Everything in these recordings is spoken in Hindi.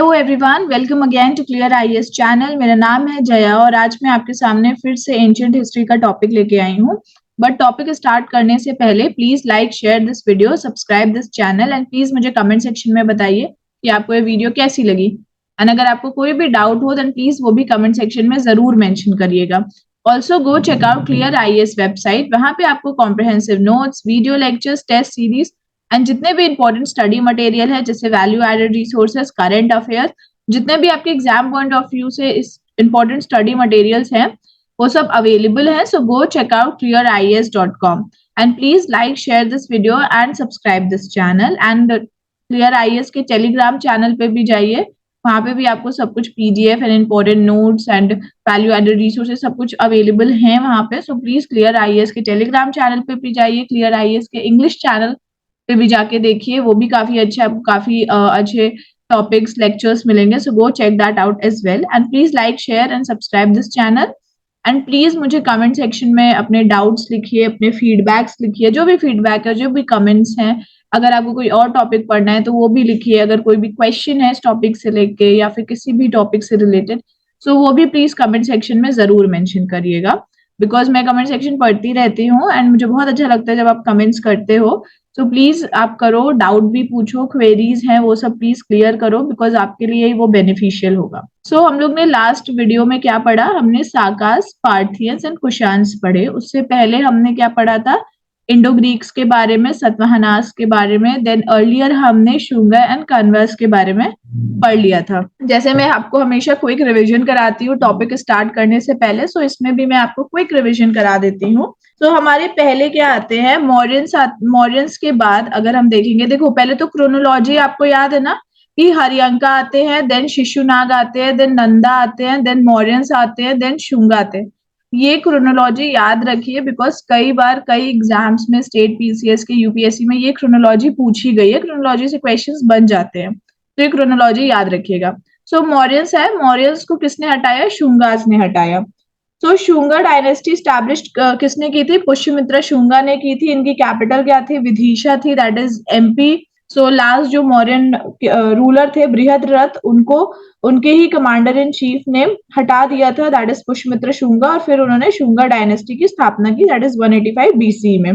Hello everyone, welcome again to clear IAS channel. मेरा नाम है जया और आज मैं आपके सामने फिर से एंशिएंट हिस्ट्री का टॉपिक लेके आई हूँ। बट टॉपिक स्टार्ट करने से पहले please like, share this video, subscribe this channel and please मुझे कमेंट सेक्शन में बताइए कि आपको ये वीडियो कैसी लगी। एंड अगर आपको कोई भी डाउट हो देन प्लीज वो भी कमेंट सेक्शन में जरूर मेंशन करिएगा। Also go check out clear IAS website. वहां पे आपको comprehensive notes, video lectures, test series and जितने भी इंपॉर्टेंट स्टडी मटेरियल है जैसे value added resources, current affairs, जितने भी आपके एग्जाम पॉइंट ऑफ व्यू से इस इंपॉर्टेंट स्टडी मटेरियल्स हैं वो सब अवेलेबल है। So go check out clearias.com and please like, share this video and subscribe this channel. And Clear IAS के टेलीग्राम चैनल पे भी जाइए, वहां पे भी आपको सब कुछ PDF and important notes and value added resources सब कुछ अवेलेबल है वहां पे। सो प्लीज क्लियर आईएएस के टेलीग्राम चैनल पे भी जाइए, क्लियर आईएएस के इंग्लिश चैनल पे भी जाके देखिए, वो भी काफी अच्छा, आपको काफी अच्छे टॉपिक्स, लेक्चर्स मिलेंगे। So go check that out as well and please like, share and subscribe this channel. And please मुझे कमेंट सेक्शन में अपने डाउट्स लिखिए, अपने फीडबैक्स लिखिए, जो भी फीडबैक है, जो भी कमेंट्स हैं। अगर आपको कोई और टॉपिक पढ़ना है तो वो भी लिखिए। अगर कोई भी क्वेश्चन है इस टॉपिक से लेके या फिर किसी भी टॉपिक से रिलेटेड, सो वो भी प्लीज कमेंट सेक्शन में जरूर मेंशन करिएगा, बिकॉज मैं कमेंट सेक्शन पढ़ती रहती हूँ एंड मुझे बहुत अच्छा लगता है जब आप कमेंट्स करते हो। सो प्लीज आप करो, डाउट भी पूछो, क्वेरीज हैं वो सब प्लीज क्लियर करो, बिकॉज आपके लिए ही वो बेनिफिशियल होगा। सो हम लोग ने लास्ट वीडियो में क्या पढ़ा, हमने साकास, पार्थियंस एंड कुशान्स पढ़े। उससे पहले हमने क्या पढ़ा था, इंडो ग्रीक्स के बारे में, सतवाहनास के बारे में। देन अर्लियर हमने शुंगा एंड कन्वर्स के बारे में पढ़ लिया था। जैसे मैं आपको हमेशा क्विक रिवीजन कराती हूँ टॉपिक स्टार्ट करने से पहले, सो इसमें भी मैं आपको क्विक रिवीजन करा देती हूँ। तो हमारे पहले क्या आते हैं, मौर्यंस। मौर्यंस के बाद अगर हम देखेंगे, देखो पहले तो क्रोनोलॉजी आपको याद है ना कि हरियंका आते हैं, देन शिशुनाग आते हैं, देन नंदा आते हैं, देन मौर्यंस आते हैं, देन शुंगा आते हैं। ये क्रोनोलॉजी याद रखिए, बिकॉज कई बार कई एग्जाम्स में, स्टेट पीसीएस के, यूपीएससी में ये क्रोनोलॉजी पूछी गई है, क्रोनोलॉजी से क्वेश्चंस बन जाते हैं, तो ये क्रोनोलॉजी याद रखिएगा। सो मौर्यंस है, मौर्यंस को किसने हटाया, शुंगास ने हटाया। तो शुंगा डायनेस्टी स्टैब्लिश किसने की थी, पुष्यमित्र शुंगा ने की थी। इनकी कैपिटल क्या थी, विदिशा थी, that is MP. So last जो मौर्यन रूलर थे बृहद्रथ, उनको उनके ही कमांडर इन चीफ ने हटा दिया था, दैट इज पुष्यमित्र शुंगा, और फिर उन्होंने शुंगा डायनेस्टी की स्थापना की, दैट इज 185 बीसी में।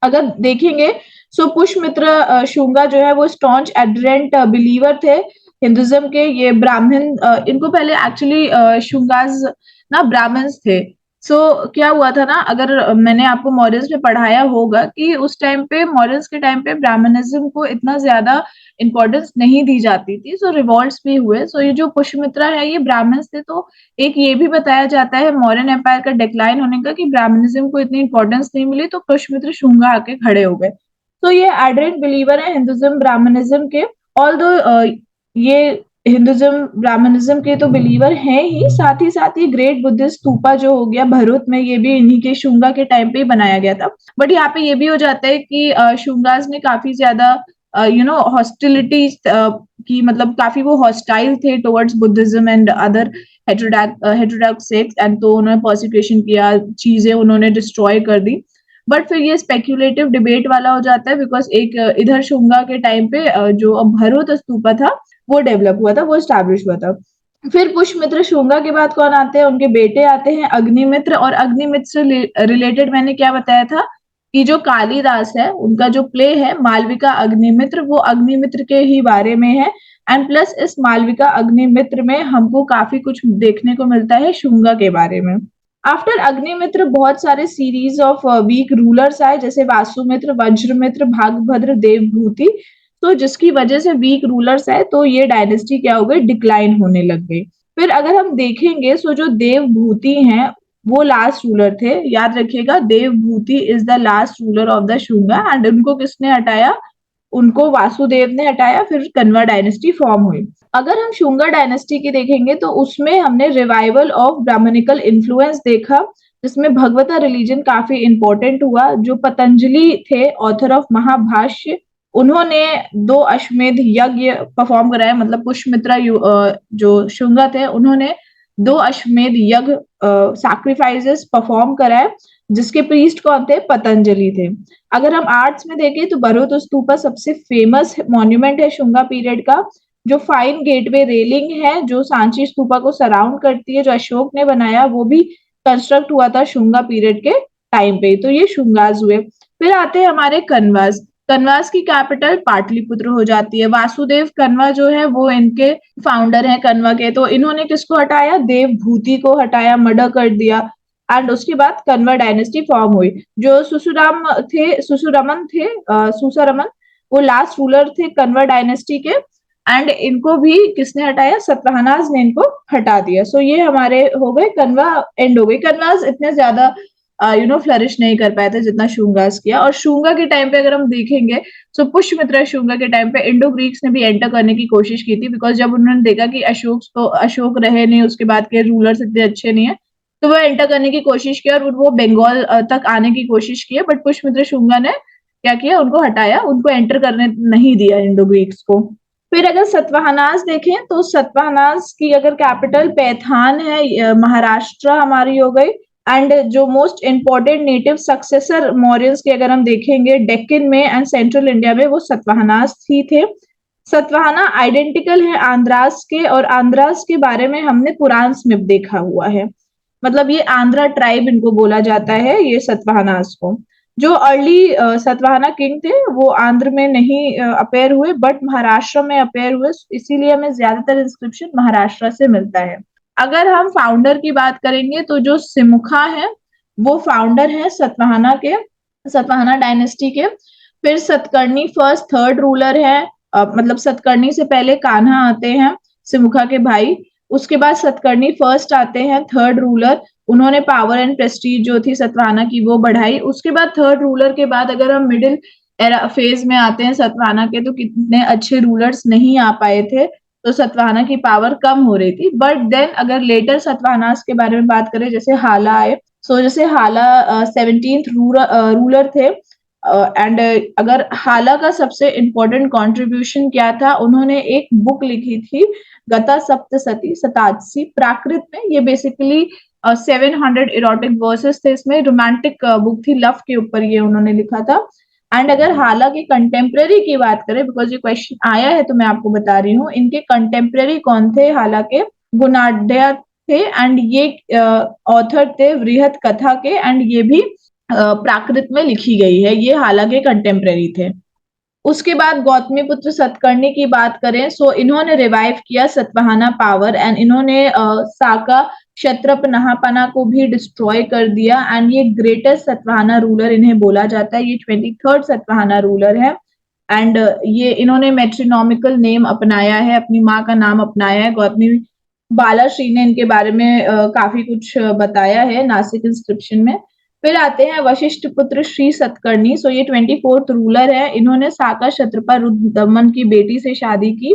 अगर देखेंगे सो पुष्यमित्र शुंगा जो है वो स्टॉन्च एडरेंट बिलीवर थे हिंदुज्म के। ये ब्राह्मण, इनको पहले एक्चुअली शुंगास ना ब्राह्मण्स थे। सो क्या हुआ था ना, अगर मैंने आपको मॉरियंस में पढ़ाया होगा कि उस टाइम पे, मॉरियंस के टाइम पे ब्राह्मणिज्म को इतना ज्यादा इंपॉर्टेंस नहीं दी जाती थी, सो रिवॉल्ट्स भी हुए। सो ये जो पुष्यमित्रा है ये ब्राह्मण्स थे। तो एक ये भी बताया जाता है मौर्यन एम्पायर का डिक्लाइन होने का कि ब्राह्मणिज्म को इतनी इंपॉर्टेंस नहीं मिली, तो पुष्यमित्र शुंगा आके खड़े हो गए। तो ये एडरेंट बिलीवर है हिंदुज्म ब्राह्मणिज्म के। ऑल दो ये हिंदुज्म ब्राह्मणिज्म के तो बिलीवर हैं ही, साथ ही ग्रेट बुद्धिस्ट स्तूपा जो हो गया भरूच में, ये भी इन्हीं के शुंगा के टाइम पे ही बनाया गया था। बट यहाँ पे ये भी हो जाता है कि शुंगास ने काफी ज्यादा हॉस्टिलिटी की, मतलब काफी वो हॉस्टाइल थे towards Buddhism and other heterodox sects, and तो उन्होंने परसिक्यूशन किया, चीजें उन्होंने डिस्ट्रॉय कर दी। बट फिर ये स्पेक्यूलेटिव डिबेट वाला हो जाता है, बिकॉज एक इधर शुंगा के टाइम पे जो भरूच स्तूपा था वो डेवलप हुआ था, वो स्टैब्लिश हुआ था। फिर पुष्यमित्र शुंगा के बाद कौन आते हैं, उनके बेटे आते हैं अग्निमित्र। और अग्निमित्र से रिलेटेड मैंने क्या बताया था कि जो कालिदास है उनका जो प्ले है मालविका अग्निमित्र, वो अग्निमित्र के ही बारे में है। एंड प्लस इस मालविका अग्निमित्र में हमको काफी कुछ देखने को मिलता है शुंगा के बारे में। आफ्टर अग्निमित्र बहुत सारे सीरीज ऑफ वीक रूलर्स आए, जैसे वासुमित्र, वज्रमित्र, भागभद्र, देवभूति। तो जिसकी वजह से वीक रूलर्स आए तो ये डायनेस्टी क्या हो गई, डिक्लाइन होने लग गई। फिर अगर हम देखेंगे सो जो देवभूति हैं वो लास्ट रूलर थे, याद रखिएगा, Devabhuti is the last ruler of the Shunga. And उनको किसने हटाया, उनको वासुदेव ने हटाया। फिर कन्वा डायनेस्टी फॉर्म हुई। अगर हम शुंगा डायनेस्टी की देखेंगे तो उसमें हमने रिवाइवल ऑफ ब्राह्मणिकल इन्फ्लुएंस देखा, जिसमें भगवता रिलीजन काफी इंपॉर्टेंट हुआ। जो पतंजलि थे, ऑथर ऑफ महाभाष्य, उन्होंने 2 अश्वमेध यज्ञ परफॉर्म कराया, मतलब पुष्यमित्रा जो शुंगा थे उन्होंने 2 अश्वमेध यज्ञ सैक्रिफाइसेस परफॉर्म कराए, जिसके प्रीस्ट कौन थे, पतंजलि थे। अगर हम आर्ट्स में देखें तो भरूच स्तूपा सबसे फेमस मॉन्यूमेंट है शुंगा पीरियड का। जो फाइन गेटवे रेलिंग है जो सांची स्तूपा को सराउंड करती है, जो अशोक ने बनाया, वो भी कंस्ट्रक्ट हुआ था शुंगा पीरियड के टाइम पे। तो ये शुंगास हुए। फिर आते हैं हमारे कन्वास। कन्वास की कैपिटल पाटलिपुत्र हो जाती है। वासुदेव कन्वा जो है वो इनके फाउंडर हैं कन्वा के। तो इन्होंने किसको हटाया? देवभूति को हटाया, मर्डर कर दिया। एंड उसके बाद कन्वा डायनेस्टी फॉर्म हुई। जो सुसुरमन वो लास्ट रूलर थे कन्वा डायनेस्टी के। एंड इनको भी किसने हटाया? सतवाहनास ने इनको हटा दिया। सो ये हमारे हो गए कन्वा, एंड हो गई। कन्वास इतने ज्यादा फ्लरिश नहीं कर पाए थे जितना शुंगास किया। और शुंगा के टाइम पे अगर हम देखेंगे तो पुष्यमित्र शुंगा के टाइम पे इंडो ग्रीक्स ने भी एंटर करने की कोशिश की थी, बिकॉज जब उन्होंने देखा कि अशोक रहे नहीं, उसके बाद के रूलर्स इतने अच्छे नहीं है, तो वो एंटर करने की कोशिश की और वो बंगाल तक आने की कोशिश की। बट पुष्यमित्र शुंगा ने क्या किया? उनको हटाया, उनको एंटर करने नहीं दिया इंडो ग्रीक्स को। फिर अगर सतवाहनास देखें तो सतवाहनास की अगर कैपिटल पैथान है, महाराष्ट्र हमारी हो गई। एंड जो most important native successor Mauryans के अगर हम देखेंगे डेक्कन में एंड सेंट्रल इंडिया में, वो सतवाहनास ही थे। सतवाहना आइडेंटिकल है आंध्रास के, और आंध्रास के बारे में हमने पुराण में देखा हुआ है। मतलब ये आंध्रा ट्राइब इनको बोला जाता है, ये सतवाहनास को। जो अर्ली सतवाहना किंग थे वो आंध्र में नहीं अपेयर हुए, बट महाराष्ट्र में अपेयर हुए, इसीलिए हमें ज्यादातर इंस्क्रिप्शन महाराष्ट्र से मिलता है। अगर हम फाउंडर की बात करेंगे तो जो सिमुखा है वो फाउंडर है सतवाहना के, सतवाहना डायनेस्टी के। फिर सतकर्णी फर्स्ट थर्ड रूलर है, मतलब सतकर्णी से पहले कान्हा आते हैं, सिमुखा के भाई। उसके बाद सतकर्णी फर्स्ट आते हैं, थर्ड रूलर। उन्होंने पावर एंड प्रेस्टीज जो थी सतवाहना की वो बढ़ाई। उसके बाद थर्ड रूलर के बाद अगर हम मिडिल एरा फेज में आते हैं सतवाहना के, तो कितने अच्छे रूलर्स नहीं आ पाए थे, तो सतवाहना की पावर कम हो रही थी। बट देन अगर लेटर सतवाहनास के बारे में बात करें, जैसे हाला आए, सो जैसे हाला 17th रूलर थे। एंड अगर हाला का सबसे इम्पोर्टेंट कंट्रीब्यूशन क्या था? उन्होंने एक बुक लिखी थी गता सप्तशती शतादशी प्राकृत में। ये बेसिकली 700 इरोटिक वर्सेस थे, इसमें रोमांटिक बुक थी, लव के ऊपर ये उन्होंने लिखा था। एंड अगर हाला के कंटेम्प्रेरी की बात करें, बिकॉज ये क्वेश्चन आया है तो मैं आपको बता रही हूँ, इनके कंटेम्प्रेरी कौन थे हाला के? गुणाढ्य थे। एंड ये ऑथर थे वृहत कथा के, एंड ये भी प्राकृत में लिखी गई है। ये हाला के कंटेम्प्रेरी थे। उसके बाद गौतमीपुत्र सतकर्णी की बात करें, सो इन्होंने रिवाइव किया सतवाहना पावर, एंड इन्होंने साका क्षत्रप नहापना को भी डिस्ट्रॉय कर दिया। एंड ये ग्रेटेस्ट सतवाहना रूलर इन्हें बोला जाता है। ये 23rd सतवाहना रूलर है। एंड ये इन्होंने मेट्रोनॉमिकल नेम अपनाया है, अपनी माँ का नाम अपनाया है। गौतमी बालाश्री ने इनके बारे में काफी कुछ बताया है नासिक इंस्क्रिप्शन में। फिर आते हैं वशिष्ठ पुत्र श्री सतकर्णी। सो ये 24th रूलर है। इन्होंने साका क्षत्रपा रुद्रदमन की बेटी से शादी की।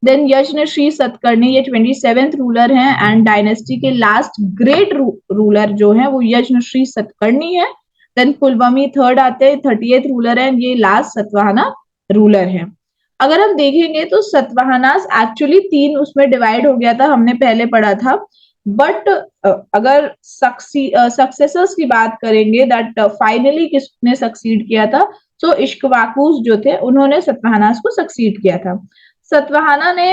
देन यज्ञ श्री सतकर्णी, ये 27th रूलर हैं। एंड डायनेस्टी के लास्ट ग्रेट रूलर जो है वो यज्ञ श्री सतकर्णी है। देन पुलवमी थर्ड आते हैं, 38th रूलर है, ये लास्ट सतवाहना रूलर है। अगर हम देखेंगे तो सतवाहनास एक्चुअली 3 उसमें डिवाइड हो गया था, हमने पहले पढ़ा था। बट अगर सक्सेसर्स की बात करेंगे, दैट फाइनली किसने सक्सीड किया था, तो इश्कवाकूस जो थे उन्होंने सतवाहनास को सक्सीड किया था। सतवाहना ने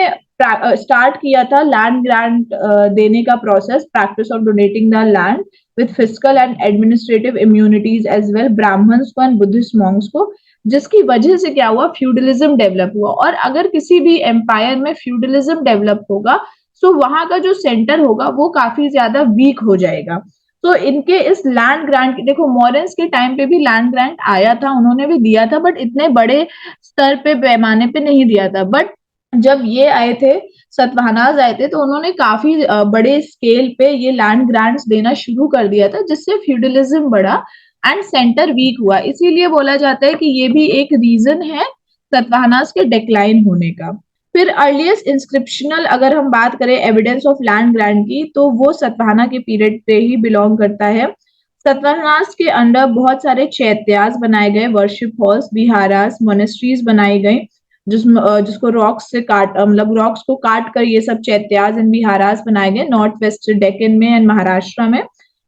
स्टार्ट किया था लैंड ग्रांट देने का process, practice of donating the land with physical and administrative immunities as well, Brahmans को एंड बुद्धिस्ट मॉन्क्स को, जिसकी वजह से क्या हुआ? फ्यूडलिज्म डेवलप हुआ। और अगर किसी भी एम्पायर में फ्यूडलिज्म डेवलप होगा तो वहां का जो सेंटर होगा वो काफी ज्यादा वीक हो जाएगा। तो इनके इस लैंड ग्रांट, देखो मॉरन्स के टाइम पे भी लैंड ग्रांट आया था, उन्होंने भी दिया था, बट इतने बड़े स्तर पे पैमाने पे नहीं दिया था। बट जब ये आए थे, सतवाहनास आए थे, तो उन्होंने काफी बड़े स्केल पे ये लैंड ग्रांट्स देना शुरू कर दिया था, जिससे फ्यूडलिज्म बढ़ा एंड सेंटर वीक हुआ। इसीलिए बोला जाता है कि ये भी एक रीजन है सतवाहनास के डिक्लाइन होने का। फिर अर्लीस्ट इंस्क्रिप्शनल अगर हम बात करें एविडेंस ऑफ लैंड ग्रांट की, तो वो सतवाहना के पीरियड पे ही बिलोंग करता है। सतवाहनास के अंडर बहुत सारे चैत्यास बनाए गए, वर्शिप हॉल्स, विहारास, मोनेस्ट्रीज बनाई गई, जिसको रॉक्स से मतलब रॉक्स को काट कर ये सब चैत्यास एंड विहारास बनाए गए नॉर्थ वेस्ट डेक्कन में एंड महाराष्ट्र में।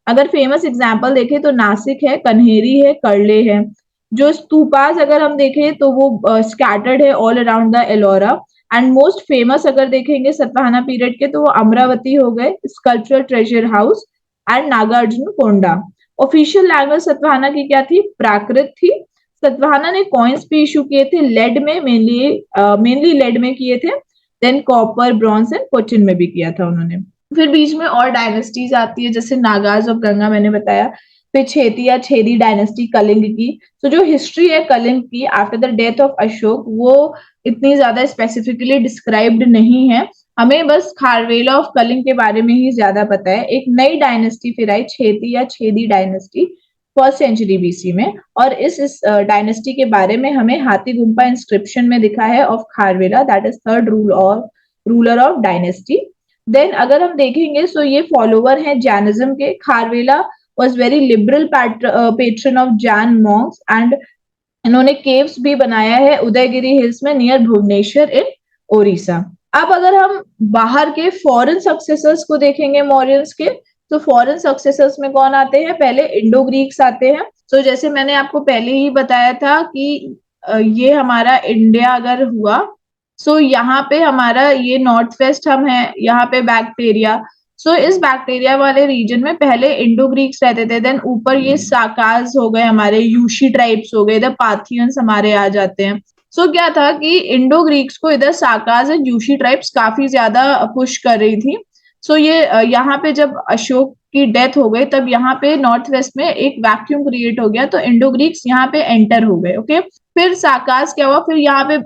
अगर फेमस एग्जाम्पल देखें तो नासिक है, कन्हेरी है, कर्ले है। जो स्तूपास अगर हम देखें तो वो स्कैटर्ड है all around the Ellora. And most famous अगर देखेंगे सतवाहना पीरियड के तो वो अमरावती हो गए, sculptural treasure house and Nagarjunakonda. Official language Satavahana की क्या थी? प्राकृत थी। सतवाहना ने कॉइन्स भी इशू किए थे लेड में, मेनली लेड में किए थे, than copper, bronze and Cochin में भी किया था उन्होंने। फिर बीच में और डायनेस्टीज आती है जैसे नागाज ऑफ गंगा मैंने बताया, फिर छेती या छेदी डायनेस्टी कलिंग की। तो जो हिस्ट्री है कलिंग की after the death of Ashok वो इतनी ज्यादा स्पेसिफिकली डिस्क्राइब्ड नहीं है, हमें बस खारवेला ऑफ कलिंग के बारे में ही ज्यादा पता है। एक नई डायनेस्टी फिर आई छेती या Chedi dynasty first century BC में, और इस डायनेस्टी के बारे में हमें हाथी गुम्पा इंस्क्रिप्शन में दिखा है of Kharavela, that is third ruler of dynasty. Then अगर हम देखेंगे सो ये फॉलोवर हैं जैनिज्म के। Kharavela was very liberal patron of Jain monks and इन्होंने केव्स भी बनाया है उदयगिरी हिल्स में नियर भुवनेश्वर इन ओडिशा। अब अगर हम बाहर के फॉरेन सक्सेसर्स को देखेंगे मौर्यंस के, तो फॉरेन सक्सेसर्स में कौन आते हैं? पहले इंडो ग्रीक्स आते हैं। तो जैसे मैंने आपको पहले ही बताया था कि ये हमारा इंडिया अगर हुआ, सो यहाँ पे हमारा ये नॉर्थ वेस्ट हम है, यहाँ पे बैक्टीरिया। सो इस बैक्टीरिया वाले रीजन में पहले इंडो ग्रीक्स रहते थे, देन ऊपर ये साकाज हो गए, हमारे यूशी ट्राइब्स हो गए, इधर पार्थियंस हमारे आ जाते हैं। सो क्या था कि इंडो ग्रीक्स को इधर साकाज एंड यूशी ट्राइब्स काफी ज्यादा पुश कर रही थी। सो ये यहाँ पे जब अशोक की डेथ हो गई तब यहाँ पे नॉर्थ वेस्ट में एक वैक्यूम क्रिएट हो गया, तो इंडो ग्रीक्स यहाँ पे एंटर हो गए। ओके, फिर साकाज क्या हुआ? फिर यहाँ पे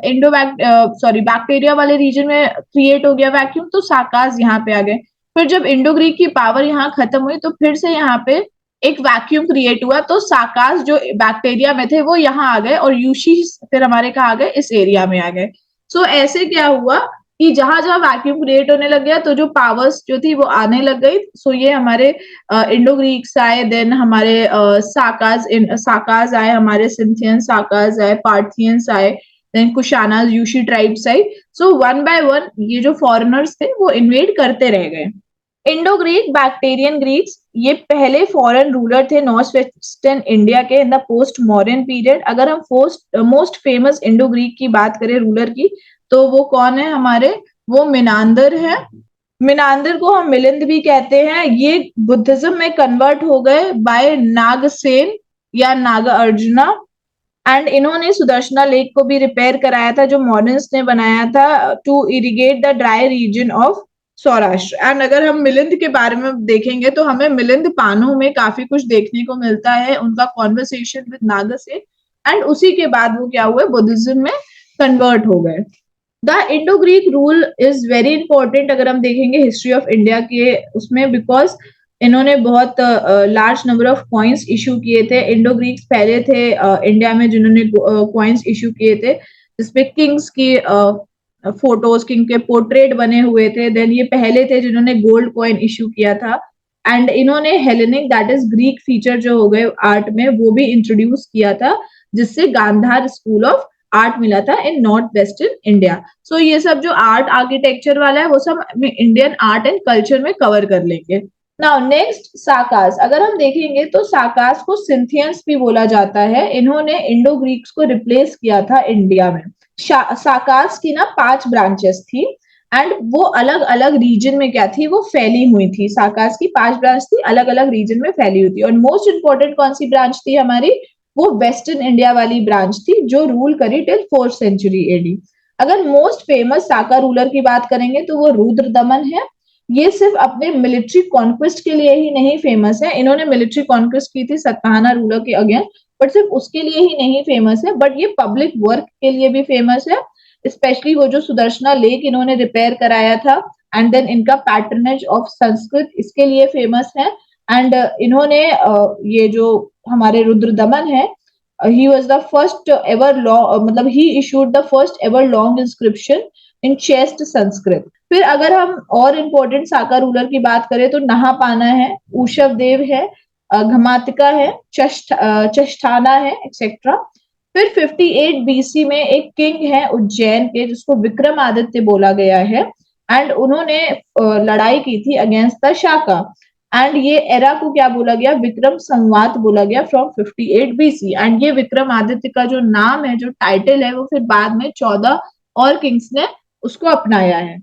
बैक्टीरिया वाले रीजन में क्रिएट हो गया वैक्यूम, तो साकाज यहाँ पे आ गए। फिर जब इंडो ग्रीक की पावर यहाँ खत्म हुई तो फिर से यहाँ पे एक वैक्यूम क्रिएट हुआ, तो साकाज जो बैक्टीरिया में थे वो यहाँ आ गए और यूशी फिर हमारे कहा आ गए, इस एरिया में आ गए। सो ऐसे क्या हुआ कि जहां जहां वैक्यूम क्रिएट होने लग गया तो जो पावर्स जो थी वो आने लग गई। सो ये हमारे इंडो ग्रीक्स आए, देन हमारे साकाज आए, हमारे सिंथियन साकाज आए, पार्थियंस आए, देन कुशाना यूशी ट्राइब्स आई। सो वन बाय वन ये जो फॉरेनर्स थे वो इन्वेड करते रह गए। इंडो ग्रीक बैक्टीरियन ग्रीक्स ये पहले फॉरेन रूलर थे नॉर्थ वेस्टर्न इंडिया के इन द पोस्ट मॉडर्न पीरियड। अगर हम मोस्ट फेमस इंडो ग्रीक की बात करें रूलर की, तो वो कौन है हमारे? वो मिनांदर है। मिनांदर को हम मिलिंद भी कहते हैं। ये बुद्धिज्म में कन्वर्ट हो गए बाय नागसेन या नागा अर्जुना, एंड इन्होंने सुदर्शना लेक को भी रिपेयर कराया था जो मॉडर्न्स ने बनाया था to irrigate the dry region of Saurashtra. And अगर हम मिलिंद के बारे में देखेंगे तो हमें मिलिंद पानो में काफी कुछ देखने को मिलता है, उनका कॉन्वर्सेशन विद नागसेन, एंड उसी के बाद वो क्या हुए? बुद्धिज्म में कन्वर्ट हो गए। The Indo Greek rule is very important अगर हम देखेंगे हिस्ट्री ऑफ इंडिया के उसमें, बिकॉज इन्होंने बहुत large number of coins issue किए थे। इंडो ग्रीक्स पहले थे इंडिया में जिन्होंने कॉइन्स इशू किए थे जिसपे किंग्स की फोटोज, किंग के पोर्ट्रेट बने हुए थे। देन ये पहले थे जिन्होंने गोल्ड कॉइन इशू किया था, एंड इन्होंने Hellenic that is Greek feature जो हो गए आर्ट में वो भी इंट्रोड्यूस किया था, जिससे गांधार स्कूल ऑफ आर्ट मिला था इन नॉर्थ वेस्टर्न इंडिया। सो ये सब जो आर्ट आर्किटेक्चर वाला है वो सब इंडियन आर्ट एंड कल्चर में कवर कर लेंगे। नाउ नेक्स्ट साकास, अगर हम देखेंगे तो साकास को सिंथियंस भी बोला जाता है। इन्होंने इंडो ग्रीक्स को रिप्लेस किया था इंडिया में। साकास की ना 5 ब्रांचेस थी एंड वो अलग अलग रीजन में क्या थी? वो फैली हुई थी। साकास की 5 ब्रांच थी, अलग अलग रीजन में फैली हुई थी। और मोस्ट इंपॉर्टेंट कौन सी ब्रांच थी हमारी? वो वेस्टर्न इंडिया वाली ब्रांच थी जो रूल करी टिल 4th सेंचुरी एडी। अगर मोस्ट फेमस साका रूलर की बात करेंगे तो वो रुद्र दमन है। ये सिर्फ अपने मिलिट्री कॉन्क्वेस्ट के लिए ही नहीं फेमस है, इन्होंने मिलिट्री कॉन्क्वेस्ट की थी सतवाहना रूलर के अगेंस्ट, बट सिर्फ उसके लिए ही नहीं फेमस है, बट ये पब्लिक वर्क के लिए भी फेमस है। स्पेशली वो जो सुदर्शना लेक इन्होंने रिपेयर कराया था, एंड देन इनका पैटर्नेज ऑफ संस्कृत इसके लिए फेमस है। एंड इन्होंने ये जो हमारे रुद्र दमन है, he was the first ever मतलब he issued the first ever long inscription in chaste Sanskrit. फिर अगर हम और इम्पोर्टेंट साका रूलर की बात करें तो नहापाना है, ऊषभ देव है, घमातिका है, चष्टाना है, एक्सेट्रा। फिर 58 बीसी में एक किंग है उज्जैन के जिसको विक्रमादित्य बोला गया है, एंड उन्होंने लड़ाई की थी अगेंस्ट द शाका, एंड ये एरा को क्या बोला गया? विक्रम संवात बोला गया फ्रॉम 58 बीसी। एंड ये विक्रमादित्य का जो नाम है, जो टाइटल है, वो फिर बाद में 14 और किंग्स ने उसको अपनाया है।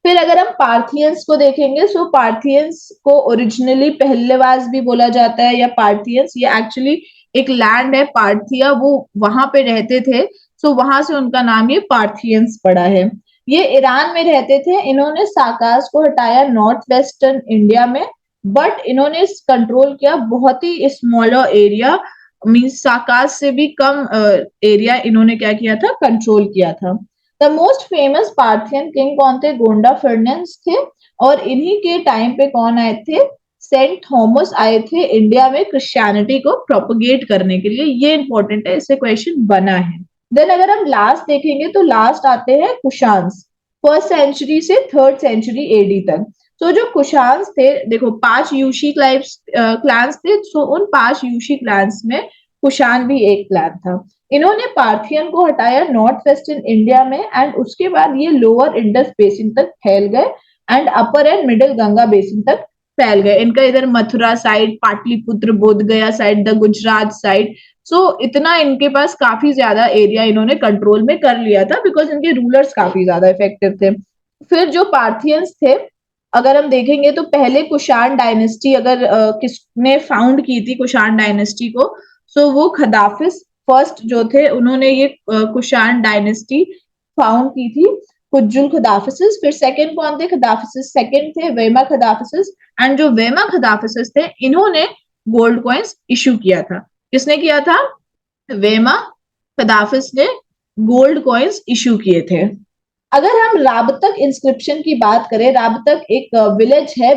फिर अगर हम पार्थियंस को देखेंगे, सो पार्थियंस को ओरिजिनली पहलेवास भी बोला जाता है या पार्थियंस, ये एक्चुअली एक लैंड है पार्थिया, वो वहां पे रहते थे, सो वहां से उनका नाम ये पार्थियंस पड़ा है। ये ईरान में रहते थे, इन्होंने साकास को हटाया नॉर्थ वेस्टर्न इंडिया में, बट इन्होंने कंट्रोल किया बहुत ही स्मॉलर एरिया, मीन्स साकास से भी कम एरिया इन्होंने क्या किया था, कंट्रोल किया था। The most famous Parthian king कौन थे, गोंडा फर्नेंस थे, और इन्हीं के टाइम पे कौन आए थे, सेंट थॉमस आए थे इंडिया में क्रिश्चियनिटी को प्रोपोगेट करने के लिए। ये इंपॉर्टेंट है, इससे क्वेश्चन बना है। देन अगर हम लास्ट देखेंगे तो लास्ट आते हैं कुशान्स, फर्स्ट सेंचुरी से थर्ड सेंचुरी एडी तक। तो जो कुशान्स थे, देखो 5 यूशी क्लान्स थे, सो उन 5 यूशी क्लान्स में कुशान भी एक क्लान था। इन्होंने पार्थियन को हटाया नॉर्थ वेस्टर्न इंडिया में, एंड उसके बाद ये लोअर इंडस बेसिन तक फैल गए and upper and middle Ganga basin तक फैल गए। इनका इधर मथुरा साइड, पाटलिपुत्र, बोध गया साइड, द गुजरात साइड, सो इतना इनके पास काफी ज्यादा एरिया इन्होंने कंट्रोल में कर लिया था, बिकॉज इनके रूलर्स काफी ज्यादा इफेक्टिव थे। फिर जो पार्थियंस थे, अगर हम देखेंगे तो पहले कुषाण डायनेस्टी अगर किसने फाउंड की थी कुषाण डायनेस्टी को, सो वो खदाफिस फर्स्ट जो थे, उन्होंने ये कुषाण डायनेस्टी फाउंड की थी, कुजुल खदाफिसिस। फिर सेकंड कौन थे, खदाफिसिस सेकंड थे वेमा खदाफिसिस, एंड जो वेमा खदाफिसिस थे, इन्होंने गोल्ड कॉइन्स इशू किया था। किसने किया था, वेमा खदाफिस ने गोल्ड कॉइन्स इशू किए थे। अगर हम राबतक इंस्क्रिप्शन की बात करें, राबतक एक विलेज है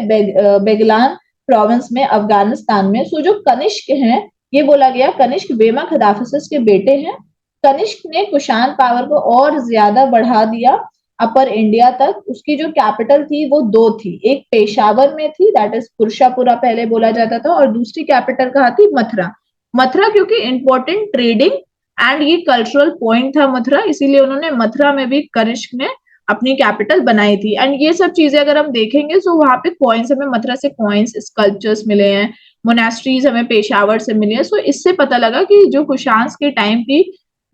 बेगलान प्रोविंस में अफगानिस्तान में। सो जो कनिष्क हैं, ये बोला गया कनिष्क वेमा खदाफिसिस के बेटे हैं। कनिष्क ने कुषाण पावर को और ज्यादा बढ़ा दिया अपर इंडिया तक। उसकी जो कैपिटल थी वो 2 थी, एक पेशावर में थी, दैट इज पुरुषापुरा पहले बोला जाता था, और दूसरी कैपिटल कहाँ थी, मथुरा। मथुरा क्योंकि इंपॉर्टेंट ट्रेडिंग एंड ये कल्चरल पॉइंट था मथुरा, इसीलिए उन्होंने मथुरा में भी कनिष्क ने अपनी कैपिटल बनाई थी। एंड ये सब चीजें अगर हम देखेंगे तो वहां पे कॉइन्स, हमें मथुरा से कॉइन्स, स्कल्पचर्स मिले हैं, मोनेस्ट्रीज हमें पेशावर से मिली है। सो इससे पता लगा कि जो कुशान्स के टाइम की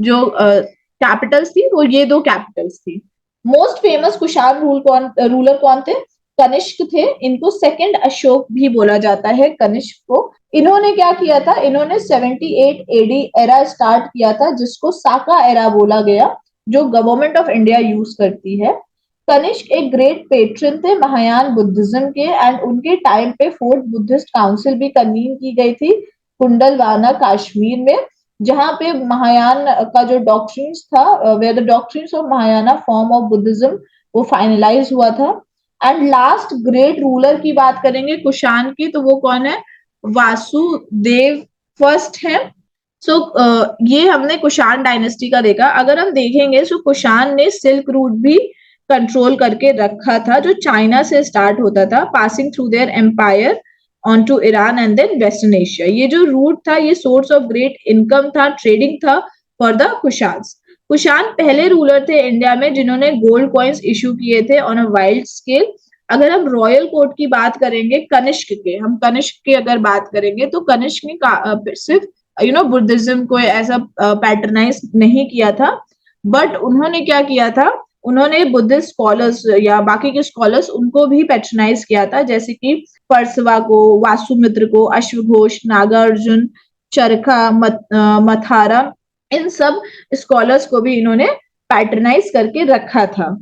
जो कैपिटल्स थी वो ये 2 कैपिटल्स थी। मोस्ट फेमस कुशाण रूलर कौन थे, कनिष्क थे। इनको सेकंड अशोक भी बोला जाता है कनिष्क को। इन्होंने क्या किया था, इन्होंने 78 एडी एरा स्टार्ट किया था, जिसको साका एरा बोला गया, जो गवर्नमेंट ऑफ इंडिया यूज करती है। कनिष्क एक ग्रेट पेट्रन थे महायान बुद्धिज्म के, एंड उनके टाइम पे फोर्थ बुद्धिस्ट काउंसिल भी कन्वीन की गई थी कुंडलवाना कश्मीर में, जहां पे महायान का जो डॉक्ट्रिन्स था, where the doctrines of Mahayana form of Buddhism, वो फाइनलाइज हुआ था। एंड लास्ट ग्रेट रूलर की बात करेंगे कुषाण की, तो वो कौन है, वासुदेव फर्स्ट है। सो ये हमने कुषाण डायनेस्टी का देखा। अगर हम देखेंगे सो कुषाण ने सिल्क रूट भी कंट्रोल करके रखा था, जो चाइना से स्टार्ट होता था, passing through their empire on to Iran and then western Asia. ये जो रूट था, ये सोर्स ऑफ ग्रेट इनकम था, ट्रेडिंग था फॉर द कुशान्स। कुषाण पहले रूलर थे इंडिया में जिन्होंने गोल्ड कॉइन्स इशू किए थे ऑन अ वाइल्ड स्केल। अगर हम रॉयल कोर्ट की बात करेंगे कनिष्क के, हम कनिष्क की अगर बात करेंगे तो कनिष्क ने सिर्फ बुद्धिज्म को ऐसा पैटर्नाइज नहीं किया था, बट उन्होंने क्या किया था, उन्होंने बुद्धिस्ट स्कॉलर्स या बाकी के स्कॉलर्स उनको भी पैट्रनाइज किया था, जैसे कि परसवा को, वासुमित्र को, अश्वघोष, नागार्जुन, चरखा, मथारा, इन सब स्कॉलर्स को भी इन्होंने पैट्रनाइज करके रखा था।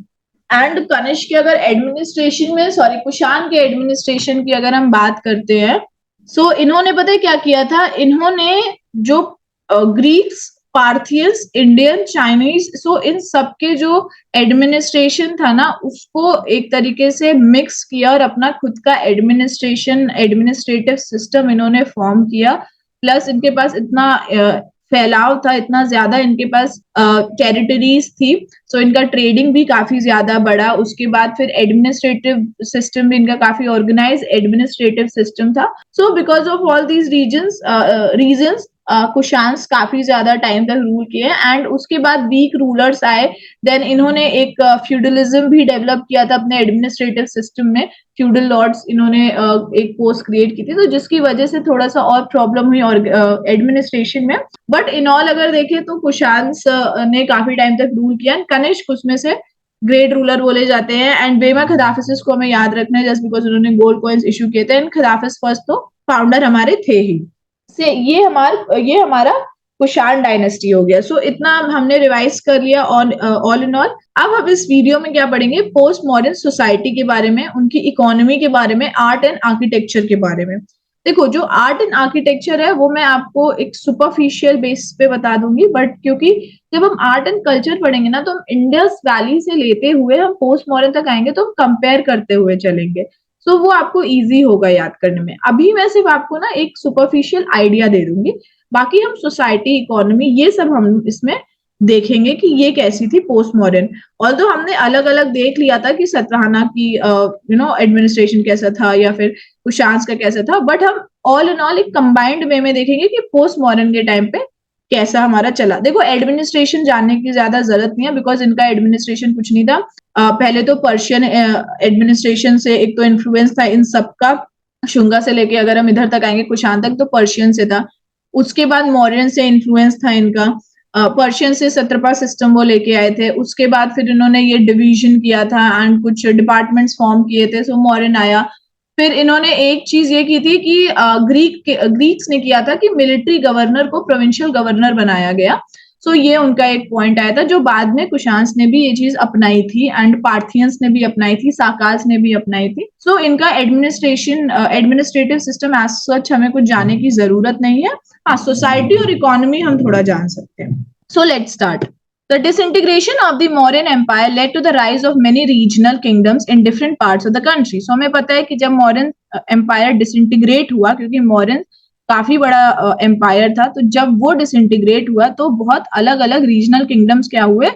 एंड कनिष्क के अगर एडमिनिस्ट्रेशन में, सॉरी कुषाण के एडमिनिस्ट्रेशन की अगर हम बात करते हैं, सो इन्होंने पता है क्या किया था, इन्होंने जो ग्रीक्स, पार्थियंस, इंडियन, चाइनीज, सो इन सबके जो एडमिनिस्ट्रेशन था ना, उसको एक तरीके से मिक्स किया और अपना खुद का एडमिनिस्ट्रेटिव सिस्टम इन्होंने फॉर्म किया। प्लस इनके पास इतना फैलाव था, इतना ज्यादा इनके पास टेरिटरीज थी, सो इनका ट्रेडिंग भी काफी ज्यादा बढ़ा। उसके बाद फिर एडमिनिस्ट्रेटिव सिस्टम भी इनका काफी ऑर्गेनाइज एडमिनिस्ट्रेटिव सिस्टम था। So because of all these reasons Kushans काफी ज्यादा टाइम तक रूल किए, एंड उसके बाद वीक रूलर्स आए। देन इन्होंने एक फ्यूडलिज्म भी डेवलप किया था अपने एडमिनिस्ट्रेटिव सिस्टम में, फ्यूडल लॉर्ड्स इन्होंने एक पोस्ट क्रिएट की थी, तो जिसकी वजह से थोड़ा सा और प्रॉब्लम हुई और एडमिनिस्ट्रेशन में। बट इन ऑल अगर देखें तो कुशान्स ने काफी टाइम तक रूल किया, कनिष्क उसमें से ग्रेट रूलर बोले जाते हैं। एंड बेमक हदाफिस को हमें याद रखना है जस्ट बिकॉज उन्होंने गोल्ड कॉइन्स इशू किए थे। एंड खदाफिस फर्स्ट तो फाउंडर हमारे थे ही। से ये हमारा कुषाण डायनेस्टी हो गया। सो इतना हमने रिवाइज कर लिया ऑल इन ऑल। अब हम इस वीडियो में क्या पढ़ेंगे, पोस्ट मॉडर्न सोसाइटी के बारे में, उनकी इकोनॉमी के बारे में, आर्ट एंड आर्किटेक्चर के बारे में। देखो, जो आर्ट एंड आर्किटेक्चर है वो मैं आपको एक सुपरफिशियल बेस पे बता दूंगी, बट क्योंकि जब हम आर्ट एंड कल्चर पढ़ेंगे ना तो हम इंडस वैली से लेते हुए हम पोस्ट मॉडर्न तक आएंगे तो हम कंपेयर करते हुए चलेंगे। सो वो आपको इजी होगा याद करने में। अभी मैं सिर्फ आपको ना एक सुपरफिशियल आइडिया दे दूंगी, बाकी हम सोसाइटी, इकोनॉमी, ये सब हम इसमें देखेंगे कि ये कैसी थी पोस्ट मॉडर्न। ऑल्दो हमने अलग अलग देख लिया था कि सतवाहना की एडमिनिस्ट्रेशन कैसा था या फिर कुशांस का कैसा था, बट हम ऑल इन ऑल एक कंबाइंड वे में देखेंगे कि पोस्ट मॉडर्न के टाइम पे कैसा हमारा चला। देखो, एडमिनिस्ट्रेशन जानने की ज्यादा जरूरत नहीं है बिकॉज इनका एडमिनिस्ट्रेशन कुछ नहीं था। पहले तो पर्शियन एडमिनिस्ट्रेशन से एक तो इन्फ्लुएंस था इन सबका, शुंगा से लेके अगर हम इधर तक आएंगे कुशान तक तो पर्शियन से था। उसके बाद मौर्यन से इन्फ्लुएंस था इनका, पर्शियन से सत्रपा सिस्टम वो लेके आए थे। उसके बाद फिर इन्होंने ये डिवीजन किया था एंड कुछ डिपार्टमेंट्स फॉर्म किए थे, सो मौर्यन आया। फिर इन्होंने एक चीज ये की थी कि ग्रीक्स ने किया था कि मिलिट्री गवर्नर को प्रोविंशियल गवर्नर बनाया गया। सो ये उनका एक पॉइंट आया था जो बाद में कुशांस ने भी ये चीज अपनाई थी एंड पार्थियंस ने भी अपनाई थी, साकास ने भी अपनाई थी। सो इनका एडमिनिस्ट्रेटिव सिस्टम एज सच हमें कुछ जानने की जरूरत नहीं है। हाँ, सोसाइटी और इकोनॉमी हम थोड़ा जान सकते हैं। So let's start. The disintegration of the Mauryan Empire led to the rise of many regional kingdoms in different parts of the country. So हमें पता है कि जब मौर्यन एम्पायर डिसइंटीग्रेट हुआ, क्योंकि मौर्यन काफी बड़ा एम्पायर था, तो जब वो डिसइंटीग्रेट हुआ तो बहुत अलग अलग रीजनल किंगडम्स क्या हुए,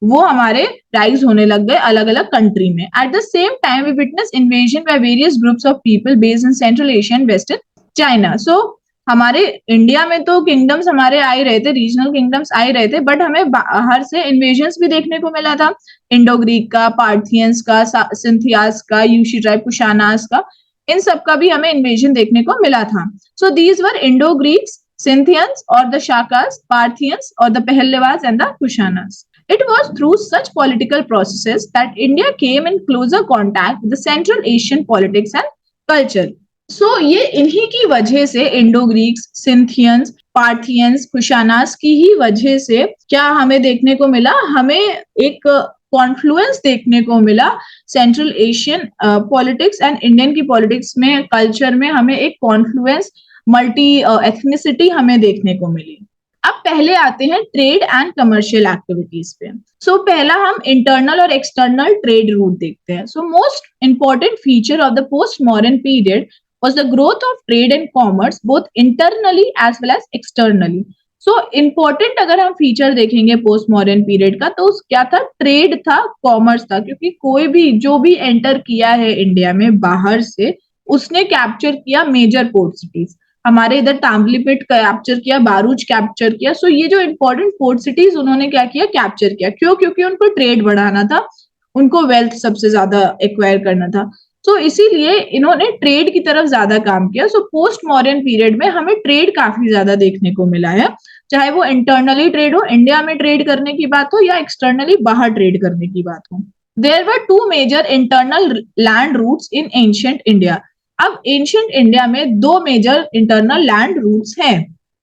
वो हमारे राइज होने लग गए अलग अलग कंट्री में। At the same time we witness invasion by various groups of people based in Central Asia and western China. So हमारे इंडिया में तो किंगडम्स हमारे आ ही रहे थे, रीजनल किंगडम्स आ ही रहे थे, बट हमें बाहर से इन्वेजन्स भी देखने को मिला था। इंडो ग्रीक का, पार्थियंस का, सिंथियास का, यूशी ट्राइब, कुशानास का, इन सब का भी हमें इन्वेजन देखने को मिला था। So these were Indo Greeks, Scythians और द शाकास, पार्थियंस और the Pahlavas and the Kushanas. It was through such political processes that India came in closer contact with the Central Asian politics and culture. So ये इन्हीं की वजह से इंडो ग्रीक्स, सिंथियंस, पार्थियंस, कुशानास की ही वजह से क्या हमें देखने को मिला, हमें एक कॉन्फ्लुएंस देखने को मिला central Asian politics and Indian की पॉलिटिक्स में, कल्चर में हमें एक कॉन्फ्लुएंस, मल्टी एथनिसिटी हमें देखने को मिली। अब पहले आते हैं ट्रेड एंड कमर्शियल एक्टिविटीज पे। सो पहला हम इंटरनल और एक्सटर्नल ट्रेड रूट देखते हैं। So most important feature of the post modern period was the growth of trade and commerce both internally as well as externally. So important अगर हम फीचर देखेंगे पोस्ट मॉडर्न पीरियड का तो क्या था, ट्रेड था, कॉमर्स था, क्योंकि कोई भी जो भी एंटर किया है इंडिया में बाहर से उसने कैप्चर किया मेजर पोर्ट सिटीज। हमारे इधर तांबलीपिट कैप्चर किया, बारूच कैप्चर किया। सो ये जो इंपॉर्टेंट पोर्ट सिटीज उन्होंने क्या किया, कैप्चर किया। क्यों? क्योंकि उनको ट्रेड बढ़ाना था, उनको वेल्थ सबसे ज्यादा एक्वायर करना था। तो इसीलिए इन्होंने ट्रेड की तरफ ज्यादा काम किया। सो पोस्ट मॉडर्न पीरियड में हमें ट्रेड काफी ज्यादा देखने को मिला है, चाहे वो इंटरनली ट्रेड हो, इंडिया में ट्रेड करने की बात हो, या एक्सटर्नली बाहर ट्रेड करने की बात हो। There were two major internal land routes in ancient India. अब एंशिएंट इंडिया में दो मेजर इंटरनल लैंड रूट्स हैं।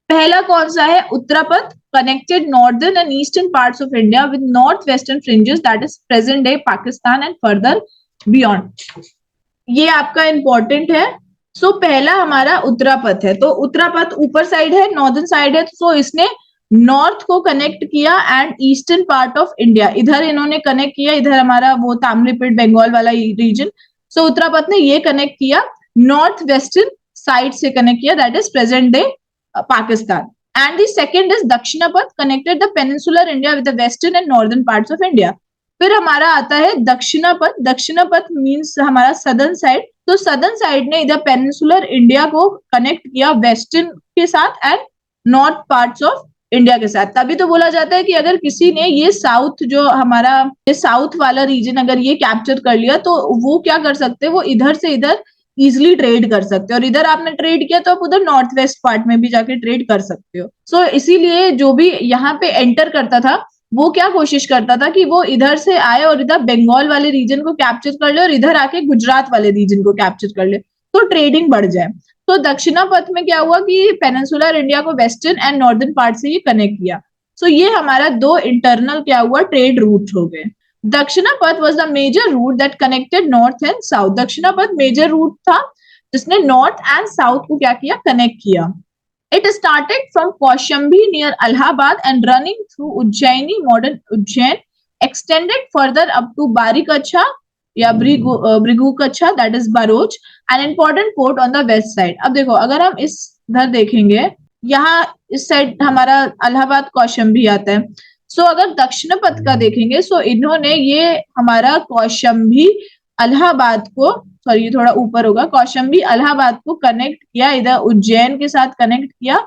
पहला कौन सा है, Uttarapatha, connected northern and eastern parts of India with north western fringes, that is present day Pakistan and further beyond. ये आपका इंपॉर्टेंट है। सो पहला हमारा उत्तरापथ है, तो उत्तरापथ ऊपर साइड है, नॉर्दर्न साइड है, तो इसने नॉर्थ को कनेक्ट किया and eastern part of India इधर इन्होंने कनेक्ट किया, इधर हमारा वो ताम्रलिप्त बंगाल वाला रीजन। सो उत्तरापथ ने ये कनेक्ट किया, नॉर्थ वेस्टर्न साइड से कनेक्ट किया, that is present day Pakistan. And the second is Dakshinapatha, connected the peninsular India with the western and northern parts of India. फिर हमारा आता है दक्षिणापथ। दक्षिणापथ मींस हमारा सदर्न साइड, तो सदर्न साइड ने इधर पेनिनसुलर इंडिया को कनेक्ट किया वेस्टर्न के साथ and north parts of India के साथ। तभी तो बोला जाता है कि अगर किसी ने ये साउथ, जो हमारा ये साउथ वाला रीजन अगर ये कैप्चर कर लिया तो वो क्या कर सकते हैं, वो इधर से इधर इजिली ट्रेड कर सकते हो, और इधर आपने ट्रेड किया तो आप उधर नॉर्थ वेस्ट पार्ट में भी जाके ट्रेड कर सकते हो। सो इसीलिए जो भी यहाँ पे एंटर करता था वो क्या कोशिश करता था कि वो इधर से आए और इधर बंगाल वाले रीजन को कैप्चर कर ले और इधर आके गुजरात वाले रीजन को कैप्चर कर ले, तो ट्रेडिंग बढ़ जाए। तो दक्षिणापथ में क्या हुआ कि पेनिनसुलर इंडिया को वेस्टर्न एंड नॉर्दर्न पार्ट से ये कनेक्ट किया। सो ये हमारा दो इंटरनल क्या हुआ ट्रेड रूट हो गए। Dakshinapatha was the major route that connected north and south. Dakshinapatha major route था जिसने नॉर्थ एंड साउथ को क्या किया, कनेक्ट किया। It started from Kaushambi near Allahabad and running through Ujjaini, modern Ujjain, extended further up to Barikacha या Brigukacha, that is Baroch, an important port on the west side. अब देखो अगर हम इस इधर देखेंगे, यहाँ इस साइड हमारा इलाहाबाद कौशंबी आता है। सो अगर दक्षिण पथ का देखेंगे, सो इन्होंने ये हमारा कौशंबी इलाहाबाद को, सॉरी थोड़ा ऊपर होगा, कौशंबी इलाहाबाद को कनेक्ट किया, इधर उज्जैन के साथ कनेक्ट किया,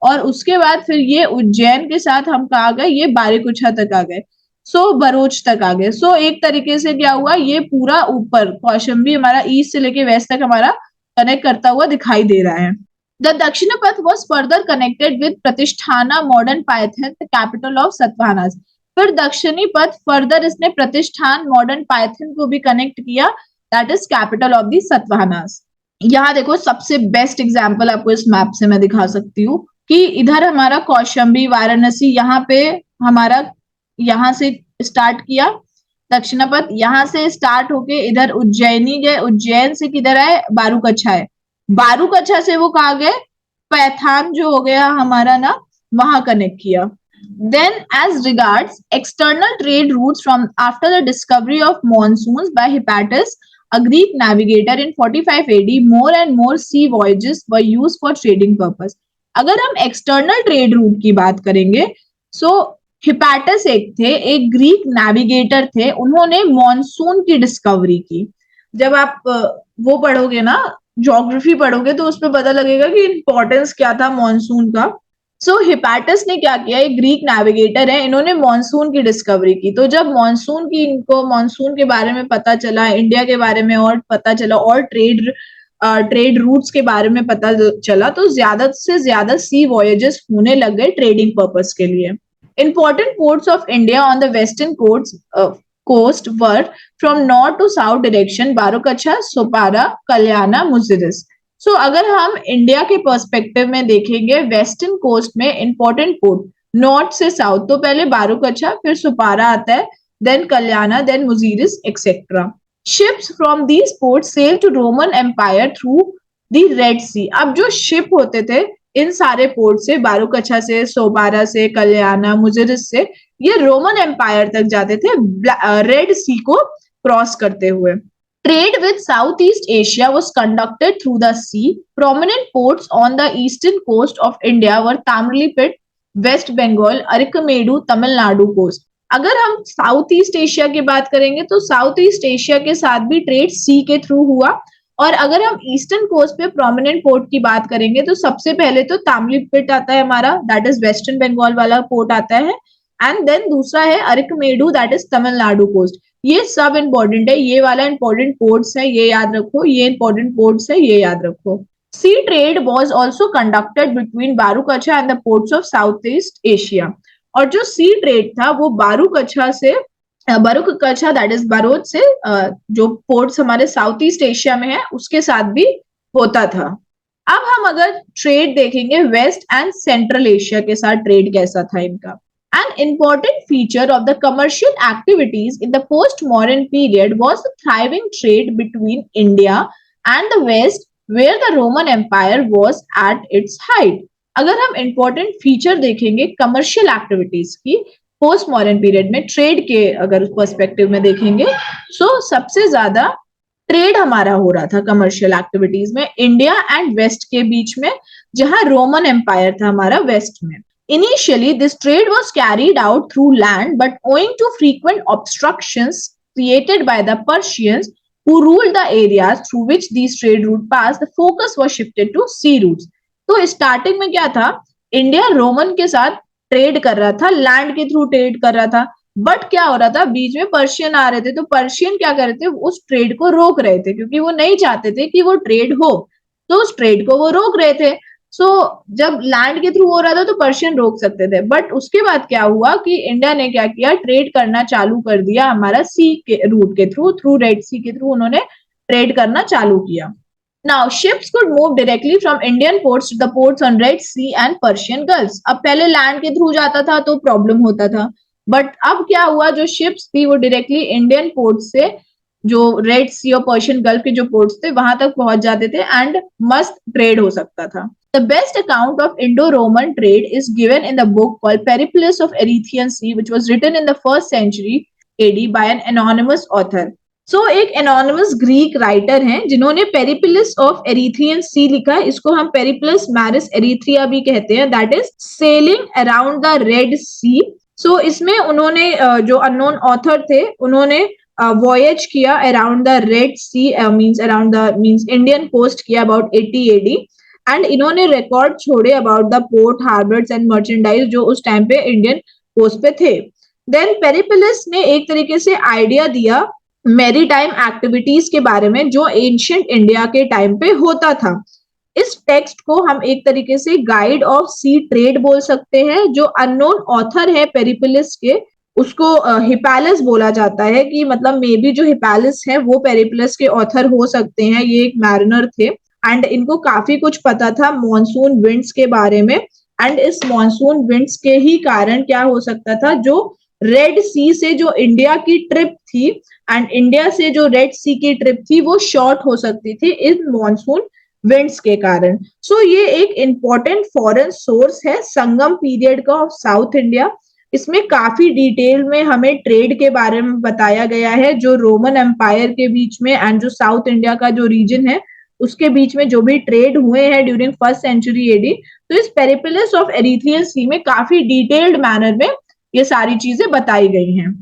और उसके बाद फिर ये उज्जैन के साथ हम कहा गए, ये बारीकुछा तक आ गए, सो बरोच तक आ गए। सो एक तरीके से क्या हुआ, ये पूरा ऊपर कौशंबी हमारा ईस्ट से लेके वेस्ट तक हमारा कनेक्ट करता हुआ दिखाई दे रहा है। The Dakshinapatha was further connected with Pratishthana, modern Paithan, the capital of Satavahanas. फिर दक्षिणी पथ फर्दर इसने प्रतिष्ठान, मॉडर्न पाइथन को भी कनेक्ट किया, that is capital of the Satavahanas. यहाँ देखो सबसे बेस्ट एग्जाम्पल आपको इस मैप से मैं दिखा सकती हूँ कि इधर हमारा कौशंबी, वाराणसी, यहाँ पे हमारा यहाँ से स्टार्ट किया दक्षिणापथ, यहाँ से स्टार्ट होके इधर उज्जैनी गए, उज्जैन से किधर आए, बारूकच्छा है, बारूकच्छा से वो कहा गए, पैथान जो हो गया हमारा ना, वहां कनेक्ट किया। Then, as regards external trade routes from after the discovery of monsoons by Hippasus, a Greek navigator in 45 AD, more and more sea voyages were used for trading purpose. अगर हम external trade route की बात करेंगे, so हिपैटस एक थे, एक ग्रीक नेविगेटर थे, उन्होंने मॉनसून की डिस्कवरी की। जब आप वो पढ़ोगे ना, ज्योग्राफी पढ़ोगे, तो उसमें पता लगेगा कि इंपॉर्टेंस क्या था मॉनसून का। सो हिपैटस ने क्या किया, एक ग्रीक नेविगेटर है, इन्होंने मॉनसून की डिस्कवरी की। तो जब इनको मॉनसून के बारे में पता चला, इंडिया के बारे में और पता चला, और ट्रेड रूट्स के बारे में पता चला, तो ज्यादा से ज्यादा सी वॉयजेस होने लग गए ट्रेडिंग पर्पस के लिए। Important ports of India on the western coast were from north to south direction, Barokacha, Sopara, Kalyana, Muziris. So अगर हम इंडिया के पर्सपेक्टिव में देखेंगे, वेस्टर्न कोस्ट में इंपॉर्टेंट पोर्ट नॉर्थ से साउथ, तो पहले बारूकच्छा, फिर सुपारा आता है, then Kalyana, then Muziris etcetera. Ships from these port sail to Roman Empire through the Red Sea. अब जो शिप होते थे इन सारे पोर्ट से, बारूकच्छा से, सोपारा से, कल्याणा, मुजिरिस से, ये रोमन एम्पायर तक जाते थे रेड सी को क्रॉस करते हुए। Trade with Southeast Asia was conducted through the sea. Prominent ports on the eastern coast of India were Tamralipet, West Bengal, Arikamedu, Tamil Nadu coast. अगर हम साउथ ईस्ट एशिया की बात करेंगे, तो साउथ ईस्ट एशिया के साथ भी ट्रेड सी के थ्रू हुआ। और अगर हम ईस्टर्न कोस्ट पे प्रोमिनेंट पोर्ट की बात करेंगे, तो सबसे पहले तो तामलिपट आता है हमारा, दैट इज वेस्टर्न बंगाल वाला पोर्ट आता है, एंड देन दूसरा है अरिकमेडू, दैट इज तमिलनाडु कोस्ट। ये सब इंपॉर्टेंट है, ये वाला इंपॉर्टेंट पोर्ट्स है, ये याद रखो, ये इंपॉर्टेंट पोर्ट्स है, ये याद रखो। Sea trade was also conducted between Barukachha and the ports of South east Asia. और जो सी ट्रेड था वो बारूकच्छा से, बारूकच्छा दैट इज बरोच से, जो पोर्ट्स हमारे साउथ ईस्ट एशिया में है, उसके साथ भी होता था। अब हम अगर ट्रेड देखेंगे वेस्ट एंड सेंट्रल एशिया के साथ ट्रेड कैसा था इनका। An important feature of the commercial activities in the post-modern period was the thriving trade between India and the West, where the Roman Empire was at its height. अगर हम important feature देखेंगे commercial activities की पोस्ट मॉडर्न पीरियड में, ट्रेड के अगर पर्सपेक्टिव में देखेंगे, सो सबसे ज्यादा ट्रेड हमारा हो रहा था कमर्शियल एक्टिविटीज में इंडिया एंड वेस्ट के बीच में, जहां रोमन एम्पायर था हमारा वेस्ट में। Initially, this trade was carried out through land, but owing to frequent obstructions created by the Persians who ruled the areas through which these trade routes passed, the focus was shifted to sea routes. तो स्टार्टिंग में क्या था, इंडिया रोमन के साथ ट्रेड कर रहा था, लैंड के थ्रू ट्रेड कर रहा था, बट क्या हो रहा था, बीच में पर्शियन आ रहे थे, तो पर्शियन क्या कर रहे थे, उस ट्रेड को रोक रहे थे, क्योंकि वो नहीं चाहते थे कि वो ट्रेड हो, तो उस ट्रेड को वो रोक रहे थे। जब लैंड के थ्रू हो रहा था तो पर्शियन रोक सकते थे, बट उसके बाद क्या हुआ कि इंडिया ने क्या किया, ट्रेड करना चालू कर दिया हमारा सी के रूट के थ्रू रेड सी के थ्रू उन्होंने ट्रेड करना चालू किया। Now, ships could move directly from Indian ports to the ports on Red Sea and Persian Gulf. अब पहले लैंड के थ्रू जाता था तो प्रॉब्लम होता था, बट अब क्या हुआ, जो शिप्स थी वो डायरेक्टली इंडियन पोर्ट से जो रेड सी और पर्शियन गल्फ के जो पोर्ट्स थे वहां तक पहुंच जाते थे एंड मस्त ट्रेड हो सकता था। The best account of Indo-Roman trade is given in the book called Periplus of Erythraean Sea, which was written in the 1st century AD by an anonymous author. एक एनोनिमस ग्रीक राइटर हैं जिन्होंने पेरिप्लस ऑफ एरिथ्रियन सी लिखा है। इसको हम पेरिप्लस मैरिस एरिथ्रिया भी कहते हैं, that is sailing around the Red Sea. इसमें उन्होंने जो अननोन ऑथर थे उन्होंने वॉयज किया around the Red Sea, means Indian coast किया अबाउट 80 एडी, एंड इन्होंने रिकॉर्ड छोड़े about the port harbours and merchandise जो उस टाइम पे इंडियन कोस्ट पे थे। देन पेरिप्लस ने एक तरीके से आइडिया दिया मैरीटाइम एक्टिविटीज के बारे में जो एंशिएंट इंडिया के टाइम पे होता था। इस टेक्स्ट को हम एक तरीके से गाइड ऑफ सी ट्रेड बोल सकते हैं। जो अननोन ऑथर है पेरिप्लस के उसको हिपैलस बोला जाता है, कि मतलब मे बी जो हिपैलस है वो पेरिप्लस के ऑथर हो सकते हैं। ये एक मैरिनर थे एंड इनको काफी कुछ पता था मॉनसून विंड्स के बारे में, एंड इस मॉनसून विंड्स के ही कारण क्या हो सकता था, जो रेड सी से जो इंडिया की ट्रिप थी एंड इंडिया से जो रेड सी की ट्रिप थी वो शॉर्ट हो सकती थी इन मॉनसून विंड्स के कारण। ये एक इंपॉर्टेंट फॉरेन सोर्स है संगम पीरियड का ऑफ साउथ इंडिया। इसमें काफी डिटेल में हमें ट्रेड के बारे में बताया गया है, जो रोमन एम्पायर के बीच में एंड जो साउथ इंडिया का जो रीजन है उसके बीच में जो भी ट्रेड हुए हैं ड्यूरिंग 1st century AD। तो इस पेरिप्लस ऑफ एरिथ्रियन सी में काफी डिटेल्ड मैनर में ये सारी चीजें बताई गई हैं।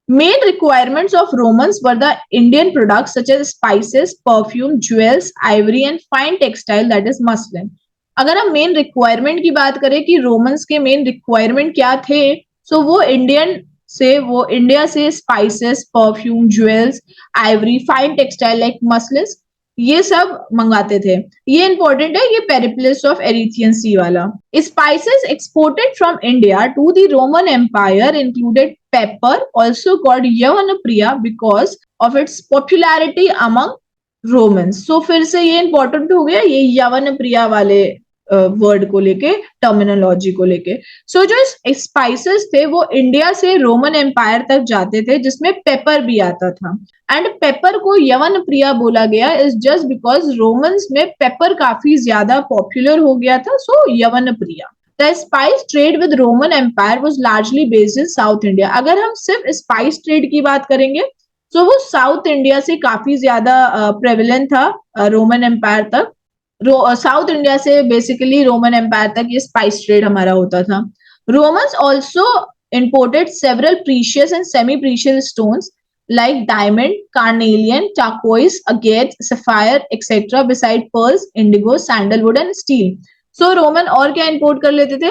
Main requirements of Romans were the Indian products such as spices, perfume, jewels, ivory and fine textile that is muslin. अगर हम मेन रिक्वायरमेंट की बात करें कि रोमन्स के मेन रिक्वायरमेंट क्या थे, वो इंडिया से spices, perfume, jewels, ivory, fine textile like muslins ये सब मंगाते थे। ये इंपॉर्टेंट है, ये पेरिप्लस ऑफ एरिथ्रियन सी वाला। Spices exported from India to the Roman Empire included pepper, also called Yavanapriya because of its popularity among Romans. फिर से ये इंपॉर्टेंट हो गया ये यवनप्रिया वाले वर्ड को लेके, टर्मिनोलॉजी को लेके। जो स्पाइसेस थे वो इंडिया से रोमन एम्पायर तक जाते थे जिसमें पेपर भी आता था, एंड पेपर को यवन प्रिया बोला गया इज जस्ट बिकॉज रोमन्स में पेपर काफी ज्यादा पॉपुलर हो गया था, Yavanapriya. The spice trade with Roman Empire was largely based in south India. अगर हम सिर्फ स्पाइस ट्रेड की बात करेंगे वो साउथ इंडिया से काफी ज्यादा प्रेवलेंट था रोमन एम्पायर तक। साउथ इंडिया से बेसिकली रोमन एम्पायर तक ये स्पाइस ट्रेड हमारा होता था। Romans also imported several precious and semi precious stones like diamond, carnelian, turquoise, agate, sapphire, etc. beside pearls, indigo, sandalwood and steel. Roman और क्या इंपोर्ट कर लेते थे,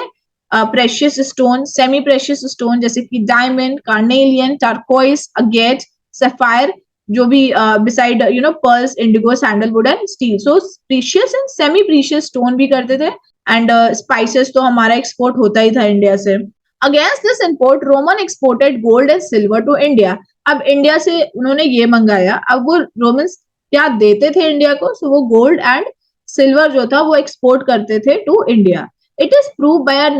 precious stone, semi precious stone जैसे कि diamond, carnelian, turquoise, agate, sapphire, जो भी beside pearls, Indigo, sandalwood and steel. Precious and semi precious stone भी करते थे, एंड स्पाइसेस तो हमारा एक्सपोर्ट होता ही था इंडिया से। Against this import Roman exported gold and silver to India. अब इंडिया से उन्होंने ये मंगाया, अब वो रोमन्स क्या देते थे इंडिया को, वो गोल्ड एंड सिल्वर जो था वो एक्सपोर्ट करते थे to India. It is proved by a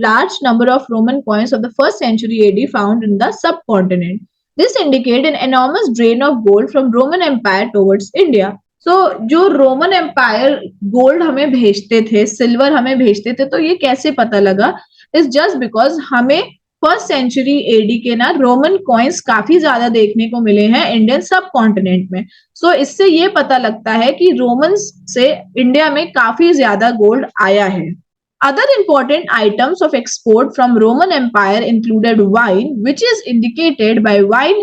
large number of Roman coins of the 1st century AD found in the subcontinent. This indicated an enormous drain of gold from Roman Empire towards India. जो रोमन एम्पायर गोल्ड हमें भेजते थे, सिल्वर हमें भेजते थे, तो ये कैसे पता लगा, इज जस्ट बिकॉज हमें 1st century AD के ना रोमन कॉइन्स काफी ज्यादा देखने को मिले हैं इंडियन सब कॉन्टिनेंट में। इससे ये पता लगता है कि रोमन्स से इंडिया में काफी ज्यादा गोल्ड आया है। Other important items of export from Roman Empire included wine, which is indicated by wine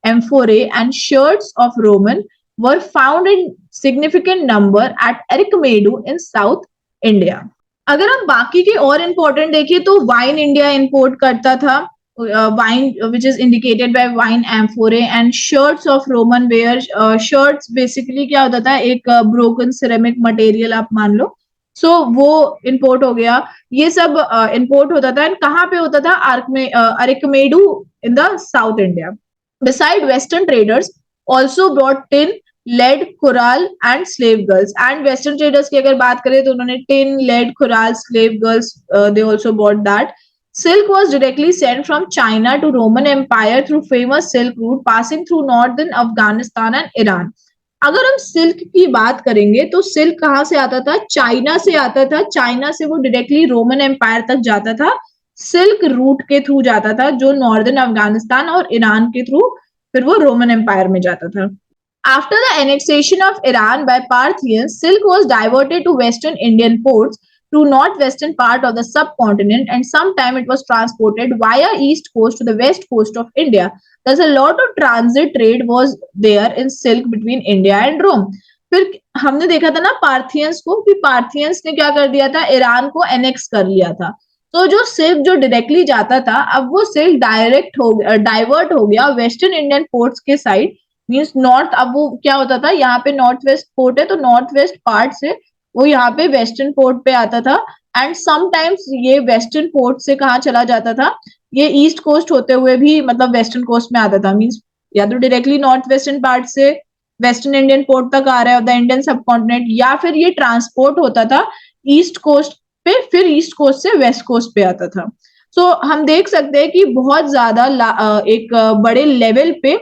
amphorae, and sherds of Roman were found in significant number at Erechmedu in South India. अगर हम बाकी के और इंपॉर्टेंट देखें तो वाइन इंडिया इंपोर्ट करता था, wine which is indicated by wine amphorae, and sherds of Roman ware. Sherds basically क्या होता था, एक ब्रोकन सिरेमिक मटेरियल आप मान लो, सो वो इंपोर्ट हो गया, ये सब इंपोर्ट होता था। एंड कहाँ पे होता था? Arikamedu in the South India. Beside Western traders also brought tin, lead, coral and slave girls. And Western traders की अगर बात करें तो उन्होंने tin, lead, coral, slave girls, they also bought that. Silk was directly sent from China to Roman Empire through famous Silk Route passing through northern Afghanistan and Iran. अगर हम सिल्क की बात करेंगे तो सिल्क कहाँ से आता था? चाइना से आता था। चाइना से वो डायरेक्टली रोमन एम्पायर तक जाता था, सिल्क रूट के थ्रू जाता था, जो नॉर्दर्न अफगानिस्तान और ईरान के थ्रू फिर वो रोमन एम्पायर में जाता था। After the annexation of Iran by Parthians, silk was diverted to western Indian ports to northwestern part of the subcontinent, and sometime it was transported via east coast to the west coast of India. Thus a lot of transit trade was there in silk between India and Rome. फिर हमने देखा था ना पार्थियंस को, कि पार्थियंस ने क्या कर दिया था? ईरान को एनेक्स कर लिया था। तो जो सिल्क जो डायरेक्टली जाता था, अब वो सिल्क डाइवर्ट हो गया वेस्टर्न इंडियन पोर्ट्स के साइड, मीन्स नॉर्थ। अब वो क्या होता था, यहाँ पे नॉर्थ वेस्ट पोर्ट है तो नॉर्थ वेस्ट पार्ट से वो यहाँ पे वेस्टर्न पोर्ट पे आता था। एंड समटाइम्स ये वेस्टर्न पोर्ट से कहाँ चला जाता था? ये ईस्ट कोस्ट होते हुए भी मतलब वेस्टर्न कोस्ट में आता था। मीन्स या तो डायरेक्टली नॉर्थ वेस्टर्न पार्ट से वेस्टर्न इंडियन पोर्ट तक आ रहा है ऑफ द इंडियन सबकॉन्टिनेंट, या फिर ये ट्रांसपोर्ट होता था ईस्ट कोस्ट पे, फिर ईस्ट कोस्ट से वेस्ट कोस्ट पे आता था। सो हम देख सकते हैं कि बहुत ज्यादा एक बड़े लेवल पे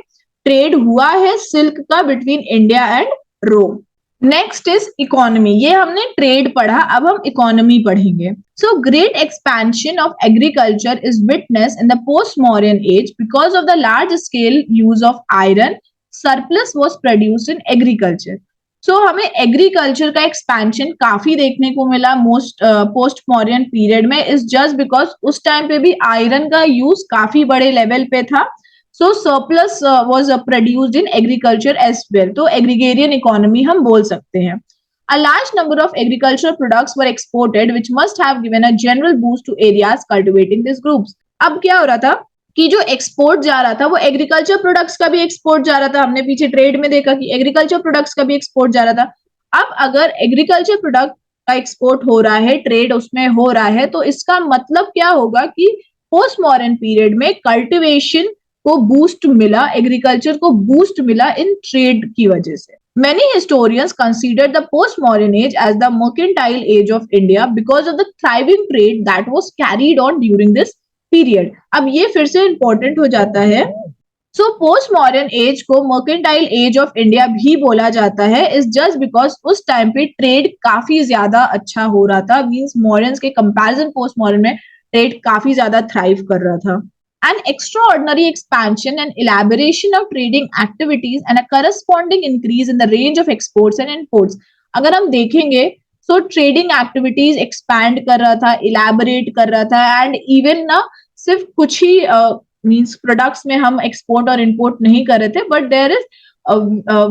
ट्रेड हुआ है सिल्क का between India and Rome. Next is economy. ये हमने ट्रेड पढ़ा, अब हम इकोनॉमी पढ़ेंगे। So great expansion of agriculture is witness in the post modern age because of the large scale use of iron, surplus was produce in agriculture. So हमें एग्रीकल्चर का एक्सपेंशन काफी देखने को मिला पोस्ट मॉडर्न पीरियड में, इज जस्ट बिकॉज उस टाइम पे भी आयरन का यूज काफी बड़े लेवल पे था। So surplus was produced in agriculture as well. तो एग्रीगेरियन इकोनॉमी हम बोल सकते हैं। A large number of agricultural products were exported, which must have given a general boost to areas cultivating these groups. अब क्या हो रहा था कि जो एक्सपोर्ट जा रहा था वो एग्रीकल्चर प्रोडक्ट्स का भी एक्सपोर्ट जा रहा था। हमने पीछे ट्रेड में देखा कि एग्रीकल्चर प्रोडक्ट्स का भी एक्सपोर्ट जा रहा था। अब अगर एग्रीकल्चर प्रोडक्ट का एक्सपोर्ट हो रहा है, ट्रेड उसमें हो रहा है, तो इसका मतलब क्या होगा कि पोस्ट मॉडर्न पीरियड में कल्टिवेशन को बूस्ट मिला, एग्रीकल्चर को बूस्ट मिला इन ट्रेड की वजह से। Many historians consider the post-modern age as the mercantile age of India because of the thriving trade that was carried on during this period. अब ये फिर से important हो जाता है। So post-modern age को mercantile age of India भी बोला जाता है, is just because उस टाइम पे ट्रेड काफी ज्यादा अच्छा हो रहा था। Means moderns के comparison post-modern में ट्रेड काफी ज्यादा थ्राइव कर रहा था। An extraordinary expansion and elaboration of trading activities and a corresponding increase in the range of exports and imports. अगर हम देखेंगे तो ट्रेडिंग एक्टिविटीज एक्सपैंड कर रहा था, इलेबोरेट कर रहा था, एंड इवन ना सिर्फ कुछ ही मींस प्रोडक्ट्स में हम एक्सपोर्ट और इंपोर्ट नहीं कर रहे थे, but there is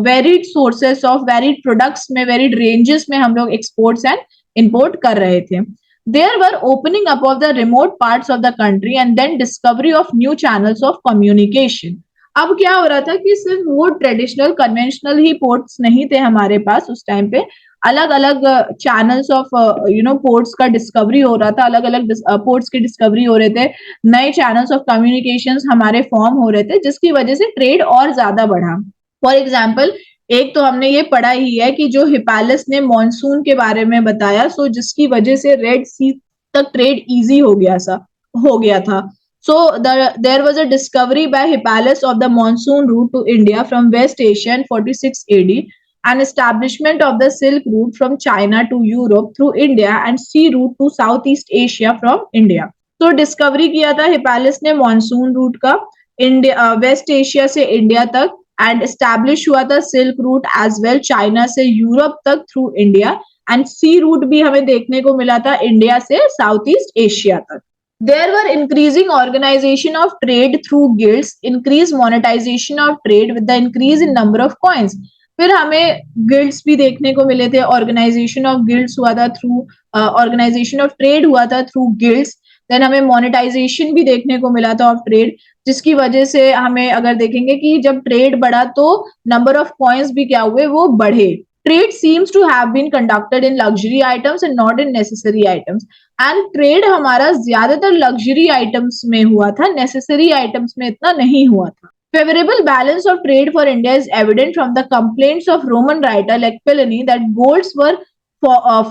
varied sources of varied products में, वेरिड रेंजेस में हम लोग एक्सपोर्ट्स एंड इंपोर्ट कर रहे थे। There were opening up of the remote parts of the country and then discovery of new channels of communication. अब क्या हो रहा था कि सिर्फ वो ट्रेडिशनल कन्वेंशनल ही पोर्ट्स नहीं थे हमारे पास उस टाइम पे, अलग अलग चैनल्स ऑफ पोर्ट्स का डिस्कवरी हो रहा था, अलग अलग पोर्ट्स की डिस्कवरी हो रहे थे, नए चैनल्स ऑफ कम्युनिकेशंस हमारे फॉर्म हो रहे थे, जिसकी वजह से ट्रेड और ज्यादा बढ़ा। फॉर एग्जाम्पल, एक तो हमने ये पढ़ा ही है कि जो हिपालस ने मॉनसून के बारे में बताया, सो जिसकी वजह से रेड सी तक ट्रेड इजी हो गया था। So there was a discovery by Hippalus of the monsoon route to India from West Asia in 46 AD, and establishment of the silk route from China to Europe through India and sea route to South east Asia from India. तो डिस्कवरी किया था हिपालस ने मॉनसून रूट का, इंडिया वेस्ट एशिया से इंडिया तक, एंड एस्टैब्लिश हुआ था silk route as well, China से यूरोप तक through India, and sea route भी हमें देखने को मिला था इंडिया से साउथ ईस्ट एशिया तक। There were increasing organisation of trade through guilds, increase monetisation of trade with the increase in number of coins. फिर हमें गिल्ड्स भी देखने को मिले थे, ऑर्गेनाइजेशन ऑफ गिल्ड्स हुआ था थ्रू, ऑर्गेनाइजेशन ऑफ ट्रेड हुआ था थ्रू गिल्ड्स। देन हमें मोनेटाइजेशन भी देखने को मिला था ऑफ ट्रेड, जिसकी वजह से हमें अगर देखेंगे कि जब ट्रेड बढ़ा तो नंबर ऑफ कॉइन्स भी क्या हुए, वो बढ़े। Trade seems to have been conducted in luxury items and not in necessary items. And trade हमारा ज्यादातर luxury items में हुआ था, necessary items में इतना नहीं हुआ था. Favorable balance of trade for India is evident from the complaints of Roman writer like Pliny that golds were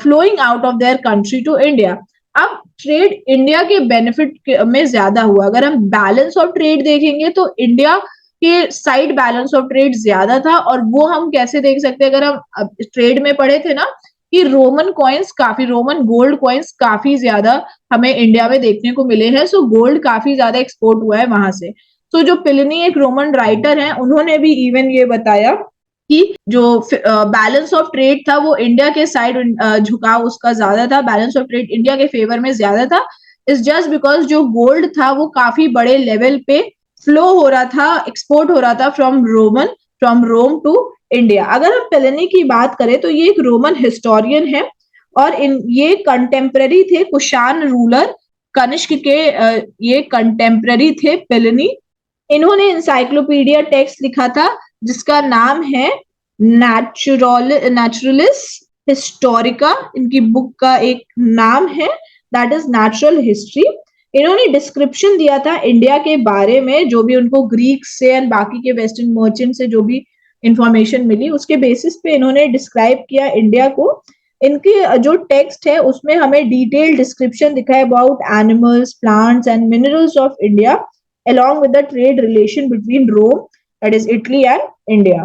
flowing out of their country to India. अब ट्रेड इंडिया के बेनिफिट में ज्यादा हुआ. अगर हम बैलेंस ऑफ ट्रेड देखेंगे तो इंडिया के साइड बैलेंस ऑफ ट्रेड ज्यादा था. और वो हम कैसे देख सकते हैं, अगर हम ट्रेड में पढ़े थे ना कि रोमन गोल्ड कॉइन्स काफी ज्यादा हमें इंडिया में देखने को मिले हैं. सो गोल्ड काफी ज्यादा एक्सपोर्ट हुआ है वहां से. तो जो प्लिनी एक रोमन राइटर हैं, उन्होंने भी इवन ये बताया कि जो बैलेंस ऑफ ट्रेड था वो इंडिया के साइड झुकाव उसका ज्यादा था, बैलेंस ऑफ ट्रेड इंडिया के फेवर में ज्यादा था. इज जस्ट बिकॉज जो गोल्ड था वो काफी बड़े लेवल पे फ्लो हो रहा था, एक्सपोर्ट हो रहा था फ्रॉम रोम टू इंडिया. अगर हम प्लिनी की बात करें तो ये एक रोमन हिस्टोरियन है और ये कंटेम्पररी थे कुशान रूलर कनिष्क के. ये कंटेम्पररी थे प्लिनी. इन्होंने इंसाइक्लोपीडिया टेक्स्ट लिखा था जिसका नाम है नेचुरलिस हिस्टोरिका. इनकी बुक का एक नाम है दैट इज नेचुरल हिस्ट्री. इन्होंने डिस्क्रिप्शन दिया था इंडिया के बारे में, जो भी उनको ग्रीक से एंड बाकी के वेस्टर्न मर्चेंट से जो भी इंफॉर्मेशन मिली उसके बेसिस पे इन्होंने डिस्क्राइब किया इंडिया को. इनकी जो टेक्स्ट है उसमें हमें डिटेल डिस्क्रिप्शन दिखा है about animals, plants and minerals of India along with the trade relation between Rome, that is Italy, and India.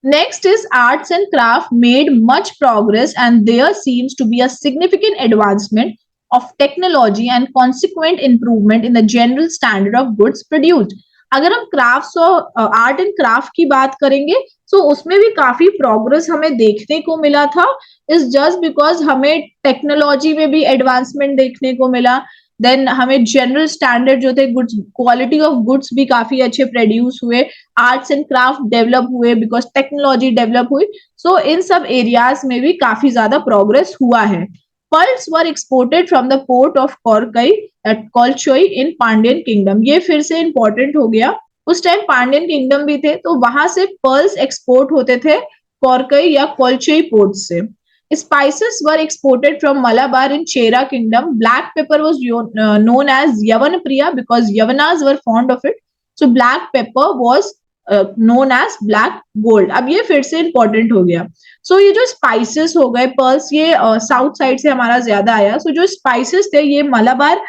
Next is arts and craft made much progress and there seems to be a significant advancement of technology and consequent improvement in the general standard of goods produced. अगर हम क्राफ्ट्स और आर्ट एंड क्राफ्ट की बात करेंगे तो उसमें भी काफी प्रोग्रेस हमें देखने को मिला था. इज जस्ट बिकॉज हमें टेक्नोलॉजी में भी एडवांसमेंट देखने को मिला. देन हमें जनरल स्टैंडर्ड जो थे गुड्स, क्वालिटी ऑफ गुड्स भी काफी अच्छे प्रोड्यूस हुए. आर्ट्स एंड क्राफ्ट डेवलप हुए बिकॉज टेक्नोलॉजी डेवलप हुई. सो इन सब एरियाज में भी काफी ज्यादा प्रोग्रेस हुआ है. Pearls were exported from the port of Korkai at Kolchoi in Pandyan kingdom. ये फिर से इंपॉर्टेंट हो गया. उस टाइम पांड्यन किंगडम भी थे तो वहां से पर्ल्स एक्सपोर्ट होते थे कोरकई या कोलचोई पोर्ट से. Spices were exported from Malabar in Chera kingdom. Black pepper was known as Yavanpriya because Yavanas were fond of it. So black pepper was known as black gold. अब ये फिर से important हो गया. So ये जो spices हो गए, pearls ये साउथ साइड से हमारा ज्यादा आया. So जो spices थे ये मलाबार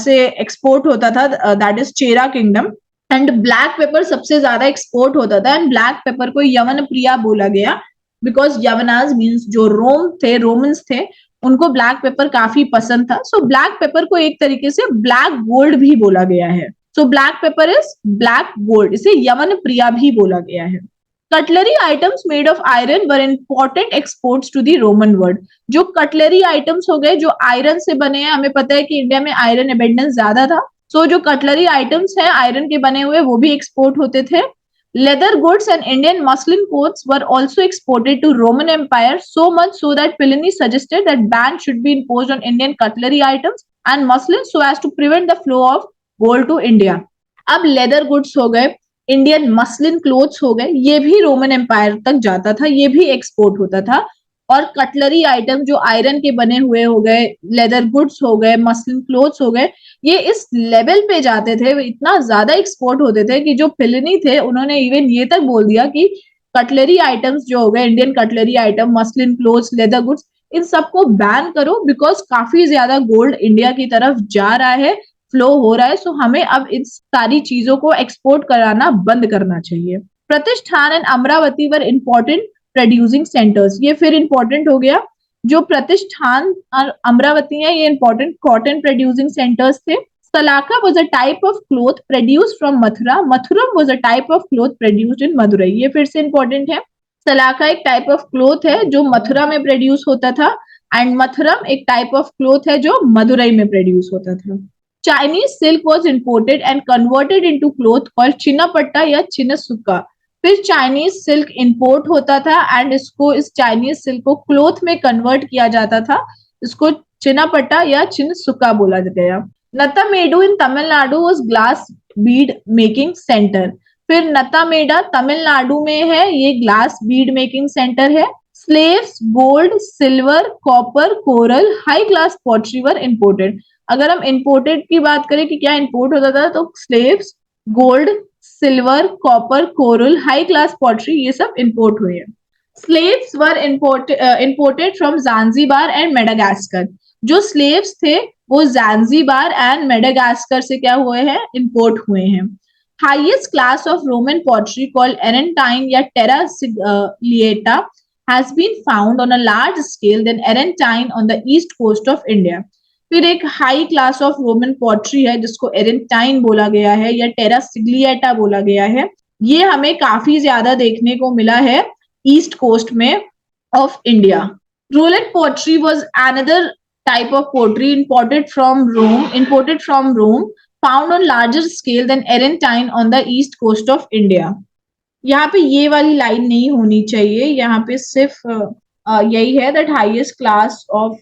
से एक्सपोर्ट होता था, that is Chera kingdom. And black pepper सबसे ज्यादा एक्सपोर्ट होता था एंड ब्लैक पेपर को यवन प्रिया बोला गया बिकॉज यवनाज मीन्स जो रोमन्स थे उनको ब्लैक पेपर काफी पसंद था. सो ब्लैक पेपर को एक तरीके से ब्लैक गोल्ड भी बोला गया है. So black pepper is black gold, इसे यवन प्रिया भी बोला गया है. Cutlery items made of iron were important exports to the Roman world. जो कटलरी आइटम्स हो गए जो आयरन से बने हैं, हमें पता है कि इंडिया में आयरन एबेंडेंस ज्यादा था. सो जो कटलरी आइटम्स हैं आयरन के बने हुए वो भी एक्सपोर्ट होते थे. Leather goods and Indian muslin coats were also exported to Roman Empire, so much so that Pliny suggested that ban should be imposed on Indian cutlery items and muslin so as to prevent the flow of gold to India. अब leather goods हो गए, Indian muslin clothes हो गए, ये भी रोमन एम्पायर तक जाता था, ये भी एक्सपोर्ट होता था. और कटलरी आइटम जो आयरन के बने हुए हो गए, लेदर गुड्स हो गए, मसलिन क्लोथ्स हो गए, ये इस लेवल पे जाते थे, इतना ज्यादा एक्सपोर्ट होते थे कि जो प्लिनी थे उन्होंने इवन ये तक बोल दिया कि कटलरी आइटम्स जो हो गए, Indian cutlery item, muslin clothes, leather goods, इन सबको बैन करो बिकॉज काफी ज्यादा गोल्ड इंडिया की तरफ जा रहा है, फ्लो हो रहा है. सो हमें अब इन सारी चीजों को एक्सपोर्ट कराना बंद करना चाहिए. प्रतिष्ठान and Amravati were important producing centres. ये फिर इंपॉर्टेंट हो गया. जो प्रतिष्ठान और अमरावती है ये इंपॉर्टेंट कॉटन प्रोड्यूसिंग सेंटर्स थे. Salaka was a type of cloth produced from Mathura. Mathuram was a type of cloth produced in Madurai. ये फिर से इंपॉर्टेंट है. सलाका एक टाइप ऑफ क्लॉथ है जो मथुरा में प्रोड्यूस होता था एंड मथुरम एक टाइप ऑफ क्लॉथ है जो मदुरई में प्रोड्यूस होता था. Chinese silk was imported and converted into cloth called Chinapatta या चिनसुका. फिर चाइनीज सिल्क इंपोर्ट होता था एंड इस चाइनीज सिल्क को क्लॉथ में कन्वर्ट किया जाता था. इसको चिनापट्टा या चिनसुका बोला गया. Nattamedu in Tamil Nadu was glass bead making centre. फिर नतामेडा तमिलनाडु में है, ये ग्लास बीड मेकिंग सेंटर है. Slaves, gold, silver, copper, coral, high class pottery were imported. अगर हम इंपोर्टेड की बात करें कि क्या इंपोर्ट होता था, तो slaves, gold, silver, copper, coral, high class pottery, ये सब इंपोर्ट हुए हैं। Slaves were imported from Zanzibar and Madagascar. जो स्लेव्स थे वो ज़ांज़ीबार एंड मेडागास्कर से क्या हुए हैं, इंपोर्ट हुए हैं। Highest class of Roman pottery called Arretine या terra लिएटा has been found on a large scale than Argentine on the east coast of India. फिर एक high class of Roman pottery है जिसको एरेंटाइन बोला गया है या टेरा सिग्लिएटा बोला गया है। ये हमें काफी ज्यादा देखने को मिला है ईस्ट कोस्ट में of India. Roulette pottery was another type of pottery imported from Rome, found on larger scale than Argentine on the east coast of India. यहाँ पे ये वाली लाइन नहीं होनी चाहिए, यहाँ पे सिर्फ यही है दैट हाईएस्ट क्लास ऑफ,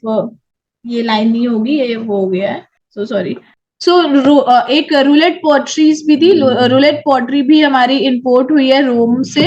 ये लाइन नहीं होगी, ये हो गया है, सो सॉरी। सो एक रूलेट पॉटरीज भी थी, रूलेट पॉटरी भी हमारी इंपोर्ट हुई है रोम से,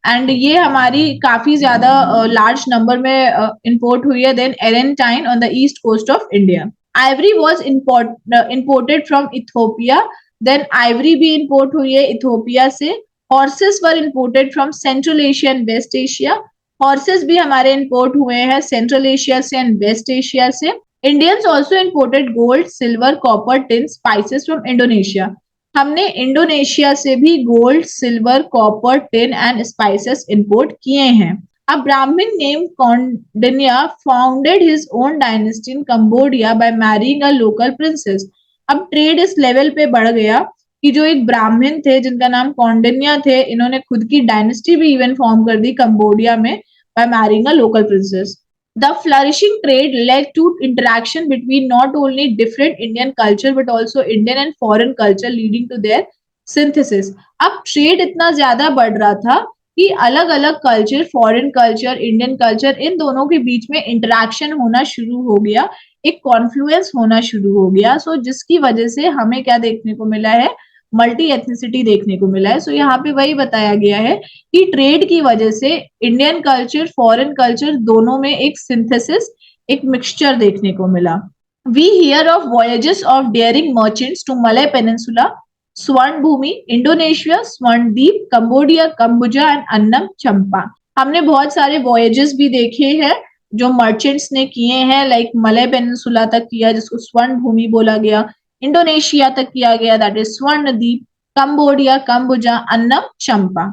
एंड ये हमारी काफी ज्यादा लार्ज नंबर में इंपोर्ट हुई है then Arretine on the east coast of India. Ivory was imported from Ethiopia, then ivory भी इंपोर्ट हुई है इथोपिया से। Horses were imported from central Asia and west Asia, horses भी हमारे इंपोर्ट हुए हैं सेंट्रल एशिया से एंड वेस्ट एशिया से। Indians also imported gold, silver, copper, tin, spices from Indonesia. हमने इंडोनेशिया से भी gold, silver, copper, tin and spices import किए हैं। A Brahmin named Kondinya founded his own dynasty in Cambodia by marrying a local princess. अब ट्रेड इस लेवल पे बढ़ गया कि जो एक ब्राह्मण थे जिनका नाम कौंडिन्या थे, इन्होंने खुद की डायनेस्टी भी इवन फॉर्म कर दी कंबोडिया में by marrying a local princess. The flourishing trade led to interaction between not only different Indian culture but also Indian and foreign culture leading to their synthesis. अब ट्रेड इतना ज्यादा बढ़ रहा था कि अलग अलग culture, foreign culture, Indian culture, इन दोनों के बीच में इंटरेक्शन होना शुरू हो गया, एक कॉन्फ्लुएंस होना शुरू हो गया। सो जिसकी वजह से हमें क्या देखने को मिला है, मल्टी एथनिसिटी देखने को मिला है। सो यहाँ पे वही बताया गया है कि ट्रेड की वजह से इंडियन कल्चर, फॉरेन कल्चर दोनों में एक सिंथेसिस, एक मिक्सचर देखने को मिला। We hear of voyages of daring merchants to Malay peninsula, Swarna Bhumi, Indonesia, Swarnadweep, Cambodia, Kambuja and Annam Champa. हमने बहुत सारे वॉयजेस भी देखे हैं जो मर्चेंट्स ने किए हैं, लाइक मलय पेनिनसुला तक किया जिसको स्वर्ण भूमि बोला गया, इंडोनेशिया तक किया गया that is Swarnadwip, Cambodia, Kambuja, Annam Champa.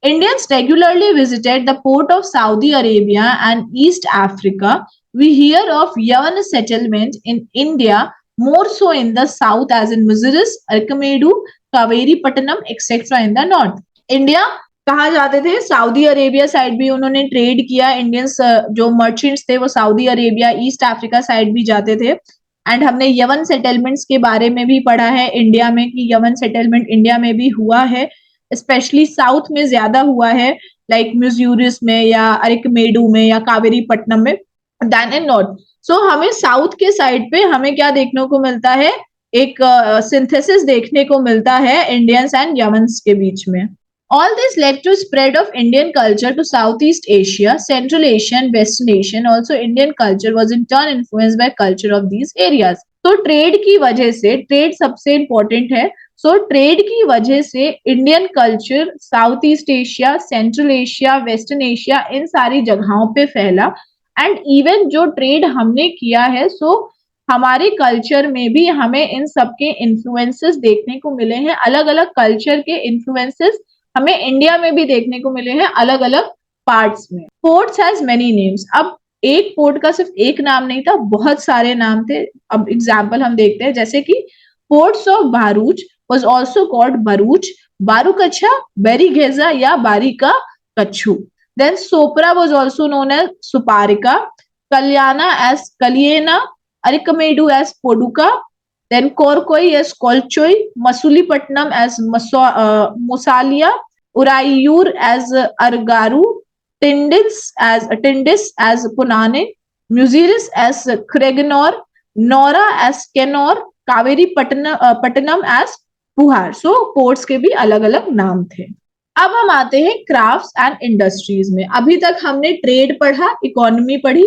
Indians regularly visited the port of Saudi Arabia and East Africa. We hear of Yavan settlement in India, more so in the south as in Muziris, Arkamedu, Kaveri Pattanam, etc. in the north. India कहाँ जाते थे, सऊदी अरेबिया साइड भी उन्होंने ट्रेड किया। इंडियंस जो मर्चेंट्स थे वो Saudi Arabia, east Africa side भी जाते थे। एंड हमने यवन सेटलमेंट्स के बारे में भी पढ़ा है इंडिया में कि यवन सेटलमेंट इंडिया में भी हुआ है, स्पेशली साउथ में ज्यादा हुआ है, लाइक म्यूजियूरिस में या अरिकमेडू में या कावेरी पट्टनम में, देन इन नॉर्थ। सो हमें साउथ के साइड पे हमें क्या देखने को मिलता है, एक सिंथेसिस देखने को मिलता है इंडियंस एंड यमन्स के बीच में। All this led to spread of Indian culture to Southeast Asia, Central Asia and Western Asia. Also Indian culture was in turn influenced by culture of these areas. तो ट्रेड की वजह से, ट्रेड सबसे इम्पोर्टेंट है, सो ट्रेड की वजह से Indian culture south east Asia, central Asia, western Asia, इन सारी जगहों पे फैला। एंड इवन जो ट्रेड हमने किया है, सो हमारे कल्चर में भी हमें इन सबके इन्फ्लुएंसेस देखने को मिले हैं, अलग अलग कल्चर के इन्फ्लुएंसेस हमें इंडिया में भी देखने को मिले हैं अलग अलग पार्ट्स में। Ports has many names. अब एक पोर्ट का सिर्फ एक नाम नहीं था, बहुत सारे नाम थे। अब एग्जांपल हम देखते हैं, जैसे कि ports of Bharuch was also called Baruch, Barukacha, Berigeza या बारिका कच्छू। Then Sopra was also known as Suparika, Kalyana as Kalyena, Arikamedu as Poduka, then Korkoi as Kolchoi, Masulipatnam as Musalia, Urayur as Argaru, Tindis as Punane, Muziris as Kreganor, Nora as Kenor, Kaveri Pattanam as पुहार। So ports के भी अलग अलग नाम थे। अब हम आते हैं क्राफ्ट्स एंड इंडस्ट्रीज में। अभी तक हमने ट्रेड पढ़ा, इकोनॉमी पढ़ी,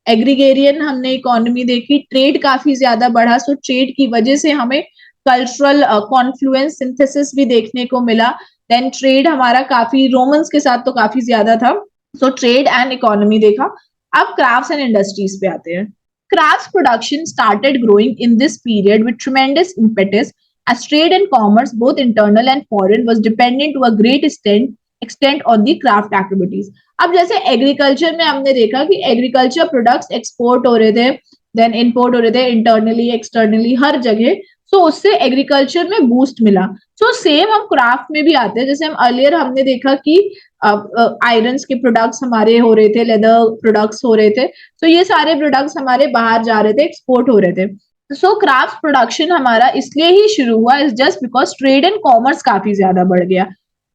एग्रीगेरियन हमने इकोनॉमी देखी, ट्रेड काफी ज्यादा बढ़ा, सो ट्रेड की वजह से हमें कल्चरल कॉन्फ्लुएंस सिंथेसिस भी देखने को मिला। देन ट्रेड हमारा काफी रोमन्स के साथ तो काफी ज्यादा था, सो ट्रेड एंड इकोनॉमी देखा। अब क्राफ्ट्स एंड इंडस्ट्रीज पे आते हैं। Crafts production started growing in this period with tremendous impetus as trade and commerce, both internal and foreign, was dependent to a great extent on the craft activities. अब जैसे एग्रीकल्चर में हमने देखा कि एग्रीकल्चर प्रोडक्ट्स एक्सपोर्ट हो रहे थे, देन इंपोर्ट हो रहे थे, इंटरनली एक्सटर्नली हर जगह, सो उससे एग्रीकल्चर में बूस्ट मिला। सो सेम हम क्राफ्ट में भी आते हैं। जैसे हम अर्लियर हमने देखा कि आयरन के प्रोडक्ट्स हमारे हो रहे थे, लेदर प्रोडक्ट्स हो रहे थे, तो ये सारे प्रोडक्ट्स हमारे बाहर जा रहे थे, एक्सपोर्ट हो रहे थे। सो क्राफ्ट प्रोडक्शन हमारा इसलिए ही शुरू हुआ is just because trade and commerce काफी ज्यादा बढ़ गया।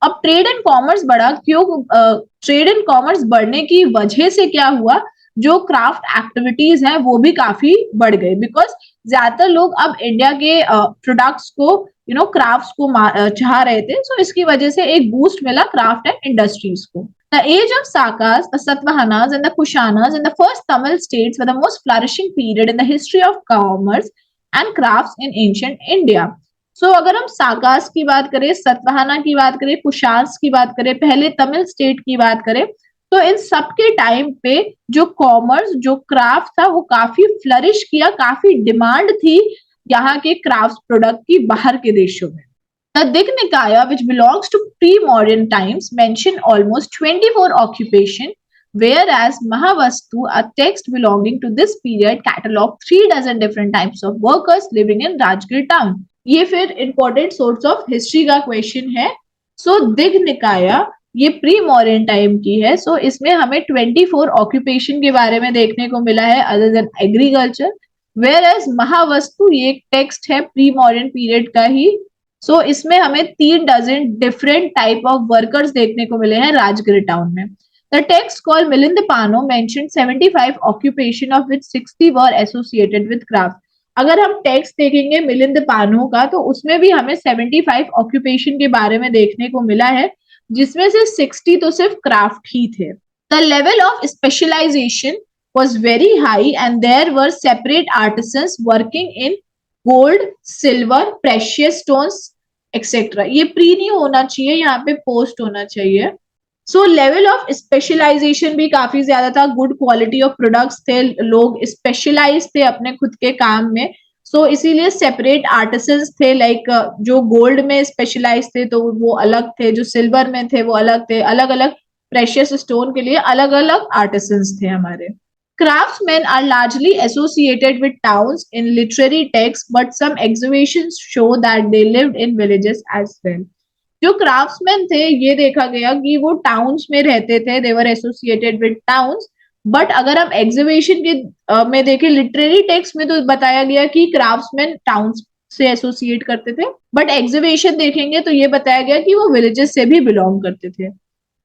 अब ट्रेड एंड कॉमर्स बढ़ा क्यों? ट्रेड एंड कॉमर्स बढ़ने की वजह से क्या हुआ, जो क्राफ्ट एक्टिविटीज हैं वो भी काफी बढ़ गए, बिकॉज ज्यादातर लोग अब इंडिया के प्रोडक्ट्स को क्राफ्ट्स को चाह रहे थे। सो इसकी वजह से एक बूस्ट मिला क्राफ्ट एंड इंडस्ट्रीज को। The age of Sakas, the Satavahanas, and the Kushanas in the first Tamil states were the most flourishing period in the history of commerce and crafts in ancient India. So अगर हम साकास की बात करें, सतवाहना की बात करें, कुशान्स की बात करें, पहले तमिल स्टेट की बात करें, तो इन सबके टाइम पे जो कॉमर्स, जो क्राफ्ट था, वो काफी फ्लरिश किया, काफी डिमांड थी यहाँ के क्राफ्ट प्रोडक्ट की बाहर के देशों में। The Dignikaya, which belongs to pre-modern times, mention almost 24 occupation, whereas Mahavastu, a text belonging to this period, catalog 3 dozen different types of workers living in Rajgir town. ये फिर important source of history का question है। So Dignikaya ये प्री मॉडर्न टाइम की है, सो इसमें हमें 24 ऑक्यूपेशन के बारे में देखने को मिला है other than agriculture, whereas Mahavastu ये एक टेक्स्ट है प्री मॉडर्न पीरियड का ही। सो इसमें हमें 3 dozen different type of workers देखने को मिले हैं राजगिर टाउन में। The text called Milind Pano mentioned 75 occupation of which 60 were associated with craft. अगर हम टेक्स्ट देखेंगे मिलिंद पानो का, तो उसमें भी हमें 75 ऑक्यूपेशन के बारे में देखने को मिला है, जिसमें से 60 तो सिर्फ क्राफ्ट ही थे। The level of specialisation was very high and there were separate artisans working in gold, silver, precious stones, etc. ये प्री नहीं होना चाहिए, यहाँ पे पोस्ट होना चाहिए। सो लेवल ऑफ स्पेशलाइजेशन भी काफी ज्यादा था, गुड क्वालिटी ऑफ प्रोडक्ट्स थे, लोग स्पेशलाइज थे अपने खुद के काम में। सो इसीलिए सेपरेट आर्टिसंस थे, लाइक जो गोल्ड में स्पेशलाइज थे तो वो अलग थे, जो सिल्वर में थे वो अलग थे, अलग अलग प्रेशियस स्टोन के लिए अलग अलग आर्टिसंस थे हमारे। Craftsmen are largely associated with towns in literary texts, but some exhibitions show that they lived in villages as well. जो क्राफ्ट्समैन थे ये देखा गया कि वो टाउन्स में रहते थे, they were associated with towns, but अगर हम एग्जीबिशन के में देखें लिटरेरी टेक्स्ट में तो बताया गया कि क्राफ्ट्समैन टाउन्स से एसोसिएट करते थे, बट एग्जीबिशन देखेंगे तो ये बताया गया कि वो विलेजेस से भी बिलोंग करते थे।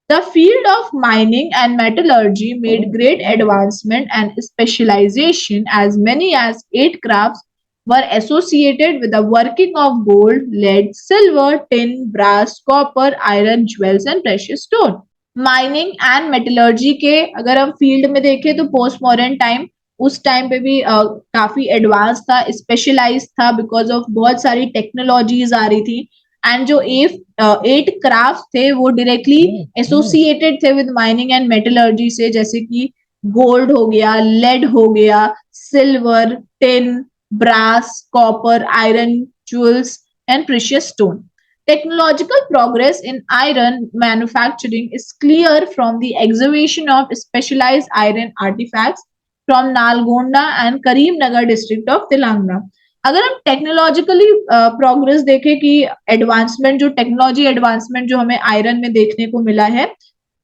The field of mining and metallurgy made great advancement and specialization, as many as 8 crafts were associated with the working of gold, lead, silver, tin, brass, copper, iron, jewels and precious stone. Mining and metallurgy के अगर हम फील्ड में देखें तो पोस्ट मॉडर्न टाइम, उस टाइम पे भी काफी एडवांस था, स्पेशलाइज था, बिकॉज ऑफ बहुत सारी टेक्नोलॉजीज आ रही थी। एंड जो 8 क्राफ्ट थे वो डायरेक्टली एसोसिएटेड थे विद माइनिंग एंड मेटलर्जी से, जैसे कि गोल्ड हो गया, लेड हो गया, silver, tin, brass, copper, iron, jewels and precious stone. Technological progress in iron manufacturing is clear from the excavation of specialized iron artifacts from Nalgonda and Karimnagar district of Telangana. अगर हम टेक्नोलॉजिकली प्रोग्रेस देखें कि एडवांसमेंट, जो टेक्नोलॉजी एडवांसमेंट जो हमें आयरन में देखने को मिला है,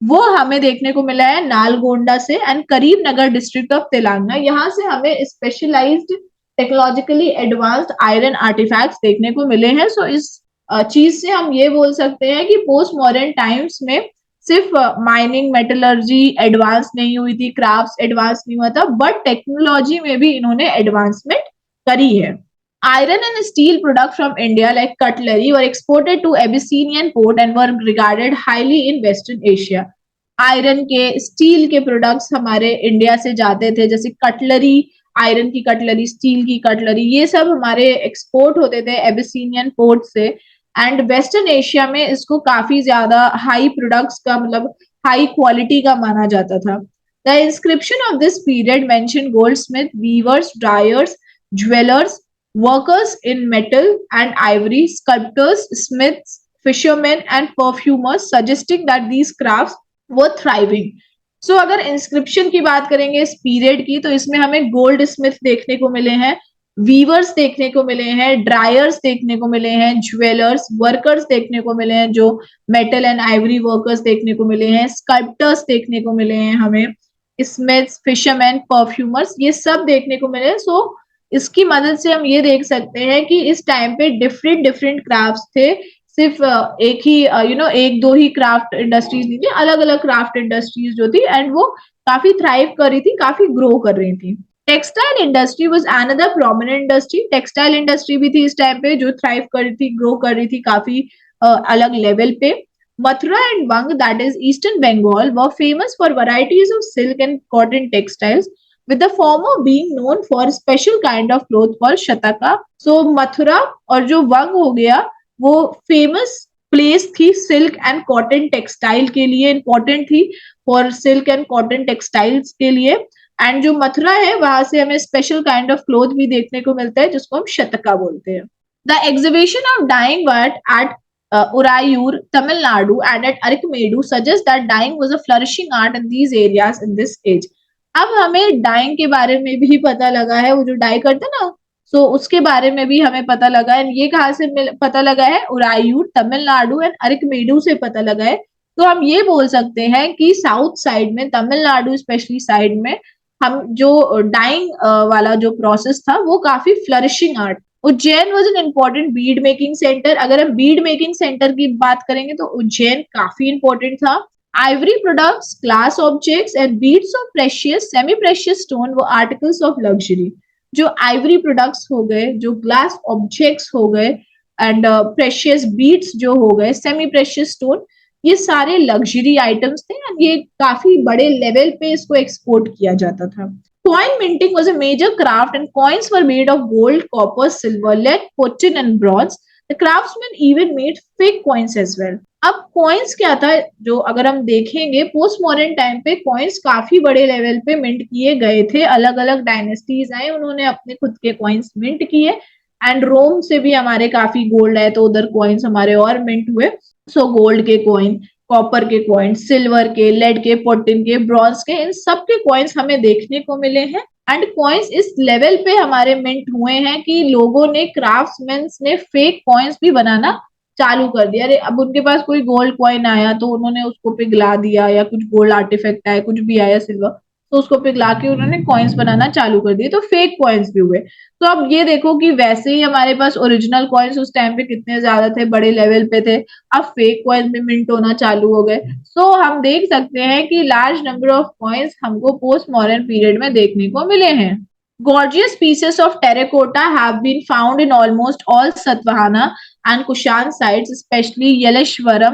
वो हमें देखने को मिला है नालगोंडा से and Karimnagar district of Telangana. यहाँ से हमें specialised technologically advanced iron artefacts देखने को मिले हैं। सो इस चीज से हम ये बोल सकते हैं कि पोस्ट मॉडर्न टाइम्स में सिर्फ माइनिंग मेटलर्जी एडवांस नहीं हुई थी, क्राफ्ट्स एडवांस नहीं हुआ था, बट टेक्नोलॉजी में भी इन्होंने एडवांसमेंट करी है। Iron and steel products from India like cutlery were exported to Abyssinian port and were regarded highly in Western Asia. Iron के स्टील के प्रोडक्ट्स हमारे इंडिया से जाते थे, जैसे कटलरी, आयरन की कटलरी, स्टील की कटलरी, ये सब हमारे एक्सपोर्ट होते थे एबिसिनियन पोर्ट से। एंड वेस्टर्न एशिया में इसको काफी ज्यादा हाई प्रोडक्ट्स का मतलब हाई क्वालिटी का माना जाता था। The inscription of this period mention goldsmith, weavers, dyers, jewellers, workers in metal and ivory, sculptors, smiths, fishermen and perfumers, suggesting that these crafts were thriving. So अगर इंस्क्रिप्शन की बात करेंगे इस पीरियड की, तो इसमें हमें गोल्ड स्मिथ देखने को मिले हैं, वीवर्स देखने को मिले हैं, ड्रायर्स देखने को मिले हैं, ज्वेलर्स, वर्कर्स देखने को मिले हैं, जो मेटल एंड आइवरी वर्कर्स देखने को मिले हैं, स्कल्प्टर्स देखने को मिले हैं हमें, स्मिथ्स, फिशरमैन, परफ्यूमर्स, ये सब देखने को मिले। सो इसकी मदद से हम ये देख सकते हैं कि इस टाइम पे डिफरेंट डिफरेंट क्राफ्ट्स थे, सिर्फ एक ही एक दो ही क्राफ्ट इंडस्ट्रीज नहीं थी, अलग अलग क्राफ्ट इंडस्ट्रीज जो थी, एंड वो काफी थ्राइव कर रही थी, काफी ग्रो कर रही थी। Textile industry was another prominent industry. Textile industry भी थी इस टाइम पे जो थ्राइव कर रही थी, ग्रो कर रही थी काफी अलग लेवल पे। Mathura and Banga, that is eastern Bengal, were famous for varieties of silk and cotton textiles, with the former being known for a special kind of cloth called shataka. So Mathura और जो वंग हो गया, वो फेमस प्लेस थी सिल्क एंड कॉटन टेक्सटाइल के लिए, इंपॉर्टेंट थी for silk and cotton textiles के लिए। एंड जो मथुरा है वहां से हमें स्पेशल काइंड ऑफ क्लोथ भी देखने को मिलता है जिसको हम शतका बोलते हैं। The exhibition of dyeing at Urayur, Tamil Nadu and at Arikmedu suggests that dyeing was a flourishing art in these areas in this age. अब हमें डाइंग के बारे में भी पता लगा है, वो जो डाई करते ना, सो उसके बारे में भी हमें पता लगा है। ये कहाँ से पता लगा है? उरायूर, तमिलनाडु एंड अरिकमेडू से पता लगा है। तो हम ये बोल सकते हैं कि साउथ साइड में, तमिलनाडु स्पेशली साइड में, हम जो डाइंग वाला जो प्रोसेस था वो काफी flourishing art. Ujjain was an important Beed making centre. अगर हम बीड मेकिंग सेंटर की बात करेंगे तो उज्जैन काफी इंपॉर्टेंट था। Ivory products, glass objects and beads of precious, semi-precious stone were articles of luxury. जो ivory products हो गए, जो glass objects हो गए and precious beads जो हो गए, semi-precious stone, ये सारे luxury items थे and ये काफी बड़े level पे इसको export किया जाता था। Coin minting was a major craft and coins were made of gold, copper, silver, lead, tin and bronze. The craftsmen even made fake coins as well. अब कॉइन्स क्या था, जो अगर हम देखेंगे पोस्ट मॉडर्न टाइम पे कॉइन्स काफी बड़े लेवल पे मिंट किए गए थे। अलग अलग डायनेस्टीज आए, उन्होंने अपने खुद के कॉइन्स मिंट किए एंड रोम से भी हमारे काफी गोल्ड आए तो उधर कॉइन्स हमारे और मिंट हुए। सो गोल्ड के कॉइन, कॉपर के कॉइन, सिल्वर के, लेड के, पोटिन के, ब्रॉन्ज के, इन सब के कॉइन्स हमें देखने को मिले हैं। एंड कॉइन्स इस लेवल पे हमारे मिंट हुए हैं कि लोगों ने, क्राफ्ट्समैन ने फेक कॉइन्स भी बनाना चालू कर दिया। अरे अब उनके पास कोई गोल्ड कॉइन आया तो उन्होंने उसको पिघला दिया, या कुछ गोल्ड आर्टिफैक्ट आया, कुछ भी आया सिल्वर, तो उसको पिघला के उन्होंने कॉइन्स बनाना चालू कर दिए, तो फेक कॉइन्स भी हुए। तो अब ये देखो कि वैसे ही हमारे पास ओरिजिनल कॉइन्स उस टाइम पे कितने ज्यादा थे, बड़े लेवल पे थे, अब फेक कॉइन्स भी मिंट होना चालू हो गए। सो हम देख सकते हैं कि लार्ज नंबर ऑफ कॉइन्स हमको पोस्ट मॉडर्न पीरियड में देखने को मिले हैं। Gorgeous pieces of terracotta have been found in almost all Satvahana and Kushan sites, especially Yeleshwaram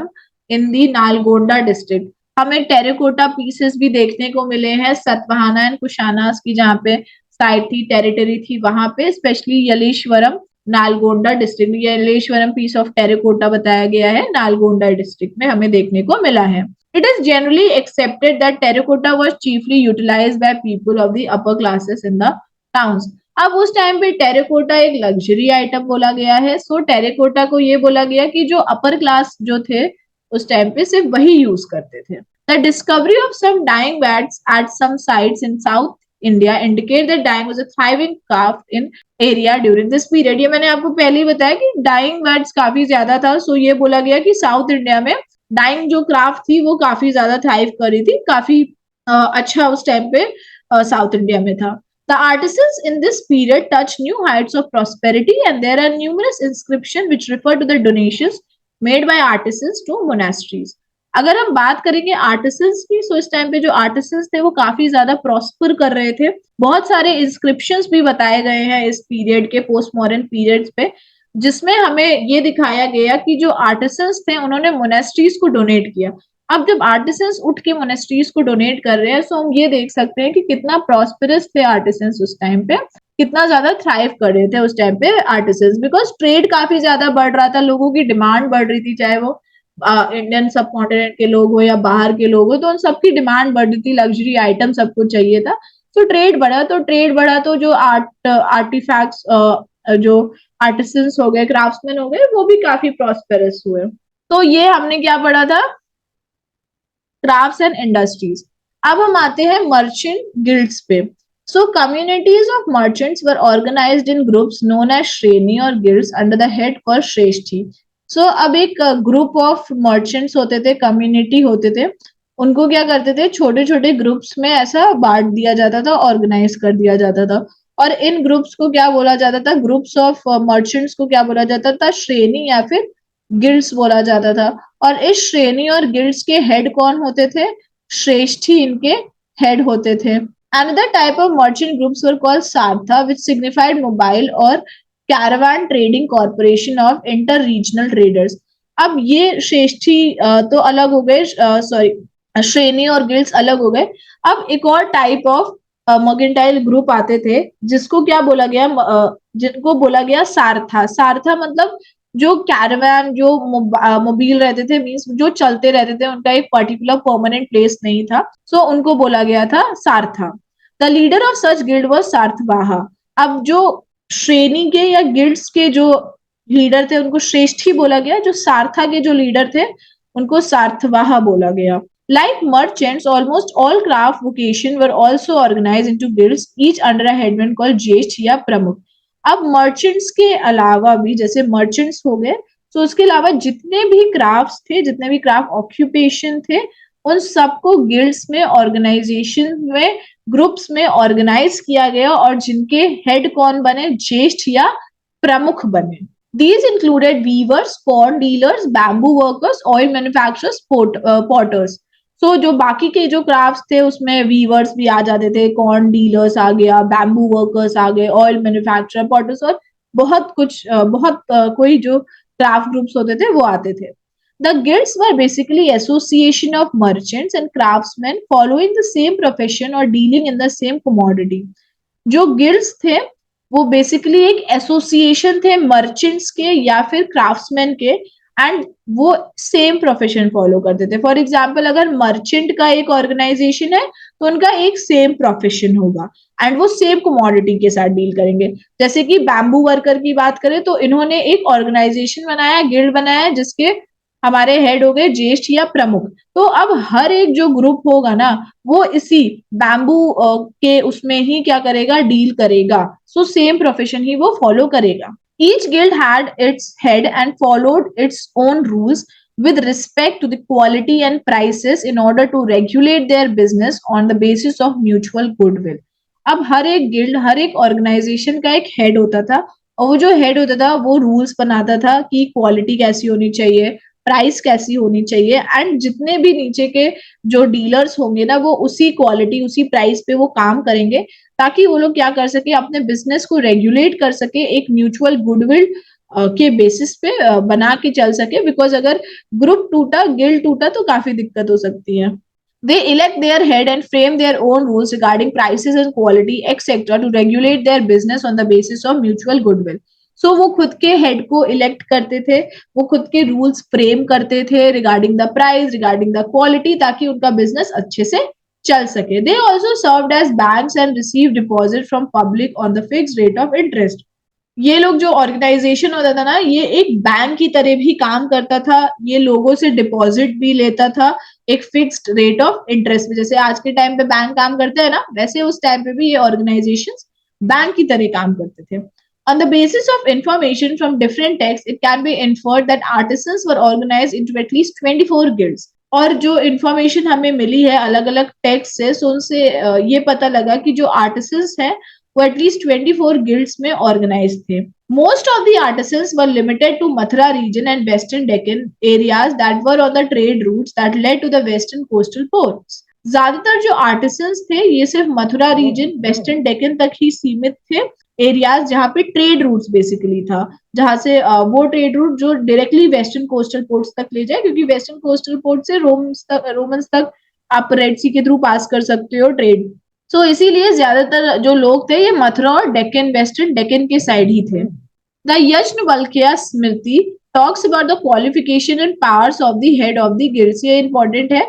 in the Nalgonda district. हमें टेरेकोटा पीसेस भी देखने को मिले हैं सतवाहाना एंड कुशानास की, जहाँ पे साइट थी, टेरिटरी थी, वहां पे स्पेशली यलेश्वरम, नालगोंडा डिस्ट्रिक्ट में यलेश्वरम पीस ऑफ टेरेकोटा बताया गया है, नालगोंडा डिस्ट्रिक्ट में हमें देखने को मिला है। It is generally accepted that terracotta was chiefly utilized by people of the upper classes in the towns. अब उस टाइम पे टेरेकोटा एक लग्जरी आइटम बोला गया है। सो टेरेकोटा को ये बोला गया कि जो अपर क्लास जो थे उस टाइम पे सिर्फ वही यूज करते थे। The discovery of some dyeing vats at some sites in south India indicate that dyeing was a thriving craft in area during this period. ये मैंने आपको पहले ही बताया कि डाइंग बैट्स काफी ज्यादा था। सो ये बोला गया कि साउथ इंडिया में डाइंग जो क्राफ्ट थी वो काफी ज्यादा थ्राइव कर रही थी, काफी अच्छा उस टाइम पे साउथ इंडिया में था। The artisans in this period touched new heights of prosperity, and there are numerous inscriptions which refer to the donations made by artisans to monasteries. अगर हम बात करेंगे आर्टिसंस की, सो इस टाइम पे जो आर्टिसंस थे वो काफी ज्यादा प्रॉस्पर कर रहे थे। बहुत सारे इंस्क्रिप्शंस भी बताए गए हैं इस पीरियड के, पोस्ट मॉडर्न पीरियड्स पे, जिसमें हमें ये दिखाया गया कि जो आर्टिसंस थे उन्होंने मोनेस्ट्रीज को डोनेट किया। अब जब आर्टिसंस उठ के मोनेस्ट्रीज को डोनेट कर रहे हैं, सो हम ये देख सकते हैं कि कितना प्रॉस्परस थे आर्टिसंस उस टाइम पे, कितना ज्यादा थ्राइव कर रहे थे उस टाइम पे आर्टिसंस, बिकॉज ट्रेड काफी ज्यादा बढ़ रहा था, लोगों की डिमांड बढ़ रही थी, चाहे वो इंडियन सब कॉन्टिनेंट के लोग हो या बाहर के लोग हो, तो उन सबकी डिमांड बढ़ रही थी, लग्जरी आइटम सबको चाहिए था। तो ट्रेड बढ़ा तो जो आर्टिफैक्ट्स, जो आर्टिसंस हो गए, क्राफ्ट्समैन हो गए, वो भी काफी प्रॉस्पेरस हुए। तो ये हमने क्या पढ़ा था, क्राफ्ट्स एंड इंडस्ट्रीज। अब हम आते हैं मर्चेंट गिल्ड्स पे। So communities of merchants were organised in groups known as shreni और guilds under the head called shreshthi. So अब एक ग्रुप ऑफ मर्चेंट्स होते थे, कम्युनिटी होते थे, उनको क्या करते थे, छोटे छोटे ग्रुप्स में ऐसा बांट दिया जाता था, ऑर्गेनाइज कर दिया जाता था। और इन ग्रुप्स को क्या बोला जाता था, ग्रुप्स ऑफ मर्चेंट्स को क्या बोला जाता था, श्रेणी या फिर गिल्ड्स बोला जाता था। और इस श्रेणी और गिल्ड्स के हेड कौन होते थे, श्रेष्ठी इनके हेड होते थे। Another type of merchant groups were called sartha, which signified mobile और caravan trading corporation of inter regional traders. अब ये श्रेष्ठी तो अलग हो गए, सॉरी, श्रेणी और गिल्ड्स अलग हो गए। अब एक और टाइप ऑफ मर्केंटाइल ग्रुप आते थे, जिसको क्या बोला गया, जिनको बोला गया सारथा। सारथा मतलब जो कैरावान, जो मोबाइल रहते थे, मींस जो चलते रहते थे, उनका एक पर्टिकुलर परमानेंट प्लेस नहीं था, सो उनको बोला गया था sartha. The leader of such guild was sarthavaha. अब जो श्रेणी के या गिल्ड्स के जो लीडर थे उनको श्रेष्ठी बोला गया, जो सारथा के जो लीडर थे उनको सार्थवाहा बोला गया। Like merchants, almost all craft vocation were also organized into guilds, each under a headman called ज्येष्ठ या प्रमुख। अब मर्चेंट्स के अलावा भी, जैसे मर्चेंट्स हो गए, तो उसके अलावा जितने भी क्राफ्ट्स थे, जितने भी क्राफ्ट ऑक्यूपेशन थे, उन सबको गिल्ड्स में, ऑर्गेनाइजेशन में, ग्रुप्स में ऑर्गेनाइज किया गया, और जिनके हेड कौन बने, ज्येष्ठ या प्रमुख बने। These included weavers, corn dealers, bamboo workers, oil manufacturers, potters. सो जो बाकी के जो क्राफ्ट्स थे उसमें वीवर्स भी आ जाते थे, कॉर्न डीलर्स आ गया, बैम्बू वर्कर्स आ गए, ऑयल मैन्युफैक्चरर, पॉटर्स, और बहुत कुछ, कोई जो क्राफ्ट ग्रुप्स होते थे वो आते थे। The guilds were basically association of merchants and craftsmen following the same profession or dealing in the same commodity. जो गिल्ड्स थे वो बेसिकली एक एसोसिएशन थे मर्चेंट्स के या फिर क्राफ्ट्समैन के, एंड वो सेम प्रोफेशन फॉलो करते थे। फॉर एग्जाम्पल, अगर मर्चेंट का एक ऑर्गेनाइजेशन है तो उनका एक सेम प्रोफेशन होगा, एंड वो सेम कमोडिटी के साथ डील करेंगे। जैसे कि बैम्बू वर्कर की बात करें तो इन्होंने एक ऑर्गेनाइजेशन बनाया, गिल्ड बनाया, जिसके हमारे हेड हो गए ज्येष्ठ या प्रमुख। तो अब हर एक जो ग्रुप होगा ना, वो इसी बैम्बू के उसमें ही क्या करेगा, डील करेगा। सो सेम प्रोफेशन ही वो फॉलो करेगा। Each guild had its head and followed its own rules with respect to the quality and prices in order to regulate their business on the basis of mutual goodwill. अब हर एक गिल्ड, हर एक ऑर्गेनाइजेशन का एक हेड होता था, और वो जो हेड होता था वो रूल्स बनाता था कि क्वालिटी कैसी होनी चाहिए, प्राइस कैसी होनी चाहिए, एंड जितने भी नीचे के जो डीलर्स होंगे ना, वो उसी क्वालिटी, उसी प्राइस पे वो काम करेंगे, ताकि वो लोग क्या कर सके, अपने बिजनेस को रेगुलेट कर सके, एक म्यूचुअल गुडविल के बेसिस पे बना के चल सके। बिकॉज अगर ग्रुप टूटा, गिल्ड टूटा, तो काफी दिक्कत हो सकती है। They elect their head and frame their own rules regarding prices and quality, etc., to regulate their business on the basis of mutual goodwill. सो वो खुद के हेड को इलेक्ट करते थे, वो खुद के रूल्स फ्रेम करते थे regarding the price, regarding the quality, ताकि उनका बिजनेस अच्छे से चल सके। They also served as banks and receive deposit from public on the fixed rate of interest. ये लोग, जो ऑर्गेनाइजेशन होता था ना, ये एक बैंक की तरह भी काम करता था, ये लोगों से डिपॉजिट भी लेता था एक फिक्स्ड रेट ऑफ इंटरेस्ट में। जैसे आज के टाइम पे बैंक काम करते हैं ना, वैसे उस टाइम पे भी ये ऑर्गेनाइजेशंस बैंक की तरह काम करते थे। On the basis of information from different texts, it can be inferred that artisans were organized into at least 24 guilds. और जो इंफॉर्मेशन हमें मिली है अलग अलग टेक्स्ट से, सो उनसे ये पता लगा कि जो आर्टिसंस हैं वो एटलीस्ट 24 गिल्ड्स में ऑर्गेनाइज थे। Most of the artisans were limited to Mathura region and western Deccan areas that were on the trade routes that led to the western coastal ports. ज्यादातर जो आर्टिसंस थे ये सिर्फ मथुरा रीजन, वेस्टर्न डेक्कन तक ही सीमित थे, एरियाज जहाँ पे ट्रेड रूट्स बेसिकली था, जहां से वो ट्रेड रूट जो डायरेक्टली वेस्टर्न कोस्टल पोर्ट्स तक ले जाए, क्योंकि वेस्टर्न कोस्टल पोर्ट से रोमन्स तक आप रेड सी के थ्रू पास कर सकते हो ट्रेड। सो इसीलिए ज्यादातर जो लोग थे ये मथुरा और डेक्कन, वेस्टर्न डेक्कन के साइड ही थे। The Yajnavalkya Smriti talks about the qualification and powers of the head of the guilds. ये इंपॉर्टेंट है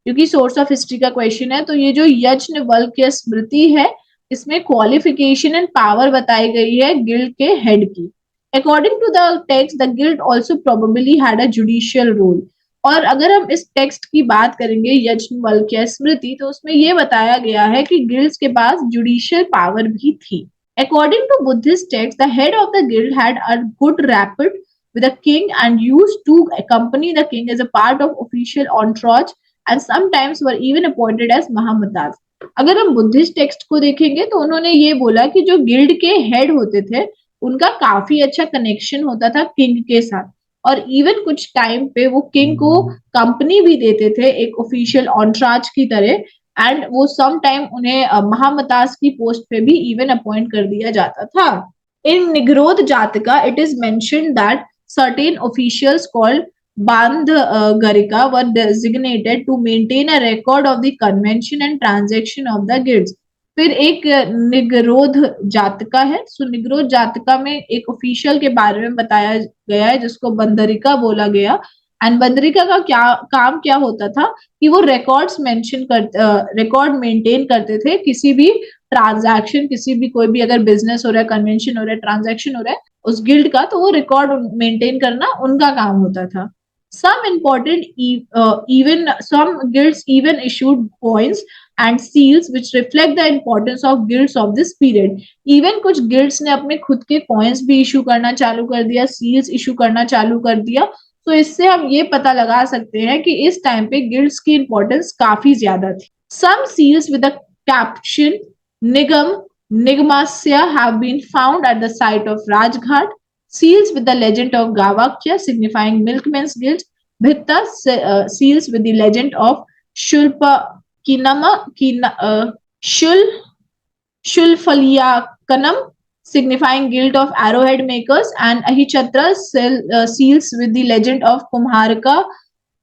क्योंकि सोर्स ऑफ हिस्ट्री का क्वेश्चन है। तो ये जो यज्ञवल्क्य स्मृति है इसमें क्वालिफिकेशन एंड पावर बताई गई है गिल्ड के हेड की। According to the text the guild also probably had a judicial role. और अगर हम इस टेक्स्ट की बात करेंगे यज्ञवल्क्य स्मृति, तो उसमें ये बताया गया है कि गिल्ड्स के पास जुडिशियल पावर भी थी। According to Buddhist texts, the head of the guild had a good rapport with the king and used to accompany the king as a part of official entourage and sometimes were even appointed as Mahamatas. अगर हम बुद्धिस्ट टेक्स्ट को देखेंगे तो उन्होंने ये बोला कि जो गिल्ड के हेड होते थे उनका काफी अच्छा कनेक्शन होता था किंग के साथ, और इवन कुछ टाइम पे वो किंग को कंपनी भी देते थे एक ऑफिशियल ऑन्ट्राज की तरह, एंड वो सम टाइम उन्हें महामतास की पोस्ट पे भी इवन अपॉइंट कर दिया जाता था। In Nigrodha Jataka it is mentioned that certain officials called Bhandagarika were designated to maintain a record of the convention and transaction of the guilds. फिर एक निग्रोध जातिका है। सो निग्रोध जातिका में एक ऑफिशियल के बारे में बताया गया है जिसको बंदरिका बोला गया। एंड बंदरिका का काम क्या होता था कि वो रिकॉर्ड मेंटेन करते थे किसी भी ट्रांजैक्शन, किसी भी कोई भी अगर बिजनेस हो रहा है, कन्वेंशन हो रहा है, ट्रांजैक्शन हो रहा है उस गिल्ड का, तो वो रिकॉर्ड मेंटेन करना उनका काम होता था। Some important even some guilds even issued coins and seals which reflect the importance of guilds of this period. Even कुछ guilds ने अपने खुद के coins भी issue करना चालू कर दिया, seals issue करना चालू कर दिया। तो इससे हम ये पता लगा सकते हैं कि इस टाइम पे गिल्ड्स की इंपॉर्टेंस काफी ज्यादा थी। Some seals with the caption Nigam Nigmasya have been found at the site of Rajghat. Seals with the legend of Gavakya signifying milkmen's guild. Bhitta seals with the legend of Shulpa Shulfaliyakanam signifying guild of arrowhead makers, and Ahichatra seals with the legend of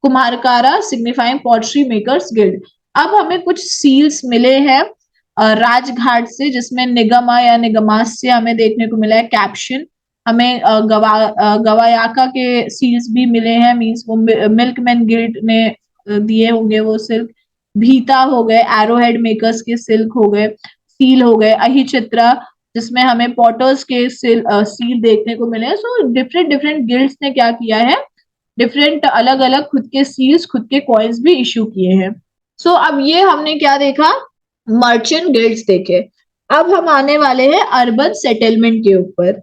Kumarkara signifying pottery makers guild. अब हमें कुछ सील्स मिले हैं राजघाट से जिसमें निगमा या निगमास्य हमें देखने को मिला है। कैप्शन हमें गवायाका के सील्स भी मिले हैं, मींस वो मिल्कमैन गिल्ड ने दिए होंगे वो सिल्क। भीता हो गए, एरोहेड मेकर्स के सिल्क हो गए, सील हो गए। अहिचित्रा जिसमें हमें पॉटर्स के सील देखने को मिले। सो डिफरेंट डिफरेंट गिल्ड्स ने क्या किया है, डिफरेंट अलग अलग खुद के सील्स, खुद के कॉइन्स भी इश्यू किए हैं। सो अब ये हमने क्या देखा, मर्चेंट गिल्ड्स देखे। अब हम आने वाले हैं अर्बन सेटलमेंट के ऊपर।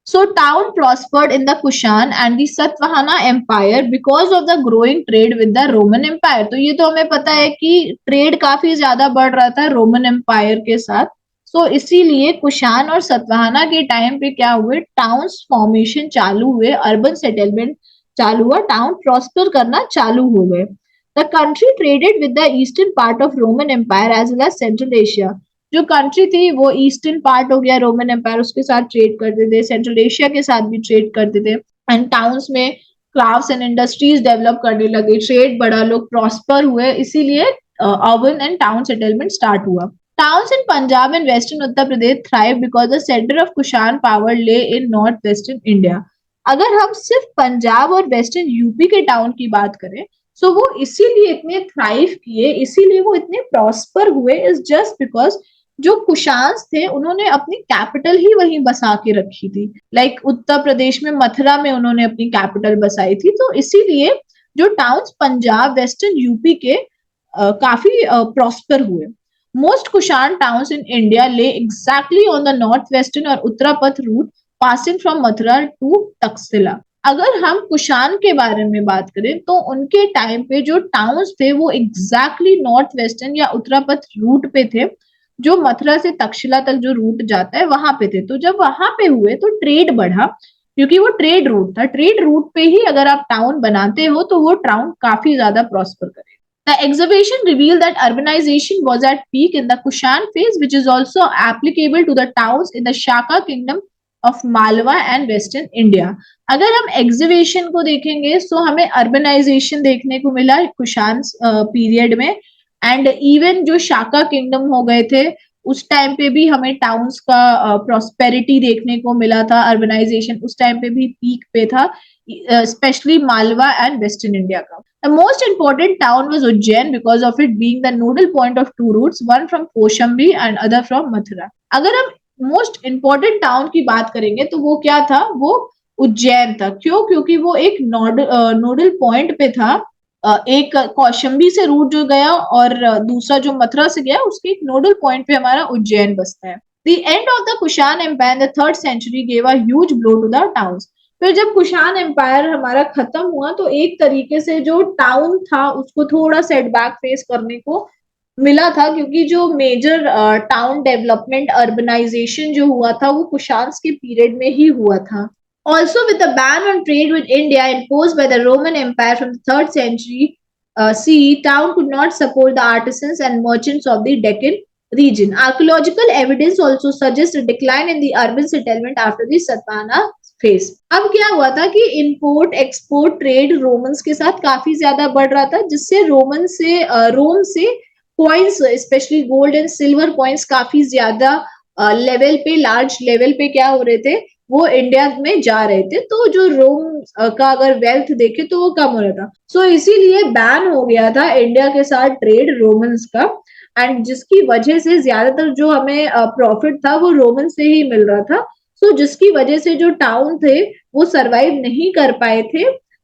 So town prospered in the Kushan and the Satvahana Empire because of the growing trade with the Roman Empire. तो ये तो हमें पता है कि ट्रेड काफी ज्यादा बढ़ रहा था रोमन एम्पायर के साथ। सो इसीलिए कुशान और सतवाहना के टाइम पे क्या हुए, टाउन्स फॉर्मेशन चालू हुए, अर्बन सेटलमेंट चालू हुआ, टाउन प्रॉस्पर करना चालू हो गए। The country traded with the eastern part of Roman empire as well as central Asia. जो कंट्री थी वो ईस्टर्न पार्ट हो गया रोमन एम्पायर, उसके साथ ट्रेड करते थे, सेंट्रल एशिया के साथ भी ट्रेड करते थे। एंड टाउन्स में क्राफ्ट्स एंड इंडस्ट्रीज डेवलप करने लगे, ट्रेड बढ़ा, लोग प्रॉस्पर हुए, इसीलिए urban and town settlement start हुआ। Towns in Punjab and Western Uttar Pradesh thrive because the center of Kushan power lay in northwestern India. अगर हम सिर्फ पंजाब और वेस्टर्न यूपी के टाउन की बात करें, सो वो इसीलिए इतने थ्राइव किए, इसीलिए वो इतने प्रॉस्पर हुए, इज जस्ट बिकॉज जो कुशान्स थे उन्होंने अपनी कैपिटल ही वहीं बसा के रखी थी। लाइक उत्तर प्रदेश में मथुरा में उन्होंने अपनी कैपिटल बसाई थी। तो इसीलिए जो टाउन्स पंजाब वेस्टर्न यूपी के काफी प्रॉस्पर हुए। Most Kushan towns in India lay exactly on the northwestern और Uttarapath route passing from Mathura to Taxila. अगर हम कुशान के बारे में बात करें तो उनके टाइम पे जो टाउन्स थे वो एग्जैक्टली नॉर्थ वेस्टर्न या उत्तरापथ रूट पे थे। जो मथुरा से तक्षशिला तक जो रूट जाता है वहां पे थे। तो जब वहां पे हुए तो ट्रेड बढ़ा, क्योंकि वो ट्रेड रूट था। ट्रेड रूट पे ही अगर आप टाउन बनाते हो तो वो टाउन काफी ज्यादा प्रॉस्पर करेगा। The excavation revealed that urbanization was at peak in the Kushan phase, which is also applicable to the towns in the Shaka kingdom of Malwa and Western India. अगर हम एग्जीवेशन को देखेंगे तो हमें अर्बनाइजेशन देखने को मिला कुशान पीरियड में, एंड इवन जो शाका किंगडम हो गए थे उस टाइम पे भी हमें टाउन्स का प्रॉस्पेरिटी देखने को मिला था। अर्बनाइजेशन उस टाइम पे भी पीक पे था, especially Malwa and Western India का। The most important town was Ujjain because of it being the nodal point of two routes, one from Koshambi and other from Mathura. अगर हम मोस्ट इम्पोर्टेंट टाउन की बात करेंगे तो वो क्या था, वो उज्जैन था। क्यों? क्योंकि वो एक नोडल पॉइंट पे था। एक कौशंबी से रूट जो गया और दूसरा जो मथुरा से गया, उसके एक नोडल पॉइंट पे हमारा उज्जैन बसता है। The end of the Kushan Empire in the 3rd century gave a huge blow to the towns. फिर जब कुशान एम्पायर हमारा खत्म हुआ तो एक तरीके से जो टाउन था उसको थोड़ा सेटबैक फेस करने को मिला था, क्योंकि जो मेजर टाउन डेवलपमेंट अर्बनाइजेशन जो हुआ था वो कुशान्स के पीरियड में ही हुआ था। Also, with the ban on trade with India imposed by the Roman Empire from the 3rd century CE, town could not support the artisans and merchants of the Deccan region. Archaeological evidence also suggests a decline in the urban settlement after the Satavahana phase. अब क्या हुआ था कि इंपोर्ट एक्सपोर्ट ट्रेड रोमन्स के साथ काफी ज्यादा बढ़ रहा था, जिससे रोम से coins, specially gold and silver coins काफी ज्यादा लेवल पे, लार्ज लेवल पे क्या हो रहे थे, वो इंडिया में जा रहे थे। तो जो रोम का अगर वेल्थ देखे तो वो कम हो रहा था। सो इसीलिए बैन हो गया था इंडिया के साथ ट्रेड रोमन्स का, एंड जिसकी वजह से ज्यादातर जो हमें प्रॉफिट था वो रोमन से ही मिल रहा था। सो जिसकी वजह से जो टाउन थे वो सरवाइव नहीं कर पाए थे,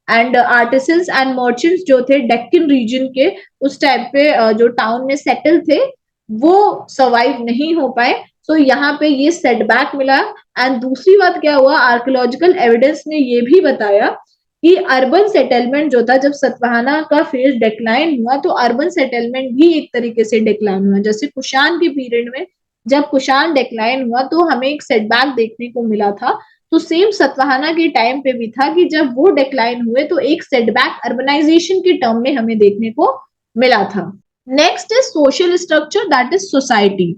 एंड आर्टिसंस एंड मर्चेंट्स जो थे डेक्कन रीजन के उस टाइम पे जो टाउन में सेटल थे वो सर्वाइव नहीं हो पाए। सो यहाँ पे ये सेटबैक मिला। एंड दूसरी बात क्या हुआ, आर्कियोलॉजिकल एविडेंस ने ये भी बताया कि अर्बन सेटलमेंट जो था, जब सतवाहना का फेज डिक्लाइन हुआ तो अर्बन सेटलमेंट भी एक तरीके से डिक्लाइन हुआ। जैसे कुशान के पीरियड में जब कुशान डिक्लाइन हुआ तो हमें एक सेटबैक देखने को मिला था, तो सेम सतवाहना के टाइम पे भी था कि जब वो डिक्लाइन हुए तो एक सेटबैक अर्बनाइजेशन के टर्म में हमें देखने को मिला था। Next is social structure, that is society.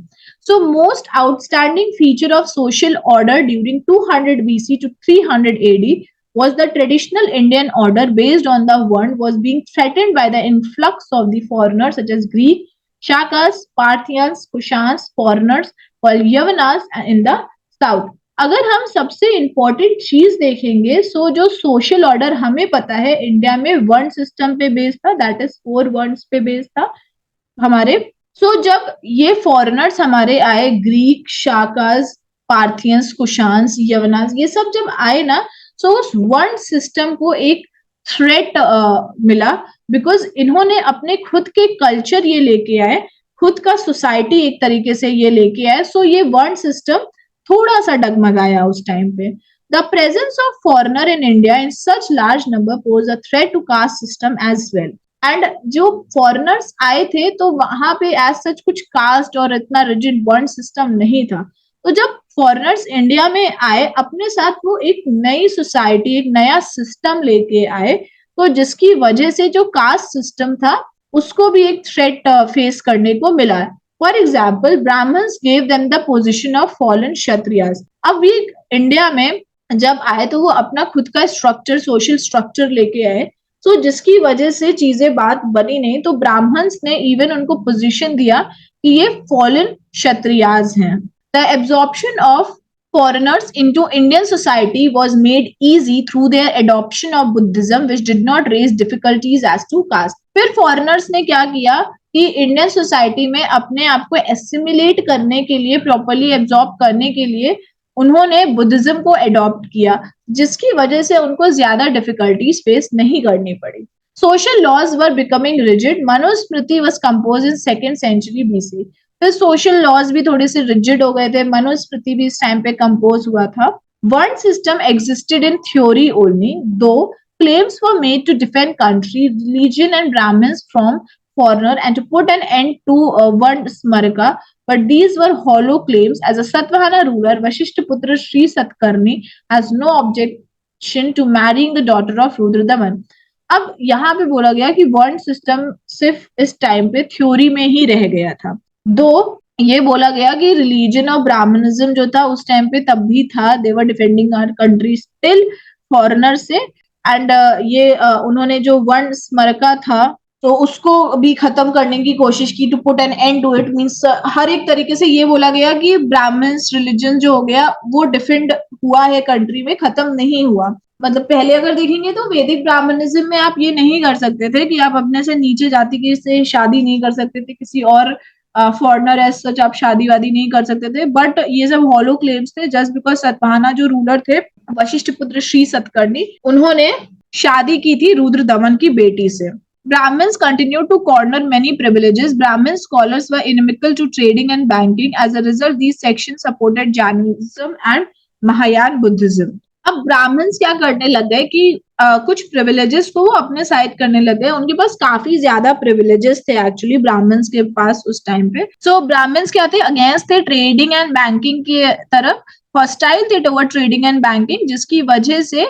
So most outstanding feature of social order during 200 BC to 300 AD was the traditional Indian order based on the one was being threatened by the influx of the foreigners such as Greek, Shakas, Parthians, Kushans, foreigners, while Yavanas in the south. अगर हम सबसे इम्पोर्टेंट चीज देखेंगे सो जो सोशल ऑर्डर हमें पता है इंडिया में वर्ण सिस्टम पे बेस्ड था, दैट इज 4 वर्ड्स पे बेस्ड था हमारे। जब ये फॉरेनर्स हमारे आए, ग्रीक, शाकास, पार्थियंस, कुशान्स, यवनास, ये सब जब आए ना, उस वर्ण सिस्टम को एक थ्रेट मिला, बिकॉज इन्होंने अपने खुद के कल्चर ये लेके आए, खुद का सोसाइटी एक तरीके से ये लेके आए। ये वर्ण सिस्टम थोड़ा सा डगमगाया उस टाइम पे। The presence of foreigner in India in such large number pose a threat to caste system as well. And जो फॉरेनर्स आए थे तो वहां पे एज सच कुछ कास्ट और इतना रिजिड वर्ण सिस्टम नहीं था। तो जब फॉरेनर्स इंडिया में आए अपने साथ वो एक नई सोसाइटी, एक नया सिस्टम लेके आए, तो जिसकी वजह से जो कास्ट सिस्टम था उसको भी एक थ्रेट फेस करने को मिला। For example, Brahmans gave them the position of fallen Kshatriyas. अब ये इंडिया में जब आए तो वो अपना खुद का स्ट्रक्चर, सोशल स्ट्रक्चर लेके आए, जिसकी वजह से चीजें बात बनी नहीं। तो ब्राह्मण्स ने इवन उनको पोजीशन दिया कि ये फॉलन क्षत्रियाज हैं। The absorption of foreigners into Indian society was made easy through their adoption of Buddhism, which did not raise difficulties as to caste. फिर foreigners ने क्या किया कि इंडियन सोसाइटी में अपने आप को एसिमिलेट करने के लिए, प्रॉपरली एब्जॉर्ब करने के लिए उन्होंने बुद्धिज्म को एडॉप्ट किया, जिसकी वजह से उनको ज्यादा डिफिकल्टीज फेस नहीं करनी पड़ी। Social laws were becoming rigid. Manusmriti was compose in 2nd century BC। फिर सोशल लॉज भी थोड़े से रिजिड हो गए थे, मनुस्मृति भी इस टाइम पे कंपोज हुआ था। वर्ण system existed in theory only, दो claims were made to defend country, religion and Brahmins from foreigner and to put an end to one smarka, but these were hollow claims. As a Satvahana ruler, Vashishtaputra Sri Satkarni has no objection to marrying the daughter of Rudradaman. अब यहाँ पे बोला गया कि वर्ण सिस्टम सिर्फ इस टाइम पे थ्योरी में ही रह गया था। दो ये बोला गया कि रिलीजन ऑफ ब्राह्मणिज्म जो था उस टाइम पे तब भी था, they were defending our country still foreigner से, एंड उन्होंने जो वर्ण स्मरका था तो उसको भी खत्म करने की कोशिश की, to put an end to it. Means हर एक तरीके से ये बोला गया कि ब्राह्मण्स रिलीजन जो हो गया वो डिफेंड हुआ है कंट्री में, खत्म नहीं हुआ। मतलब पहले अगर देखेंगे तो वैदिक ब्राह्मणिज्म में आप ये नहीं कर सकते थे कि आप अपने से नीचे जाति की से शादी नहीं कर सकते थे, किसी और फॉरनर एज सच आप शादी वादी नहीं कर सकते थे। बट ये सब हॉलो क्लेम्स थे जस्ट बिकॉज सतवाहना जो रूलर थे वशिष्ठ पुत्र श्री सतकर्णी, उन्होंने शादी की थी रुद्र दमन की बेटी से। Brahmins continued to corner many privileges. Brahmin scholars were inimical to trading and banking. As a result, these sections supported Jainism and Mahayana Buddhism. अब ब्राह्मण्स क्या करने लग गए कि कुछ प्रिविलेजेस को वो अपने साइड करने लग गए। उनके पास काफी ज्यादा प्रिविलेजेस थे एक्चुअली ब्राह्मण्स के पास उस टाइम पे। सो ब्राह्मण्स क्या थे, अगेंस्ट थे ट्रेडिंग एंड बैंकिंग की तरफ, हॉस्टाइल थे टुवर्ड ट्रेडिंग एंड बैंकिंग, जिसकी वजह से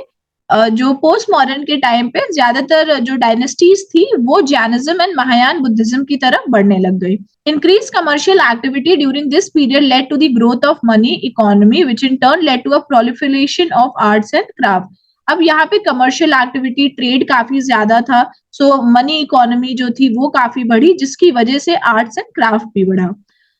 जो पोस्ट मॉडर्न के टाइम पे ज्यादातर जो डायनेस्टीज थी वो जैनिज्म एंड महायान बुद्धिज्म की तरफ बढ़ने लग गई। Increase commercial activity during this period led to the growth of money economy which in turn led to a proliferation of arts and craft. अब यहाँ पे कमर्शियल एक्टिविटी, ट्रेड काफी ज्यादा था, सो मनी इकोनॉमी जो थी वो काफी बढ़ी, जिसकी वजह से आर्ट्स एंड क्राफ्ट भी बढ़ा।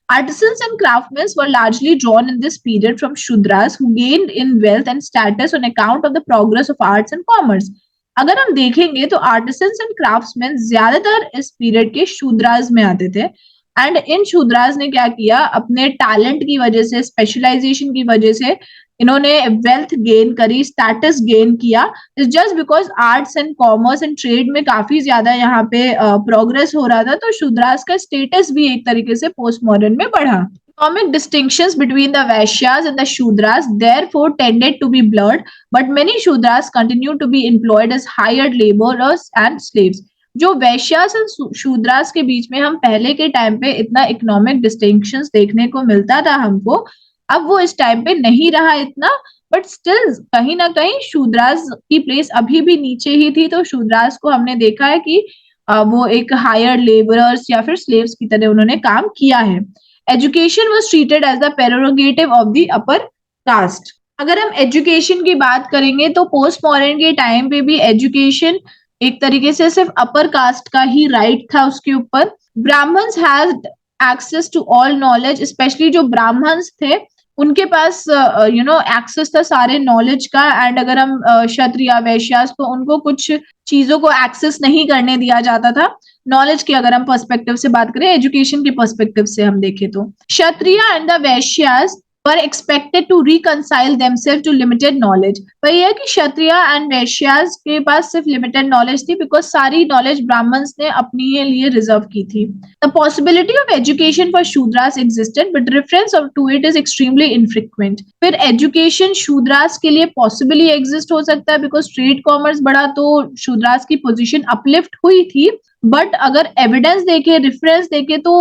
Artisans and craftsmen were largely drawn in this period from Shudras who gained in wealth and status on account of the progress of arts and commerce. अगर हम देखेंगे तो आर्टिसंस एंड क्राफ्ट्समैन ज्यादातर इस पीरियड के शूद्रास में आते थे, एंड इन शूद्रास ने क्या किया, अपने टैलेंट की वजह से, स्पेशलाइजेशन की वजह से इन्होंने वेल्थ गेन करी, स्टेटस गेन किया, just because arts and commerce and trade में काफी ज्यादा यहाँ पे प्रोग्रेस हो रहा था, तो शूद्रास का स्टेटस भी एक तरीके से पोस्ट मॉडर्न में बढ़ा। Economic distinctions between the Vaishyas and the Shudras therefore tended to be blurred, but many Shudras continued to be employed as hired laborers and slaves. जो वैश्यास और शूद्रास के बीच में हम पहले के टाइम पे इतना इकोनॉमिक डिस्टिंक्शंस देखने को मिलता था हमको, अब वो इस टाइम पे नहीं रहा इतना, बट स्टिल कहीं ना कहीं शूद्रास की प्लेस अभी भी नीचे ही थी। तो शूद्रास को हमने देखा है कि वो एक हायर लेबरर्स या फिर स्लेव्स की तरह उन्होंने काम किया है। Education was treated as the prerogative of the upper caste. अगर हम एजुकेशन की बात करेंगे तो पोस्ट मॉडर्न के टाइम पे भी एजुकेशन एक तरीके से सिर्फ अपर कास्ट का ही राइट था उसके ऊपर। Brahmans had access to all knowledge, especially जो ब्राह्मण्स थे उनके पास एक्सेस था सारे नॉलेज का, एंड अगर हम क्षत्रिय वैश्यास तो उनको कुछ चीजों को एक्सेस नहीं करने दिया जाता था। नॉलेज की अगर हम पर्सपेक्टिव से बात करें, एजुकेशन के पर्सपेक्टिव से हम देखें तो Kshatriya and the Vaishyas were expected to reconcile themselves to limited knowledge। पर यह है कि क्षत्रिय एंड वैश्यास के पास सिर्फ लिमिटेड नॉलेज थी, बिकॉज सारी नॉलेज ब्राह्मण्स ने अपने लिए रिजर्व की थी। The possibility of education for Shudras existed but reference to it is extremely infrequent. फिर एजुकेशन शूद्रास के लिए पॉसिबली एग्जिस्ट हो सकता है बिकॉज ट्रेड कॉमर्स बढ़ा तो शूद्रास की पोजिशन अपलिफ्ट हुई थी, बट अगर एविडेंस देखे, रेफरेंस देखे तो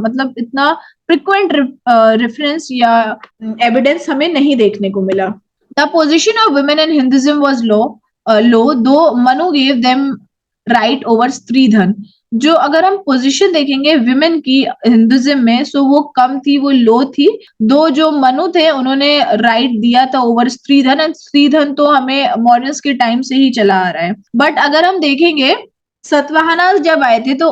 मतलब इतना फ्रिक्वेंट रेफरेंस या एविडेंस हमें नहीं देखने को मिला। The position of women in Hinduism was low though Manu gave them right over stridhan. जो अगर हम पोजीशन देखेंगे विमेन की हिंदुइज्म में, सो वो कम थी, वो लो थी। दो जो मनु थे उन्होंने राइट दिया था ओवर स्त्रीधन, एंड स्त्रीधन तो हमें मॉडर्न्स के टाइम से ही चला आ रहा है। बट अगर हम देखेंगे सतवाहना जब आए थे तो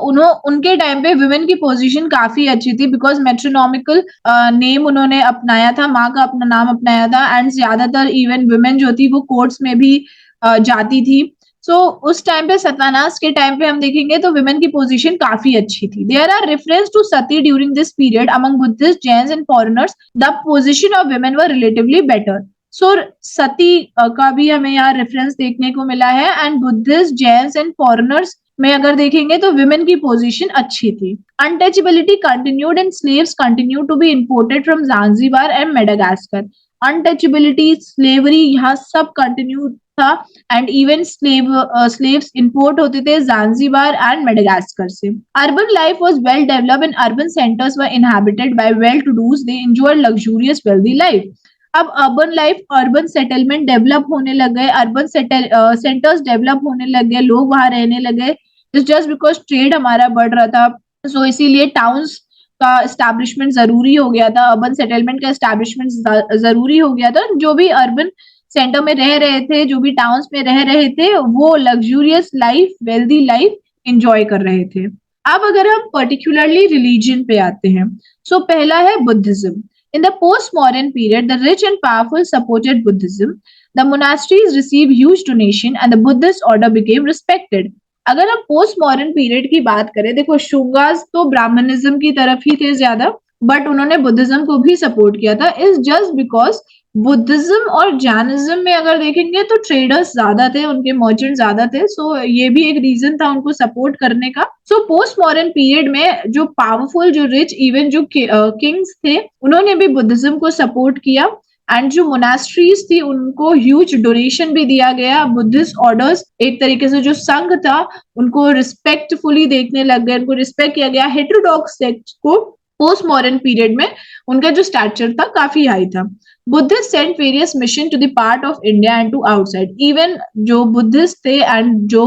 उनके टाइम पे वुमेन की पोजीशन काफी अच्छी थी, बिकॉज मेट्रोनॉमिकल नेम उन्होंने अपनाया था, माँ का अपना नाम अपनाया था, एंड ज्यादातर इवन वुमेन जो थी वो कोर्ट्स में भी जाती थी। सो उस टाइम पे सतवाहनास के टाइम पे हम देखेंगे तो वुमेन की पोजीशन काफी अच्छी थी। There are reference to sati during this period among Buddhist, Jains and foreigners. The position of women were relatively better. So sati का भी हमें यहाँ रेफरेंस देखने को मिला है, and Buddhist, Jains and foreigners में अगर देखेंगे तो विमेन की पोजीशन अच्छी थी। Untouchability continued and slaves continue to be imported from Zanzibar and Madagascar. Untouchability, slavery यहाँ सब कंटिन्यू था एंड इवन स्लेव्स इंपोर्ट होते थे ज़ांज़ीबार एंड मेडागास्कर से। Urban life was well developed and urban centres were inhabited by well to dos, they enjoyed luxurious wealthy life. अब urban life, urban settlement develop होने लग गए, अर्बन सेंटर्स डेवलप होने लग गए, लोग वहां रहने लगे जस्ट बिकॉज ट्रेड हमारा बढ़ रहा था। सो इसीलिए टाउन्स का एस्टैब्लिशमेंट जरूरी हो गया था, अर्बन सेटलमेंट का एस्टैब्लिशमेंट जरूरी हो गया था। जो भी अर्बन सेंटर में रह रहे थे, जो भी टाउन्स में रह रहे थे, वो luxurious life, wealthy life enjoy कर रहे थे। अब अगर हम पर्टिकुलरली रिलीजन पे आते हैं, सो पहला है Buddhism. In the post-modern period, the rich and powerful supported Buddhism. The monasteries received huge donation and the Buddhist order became respected. अगर हम पोस्ट मॉडर्न पीरियड की बात करें, देखो शुंगास तो ब्राह्मणिज्म की तरफ ही थे ज्यादा, बट उन्होंने बुद्धिज्म को भी सपोर्ट किया था। इज जस्ट बिकॉज बुद्धिज्म और जैनिज्म में अगर देखेंगे तो ट्रेडर्स ज्यादा थे, उनके मर्चेंट ज्यादा थे, सो ये भी एक रीजन था उनको सपोर्ट करने का। सो पोस्ट मॉडर्न पीरियड में जो पावरफुल, जो रिच, इवन जो किंग्स थे, उन्होंने भी बुद्धिज्म को सपोर्ट किया एंड जो मोनास्ट्रीज थी उनको ह्यूज डोनेशन भी दिया गया। बुद्धिस्ट ऑर्डर्स एक तरीके से जो संघ था उनको रिस्पेक्टफुली देखने लग गए, उनको रिस्पेक्ट किया गया। हेटेरोडॉक्स सेक्ट को पोस्ट मॉडर्न पीरियड में उनका जो स्टैचर था काफी हाई था। Buddhist sent various mission to the part of India and to outside. Even जो बुद्धिस्ट थे एंड जो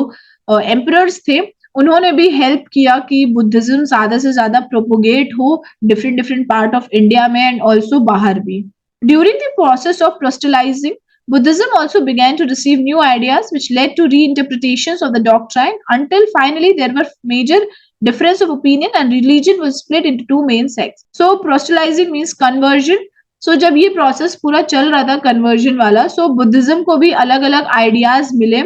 एम्परर्स थे, उन्होंने भी हेल्प किया कि बुद्धिज्म ज्यादा से ज्यादा प्रोपोगेट हो different different part of India में एंड ऑल्सो बाहर भी। During the process of proselytizing, Buddhism also began to receive new ideas which led to reinterpretations of the doctrine until finally there were major difference of opinion and religion was split into two main sects. So proselytizing means conversion. So जब ये process पूरा चल रहा था conversion वाला, so Buddhism को भी अलग अलग ideas मिले,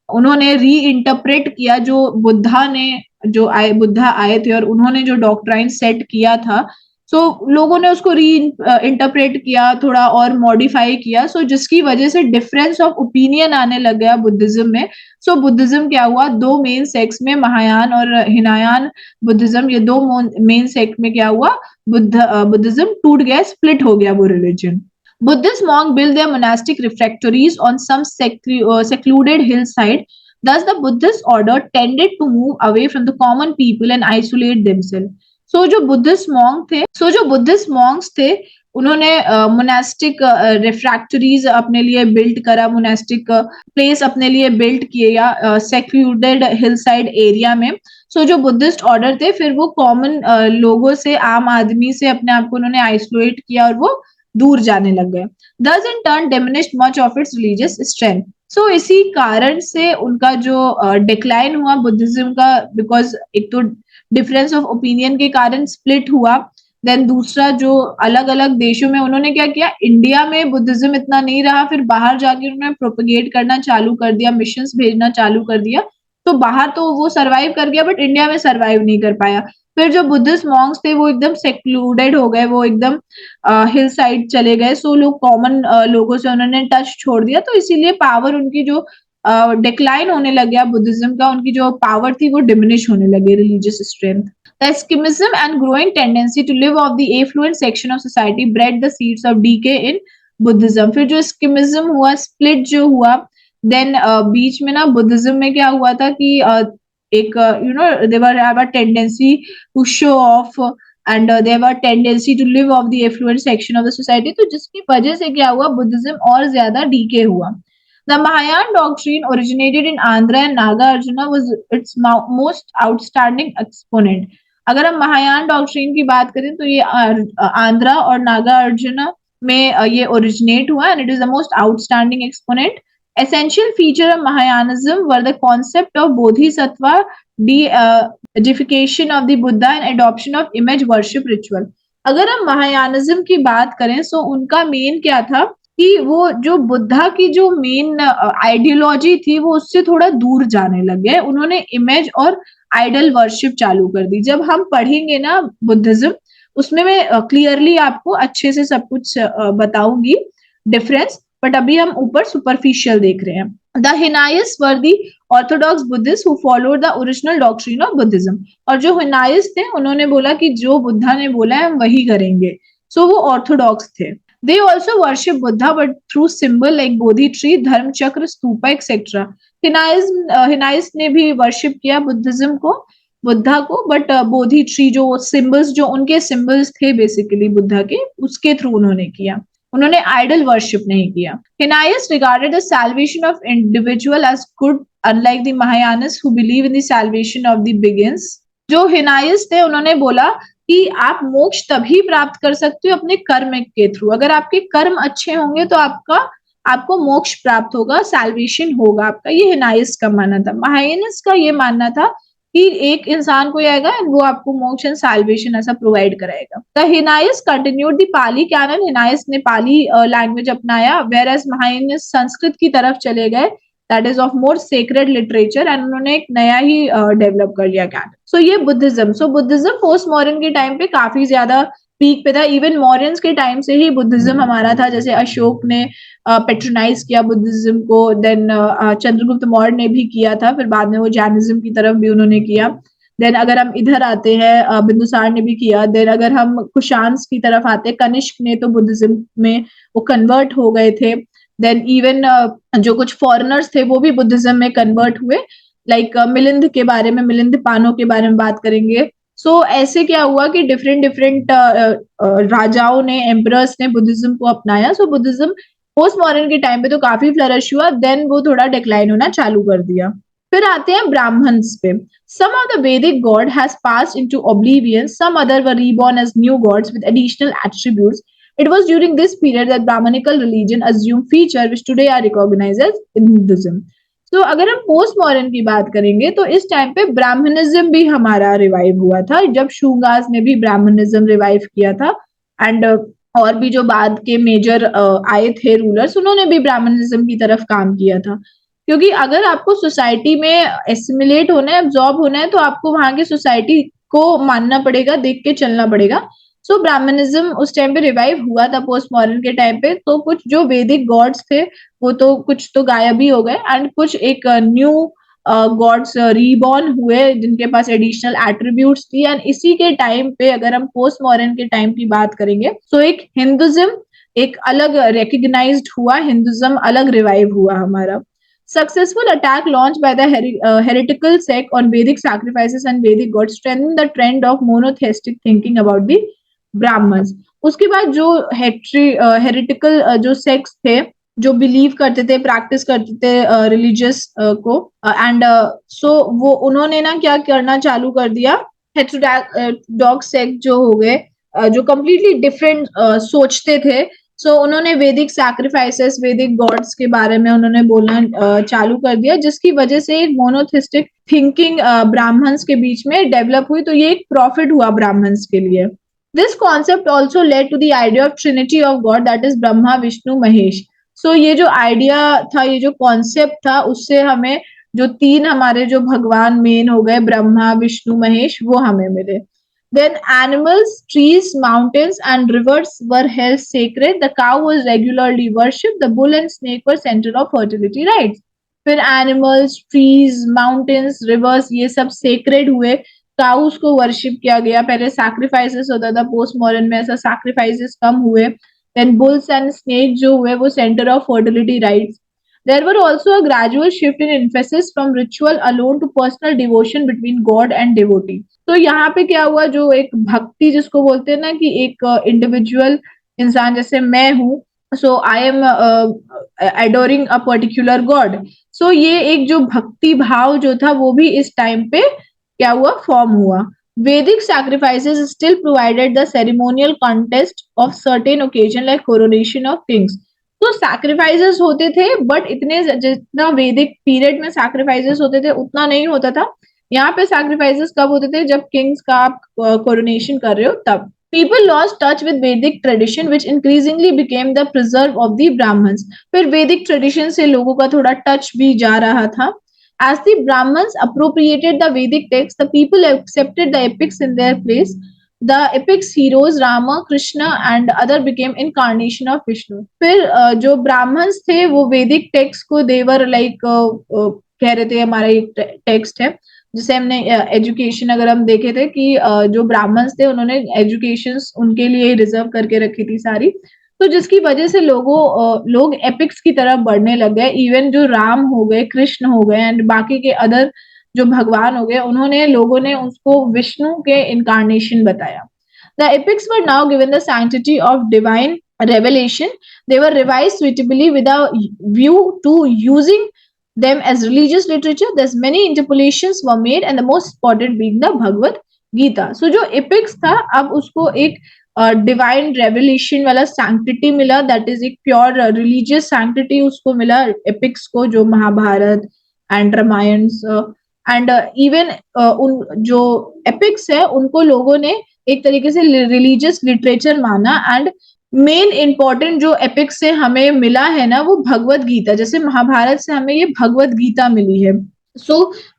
उन्होंने रीइंटरप्रेट किया जो बुद्धा आए थे और उन्होंने जो डॉक्ट्राइन सेट किया था, सो लोगों ने उसको री इंटरप्रेट किया, थोड़ा और मॉडिफाई किया, सो जिसकी वजह से डिफरेंस ऑफ ओपिनियन आने लग गया बुद्धिज्म में। सो बुद्धिज्म क्या हुआ, दो मेन सेक्ट्स में, महायान और हिनायान बुद्धिज्म, ये दो मेन सेक्ट में क्या हुआ, बुद्धिज्म टूट गया, स्प्लिट हो गया वो religion. Buddhist monks built their monastic refectories on some secluded hillside. Thus, the Buddhist order tended to move away from the common people and isolate themselves. जो बुद्धिस्ट मॉन्क्स थे, उन्होंने मोनास्टिक रिफ्रैक्टरीज अपने लिए बिल्ड करा, मोनास्टिक प्लेस अपने लिए बिल्ड किए या सेक्लूडेड हिलसाइड एरिया में। जो बुद्धिस्ट ऑर्डर थे, फिर वो कॉमन लोगों से, आम आदमी से अपने आप को उन्होंने आइसोलेट किया और वो दूर जाने लग गए। Thus in turn diminished much of its religious strength. सो इसी कारण से उनका जो डिक्लाइन हुआ बुद्धिज्म का, बिकॉज एक तो डिफरेंस ऑफ ओपिनियन के कारण स्प्लिट हुआ, देन दूसरा जो अलग अलग देशों में उन्होंने क्या किया, इंडिया में बुद्धिज्म इतना नहीं रहा, फिर बाहर जाके उन्होंने प्रोपेगेट करना चालू कर दिया, मिशंस भेजना चालू कर दिया, तो बाहर तो वो सरवाइव कर गया बट इंडिया में सरवाइव नहीं कर पाया। फिर जो बुद्धिस्ट मॉन्क्स थे वो एकदम सेक्लूडेड हो गए, वो एकदम हिल साइड चले गए, सो लोग कॉमन लोगों से उन्होंने टच छोड़ दिया, तो इसीलिए पावर उनकी जो डिक्लाइन होने लग गया बुद्धिज्म का, उनकी जो पावर थी वो डिमिनिश होने लगे, religious strength. The schism and growing tendency to live off the affluent section of society bred the seeds of decay in Buddhism. फिर जो schism हुआ, split जो हुआ, देन बीच में ना बुद्धिज्म में क्या हुआ था कि एक they were have a tendency to show off and they were tendency to live off the affluent section of the society, तो जिसकी वजह से क्या हुआ, बुद्धिज्म और ज्यादा डीके हुआ। The Mahayana doctrine originated in Andhra and Nagarjuna was its most outstanding exponent. अगर हम महायान डॉक्ट्रिन की बात करें तो ये आंध्रा और नागार्जुना में ये ओरिजिनेट हुआ and it is the most outstanding exponent. Essential feature of Mahayanaism were the concept of bodhisattva, deification of the Buddha and adoption of image worship ritual. अगर हम महायानिज्म की बात करें तो उनका मेन क्या था कि वो जो बुद्धा की जो मेन आइडियोलॉजी थी वो उससे थोड़ा दूर जाने लग गए, उन्होंने इमेज और आइडल वर्शिप चालू कर दी। जब हम पढ़ेंगे ना बुद्धिज्म, उसमें मैं क्लियरली आपको अच्छे से सब कुछ बताऊंगी डिफरेंस, बट अभी हम ऊपर सुपरफिशियल देख रहे हैं। The Hinayanas were the orthodox Buddhist who followed the original doctrine of Buddhism. और जो हिनायस थे उन्होंने बोला कि जो बुद्धा ने बोला है हम वही करेंगे, सो वो ऑर्थोडॉक्स थे। They also worship Buddha, but through symbol like Bodhi tree, Dharm Chakra, Stupa, etc. हिनाइस ने भी वर्शिप किया बुद्धिज्म को, बुद्धा को, बट बोधि ट्री जो सिंबल्स, जो उनके सिंबल्स थे बेसिकली बुद्धा के, उसके थ्रू उन्होंने किया। उन्होंने आइडल वर्शिप नहीं किया। Hinayanas regarded the salvation of individual as good, unlike the Mahayanas who believe in the salvation of the beings। जो हिनाइस थे उन्होंने बोला कि आप मोक्ष तभी प्राप्त कर सकते हो अपने कर्म के थ्रू। अगर आपके कर्म अच्छे होंगे तो आपको मोक्ष प्राप्त होगा, सैल्वेशन होगा आपका। ये हिनाइस का मानना था। महायानिस का ये मानना था कि एक इंसान कोई आएगा एंड वो आपको मोक्ष एंड सैल्वेशन ऐसा प्रोवाइड कराएगा। The Hinayanas continued the Pali canon. Hinayanas ने पाली लैंग्वेज अपनाया, वेयर एज महायानिस संस्कृत की तरफ चले गए, that is of more sacred literature, and उन्होंने एक नया ही डेवलप कर लिया कैनन। सो ये बुद्धिज्म। सो बुद्धिज्म पोस्ट मॉडर्न के टाइम पे काफी ज्यादा पीक पे था। इवन मॉरियंस के टाइम से ही बुद्धिज्म हमारा था। जैसे अशोक ने पेट्रोनाइज किया बुद्धिज्म को, देन चंद्रगुप्त मौर्य ने भी किया था, फिर बाद में वो जैनिज्म की तरफ भी उन्होंने किया। देन अगर हम इधर आते हैं, बिंदुसार ने भी किया। देन अगर हम कुशांस की तरफ आते हैं, कनिष्क ने तो बुद्धिज्म में वो कन्वर्ट हो गए थे। देन इवन जो कुछ फॉरेनर्स थे वो भी बुद्धिज्म में कन्वर्ट हुए, लाइक मिलिंद के बारे में, मिलिंद पानो के बारे में बात करेंगे। सो ऐसे क्या हुआ कि डिफरेंट डिफरेंट राजाओं ने, एम्परर्स ने बुद्धिज्म को अपनाया। सो बुद्धिज्म पोस्ट मॉडर्न के टाइम पे तो काफी फ्लरिश हुआ, देन वो थोड़ा डिक्लाइन होना चालू कर दिया। फिर आते हैं ब्राह्मण्स पे। Some of the Vedic god has passed into oblivion, some other were reborn as new gods with additional attributes. It was during this period that Brahmanical religion assumed features which today are recognized as Hinduism. तो अगर हम पोस्ट मॉडर्न की बात करेंगे तो इस टाइम पे ब्राह्मणिज्म भी हमारा रिवाइव हुआ था, जब शूंगास ने भी ब्राह्मणिज्म रिवाइव किया था। एंड और भी जो बाद के मेजर आए थे रूलर्स, उन्होंने भी ब्राह्मणिज्म की तरफ काम किया था। क्योंकि अगर आपको सोसाइटी में एसिमिलेट होना है, एब्जॉर्ब होना है, तो आपको वहां की सोसाइटी को मानना पड़ेगा, देख के चलना पड़ेगा। सो ब्राह्मणिज्म उस टाइम पे रिवाइव हुआ था पोस्ट मॉडर्न के टाइम पे। तो कुछ जो वैदिक गॉड्स थे वो तो कुछ तो गायब ही हो गए, एंड कुछ एक न्यू गॉड्स रीबॉर्न हुए जिनके पास एडिशनल एट्रीब्यूट्स थी। एंड इसी के टाइम पे अगर हम पोस्ट मॉडर्न के टाइम की बात करेंगे तो एक हिंदुज्म एक अलग रिकग्नाइज्ड हुआ, हिंदुज्म अलग रिवाइव हुआ हमारा। Successful attack launched by the heretical sect on Vedic sacrifices and Vedic gods strengthened the trend of monotheistic thinking about the Brahmins. उसके बाद जो हेरिटिकल जो सेक्ट्स थे, जो बिलीव करते थे, प्रैक्टिस करते थे रिलीजियस को, एंड सो वो उन्होंने ना क्या करना चालू कर दिया, हेटेरोडॉक्स सेक्ट जो हो गए, जो कम्प्लीटली डिफरेंट सोचते थे। सो उन्होंने वैदिक सैक्रिफाइसेस, वैदिक गॉड्स के बारे में उन्होंने बोलना चालू कर दिया, जिसकी वजह से एक मोनोथिस्टिक थिंकिंग ब्राह्मण्स के बीच में डेवलप हुई। तो ये एक प्रॉफिट हुआ ब्राह्मण्स के लिए। This concept also led to the idea of trinity of God, that is Brahma Vishnu Mahesh. So ये जो आइडिया था, ये जो कॉन्सेप्ट था, उससे हमें जो तीन हमारे जो भगवान मेन हो गए, ब्रह्मा विष्णु महेश, वो हमें मिले। Then animals, trees, mountains, and rivers were held sacred. The cow was regularly worshipped. The bull and snake were center of fertility rites. फिर animals, trees, mountains, rivers, ये सब sacred हुए। काउस को वर्शिप किया गया। पहले सैक्रिफाइसेस होता था, पोस्ट मॉडर्न में ऐसा सैक्रिफाइसेस कम हुए। देन बुल्स एंड स्नेक जो हुए वो centre of fertility rights. There were also a gradual shift in emphasis from ritual alone to personal devotion between God and devotee. तो यहाँ पे क्या हुआ, जो एक भक्ति जिसको बोलते हैं ना, कि एक इंडिविजुअल इंसान, जैसे मैं हूँ, so I am adoring a particular God. So ये एक जो भक्ति भाव जो था वो भी इस टाइम पे क्या हुआ, फॉर्म हुआ। Vedic sacrifices still provided the ceremonial context of certain occasion like coronation of kings. तो सैक्रिफाइसेस होते थे, बट इतने जितना वैदिक पीरियड में सैक्रिफाइसेस होते थे उतना नहीं होता था। यहाँ पे सैक्रिफाइसेस कब होते थे, जब किंग्स का आप कोरोनेशन कर रहे हो तब। People lost touch with Vedic tradition, which increasingly became the preserve of the Brahmins. फिर वैदिक ट्रेडिशन से लोगों का थोड़ा टच भी जा रहा था। As the Brahmins appropriated the Vedic text, the people accepted the epics in their place. The epics heroes Rama, Krishna and other became incarnation of Vishnu. फिर जो ब्राह्मण्स थे वो वैदिक टेक्स्ट को देवर लाइक कह रहे थे हमारा एक टेक्स्ट है। जैसे हमने एजुकेशन अगर हम देखे थे कि जो ब्राह्मण्स थे उन्होंने एजुकेशन उनके लिए रिजर्व करके रखी थी सारी। तो जिसकी वजह से लोग एपिक्स की तरफ बढ़ने लग गए। इवन जो राम हो गए, कृष्ण हो गए एंड बाकी के अदर जो भगवान हो गए, लोगों ने उसको विष्णु के इनकारनेशन बताया। The epics were now given the sanctity of divine revelation. They were revised suitably with a view to using them as religious literature. Thus, many interpolations were made, and the most important being the Bhagavad Gita. So, जो epics था, अब उसको एक डिवाइन रेवल्यूशन वाला सैंक्टिटी मिला, दैट इज एक प्योर रिलीजियस सैंक्टिटी उसको मिला एपिक्स को, जो Mahabharata and Ramayana and even उन जो एपिक्स है उनको लोगों ने एक तरीके से रिलीजियस लिटरेचर माना। एंड मेन इंपॉर्टेंट जो एपिक्स से हमें मिला है ना, वो भगवत गीता, जैसे महाभारत से हमें ये भगवत गीता मिली है।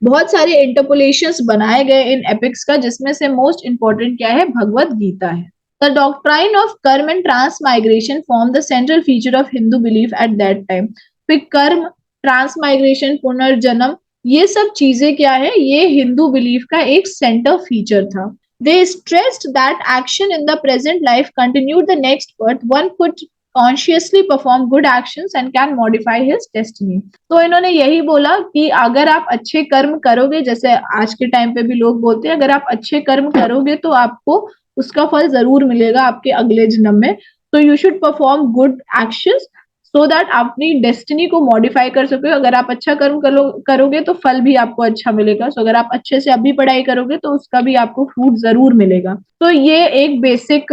बहुत सारे इंटरपोलेशंस बनाए गए इन एपिक्स का, जिसमें से मोस्ट इंपॉर्टेंट क्या है, भगवत गीता है। The doctrine of कर्म and transmigration formed the central feature of Hindu belief at that time. फिर कर्म, ट्रांसमाइग्रेशन, पुनर्जन्म, ये सब चीजें क्या है, ये हिंदू बिलीफ का एक सेंटर फीचर था। They stressed that action in the present life continued the next birth. One could consciously perform good actions and can modify his destiny. तो इन्होंने यही बोला कि अगर आप अच्छे कर्म करोगे, जैसे आज के टाइम पे भी लोग बोलते हैं, अगर आप अच्छे कर्म करोगे तो आपको उसका फल जरूर मिलेगा आपके अगले जन्म में। तो you should perform good actions so that आप अपनी डेस्टिनी को मॉडिफाई कर सके। अगर आप अच्छा कर्म करोगे तो फल भी आपको अच्छा मिलेगा। सो अगर आप अच्छे से अभी पढ़ाई करोगे तो उसका भी आपको फ्रूट जरूर मिलेगा। तो ये एक बेसिक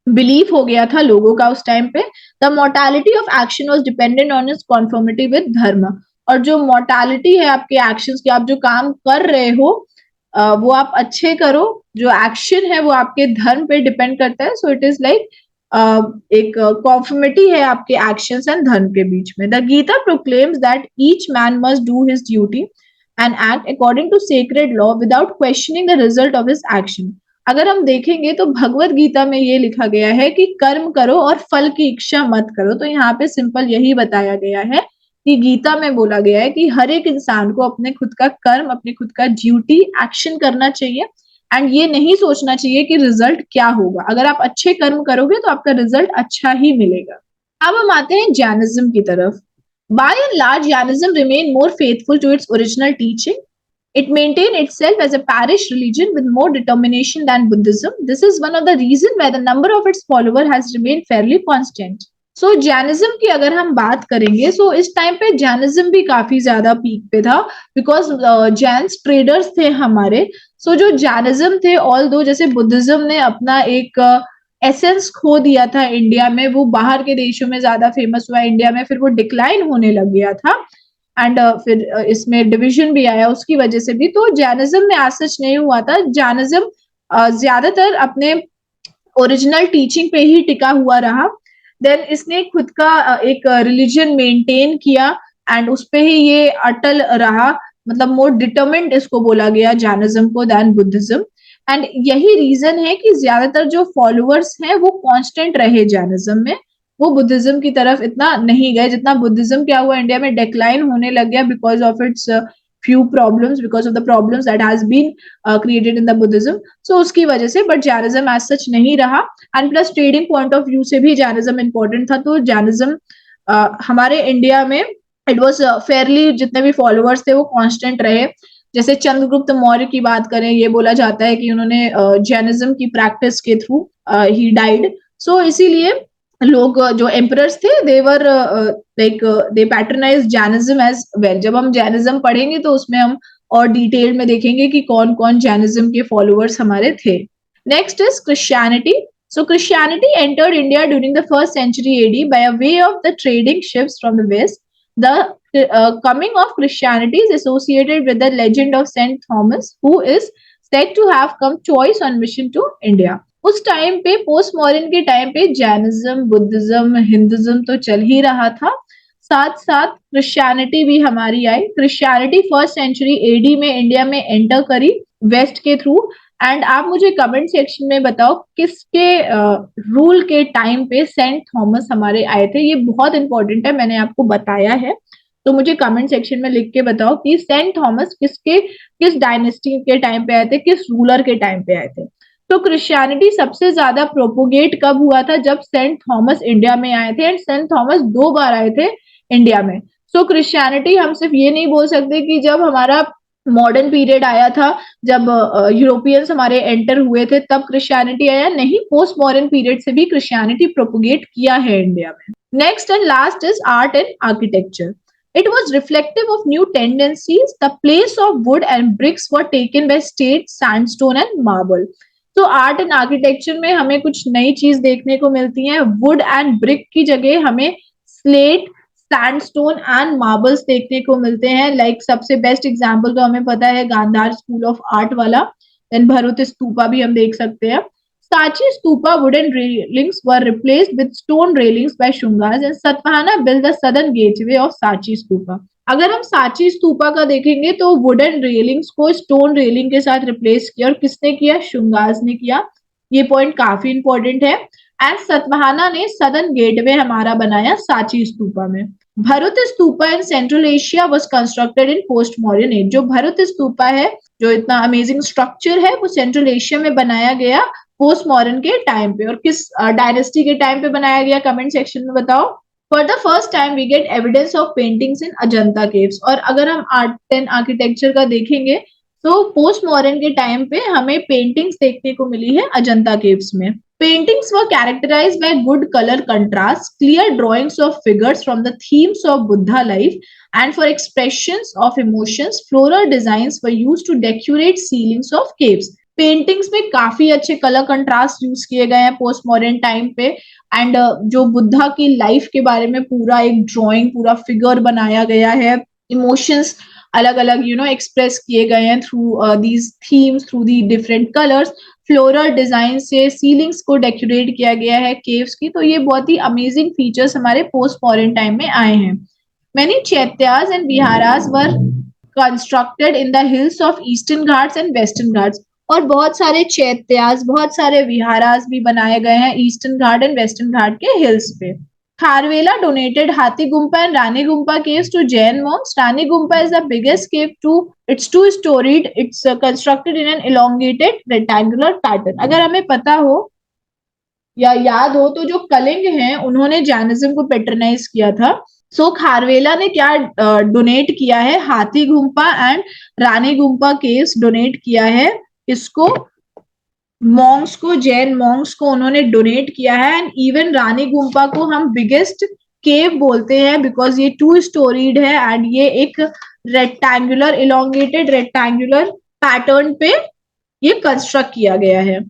बिलीफ हो गया था लोगों का उस टाइम पे। The mortality of action was dependent on its conformity with dharma. और जो मोर्टालिटी है आपके एक्शंस की, आप जो काम कर रहे हो वो आप अच्छे करो, जो एक्शन है वो आपके धर्म पे डिपेंड करता है। सो इट इज लाइक एक कॉन्फर्मिटी है आपके एक्शंस एंड धर्म के बीच में। The Gita proclaims that each man must do his duty and act according to sacred law without questioning the result of his action. अगर हम देखेंगे तो भगवत गीता में ये लिखा गया है कि कर्म करो और फल की इच्छा मत करो। तो यहाँ पे सिंपल यही बताया गया है कि गीता में बोला गया है कि हर एक इंसान को अपने खुद का कर्म, अपने खुद का ड्यूटी एक्शन करना चाहिए एंड ये नहीं सोचना चाहिए कि रिजल्ट क्या होगा। अगर आप अच्छे कर्म करोगे तो आपका रिजल्ट अच्छा ही मिलेगा। अब हम आते हैं जैनिज्म की तरफ। By and large, Jainism remained more faithful to its original teaching. It maintained itself as a parish religion with more determination than Buddhism. This is one of the reasons why the number of its followers has remained fairly constant. So Jainism की अगर हम बात करेंगे, सो इस टाइम पे जैनिज्म भी काफी ज्यादा पीक पे था, बिकॉज जैन्स ट्रेडर्स थे हमारे। सो जो जैनिज्म थे, ऑल दो जैसे बुद्धिज्म ने अपना एक एसेंस खो दिया था इंडिया में, वो बाहर के देशों में ज्यादा फेमस हुआ, इंडिया में फिर वो डिक्लाइन होने लग गया था। एंड फिर इसमें डिविजन भी आया उसकी वजह से भी। तो जैनिज्म में आज सच नहीं हुआ था। जैनिज्म ज्यादातर अपने ओरिजिनल टीचिंग पे ही टिका हुआ रहा। देन इसने खुद का एक रिलीजन मेंटेन किया एंड उस पे ही ये अटल रहा, मतलब मोर डिटरमिन्ड इसको बोला गया जैनिज्म को दैन बुद्धिज्म। एंड यही रीजन है कि ज्यादातर जो फॉलोअर्स हैं वो कांस्टेंट रहे जैनिज्म में, वो बुद्धिज्म की तरफ इतना नहीं गए जितना बुद्धिज्म क्या हुआ, इंडिया में डिक्लाइन होने लग गया because of it's few problems, because of the problems that has been created in the Buddhism. So उसकी वजह से, but Jainism as such नहीं रहा। and plus trading point of view से भी Jainism important था। तो Jainism हमारे इंडिया में it was fairly, जितने भी followers थे वो constant रहे। जैसे चंद्रगुप्त मौर्य की बात करें, ये बोला जाता है कि उन्होंने जैनिज्म की प्रैक्टिस के थ्रू ही डाइड। सो इसीलिए लोग जो एम्परर्स थे, they were like they patronise Jainism as well. जब हम जैनिज्म पढ़ेंगे तो उसमें हम और डिटेल में देखेंगे कि कौन कौन जैनिज्म के फॉलोअर्स हमारे थे। Next is Christianity. So Christianity entered India during the 1st century AD by a way of the trading ships from the west. The coming of Christianity is associated with the legend of Saint Thomas, who is said to have come twice on mission to India. उस टाइम पे, पोस्ट मॉडर्न के टाइम पे, जैनिज्म, बुद्धिज्म, हिंदुज्म तो चल ही रहा था, साथ साथ क्रिश्चियनिटी भी हमारी आई। क्रिश्चियनिटी 1st सेंचुरी एडी में इंडिया में एंटर करी वेस्ट के थ्रू। एंड आप मुझे कमेंट सेक्शन में बताओ किसके रूल के टाइम पे सेंट थॉमस हमारे आए थे। ये बहुत इंपॉर्टेंट है, मैंने आपको बताया है, तो मुझे कमेंट सेक्शन में लिख के बताओ कि सेंट थॉमस किस डायनेस्टी के टाइम पे आए थे, किस रूलर के टाइम पे आए थे। तो क्रिश्चियनिटी सबसे ज्यादा प्रोपोगेट कब हुआ था? जब सेंट थॉमस इंडिया में आए थे, एंड सेंट थॉमस 2 बार आए थे इंडिया में। सो क्रिश्चियनिटी हम सिर्फ ये नहीं बोल सकते कि जब हमारा मॉडर्न पीरियड आया था, जब यूरोपियंस हमारे एंटर हुए थे तब क्रिश्चियनिटी आया, नहीं, पोस्ट मॉडर्न पीरियड से भी क्रिश्चियनिटी प्रोपोगेट किया है इंडिया में। Next and last is art and architecture. It was reflective of new tendencies. The place of wood and bricks were taken by state sandstone and marble. तो आर्ट एंड आर्किटेक्चर में हमें कुछ नई चीज देखने को मिलती है. वुड एंड ब्रिक की जगह हमें स्लेट, सैंडस्टोन एंड मार्बल्स देखने को मिलते हैं. लाइक सबसे बेस्ट एग्जांपल तो हमें पता है गांधार स्कूल ऑफ आर्ट वाला. देन भरूच स्तूपा भी हम देख सकते हैं. Sachi Stupa wooden railings were replaced with stone railings by Shungas, and Satvahana built the southern gateway of Sachi Stupa. अगर हम साची स्तूपा का देखेंगे तो वुडन रेलिंग्स को स्टोन रेलिंग के साथ रिप्लेस किया, और किसने किया? शुंगास ने किया. ये पॉइंट काफी इंपॉर्टेंट है. एंड सतवाहना ने सदर्न गेटवे हमारा बनाया साची स्तूपा में. भरूच स्तूपा इन Central Asia was constructed in post modern as. जो भरूच स्तूपा है, जो इतना अमेजिंग स्ट्रक्चर है, वो सेंट्रल एशिया में बनाया गया पोस्ट मॉडर्न के टाइम पे. और किस डायनेस्टी के टाइम पे बनाया गया? कमेंट सेक्शन में बताओ. For the first time we get evidence of paintings in Ajanta caves. और अगर हम आर्ट एंड आर्किटेक्चर का देखेंगे तो पोस्ट मॉडर्न के टाइम पे हमें पेंटिंग्स देखने को मिली है अजंता केव्स में. Paintings were characterized by good color contrast, clear drawings of figures from the themes of Buddha life, and for expressions of emotions, floral designs were used to decorate ceilings of caves. Paintings में काफी अच्छे कलर कंट्रास्ट यूज किए गए हैं पोस्ट मॉडर्न टाइम पे. एंड जो बुद्धा की लाइफ के बारे में पूरा एक ड्राइंग, पूरा फिगर बनाया गया है. इमोशंस अलग अलग एक्सप्रेस किए गए हैं through these themes, through the different colours. Floral design से सीलिंग्स को डेकोरेट किया गया है केव्स की. तो ये बहुत ही अमेजिंग फीचर्स हमारे पोस्ट मॉडर्न टाइम में आए हैं. Many चैत्यास and विहारास were constructed in the hills of eastern Ghats and western Ghats. और बहुत सारे चैत्यास, बहुत सारे विहारास भी बनाए गए हैं ईस्टर्न घाट एंड वेस्टर्न घाट के हिल्स पे. Kharvela donated Hathi Gumpa and Rani Gumpa caves to Jain monks. Rani Gumpa is the biggest cave to, it's two-storied, it's constructed in an elongated rectangular pattern. अगर हमें पता हो या याद हो तो जो कलिंग हैं उन्होंने जैनिज्म को पैट्रनाइज किया था. सो खारवेला ने क्या डोनेट किया है? हाथी गुम्पा and Rani Gumpa caves donate किया है. इसको मॉन्क्स को, जैन मॉन्क्स को उन्होंने डोनेट किया है. एंड इवन रानी गुम्पा को हम बिगेस्ट केव बोलते हैं बिकॉज ये 2-storied है एंड ये एक रेक्टेंगुलर, इलोंगेटेड रेक्टेंगुलर पैटर्न पे ये कंस्ट्रक्ट किया गया है.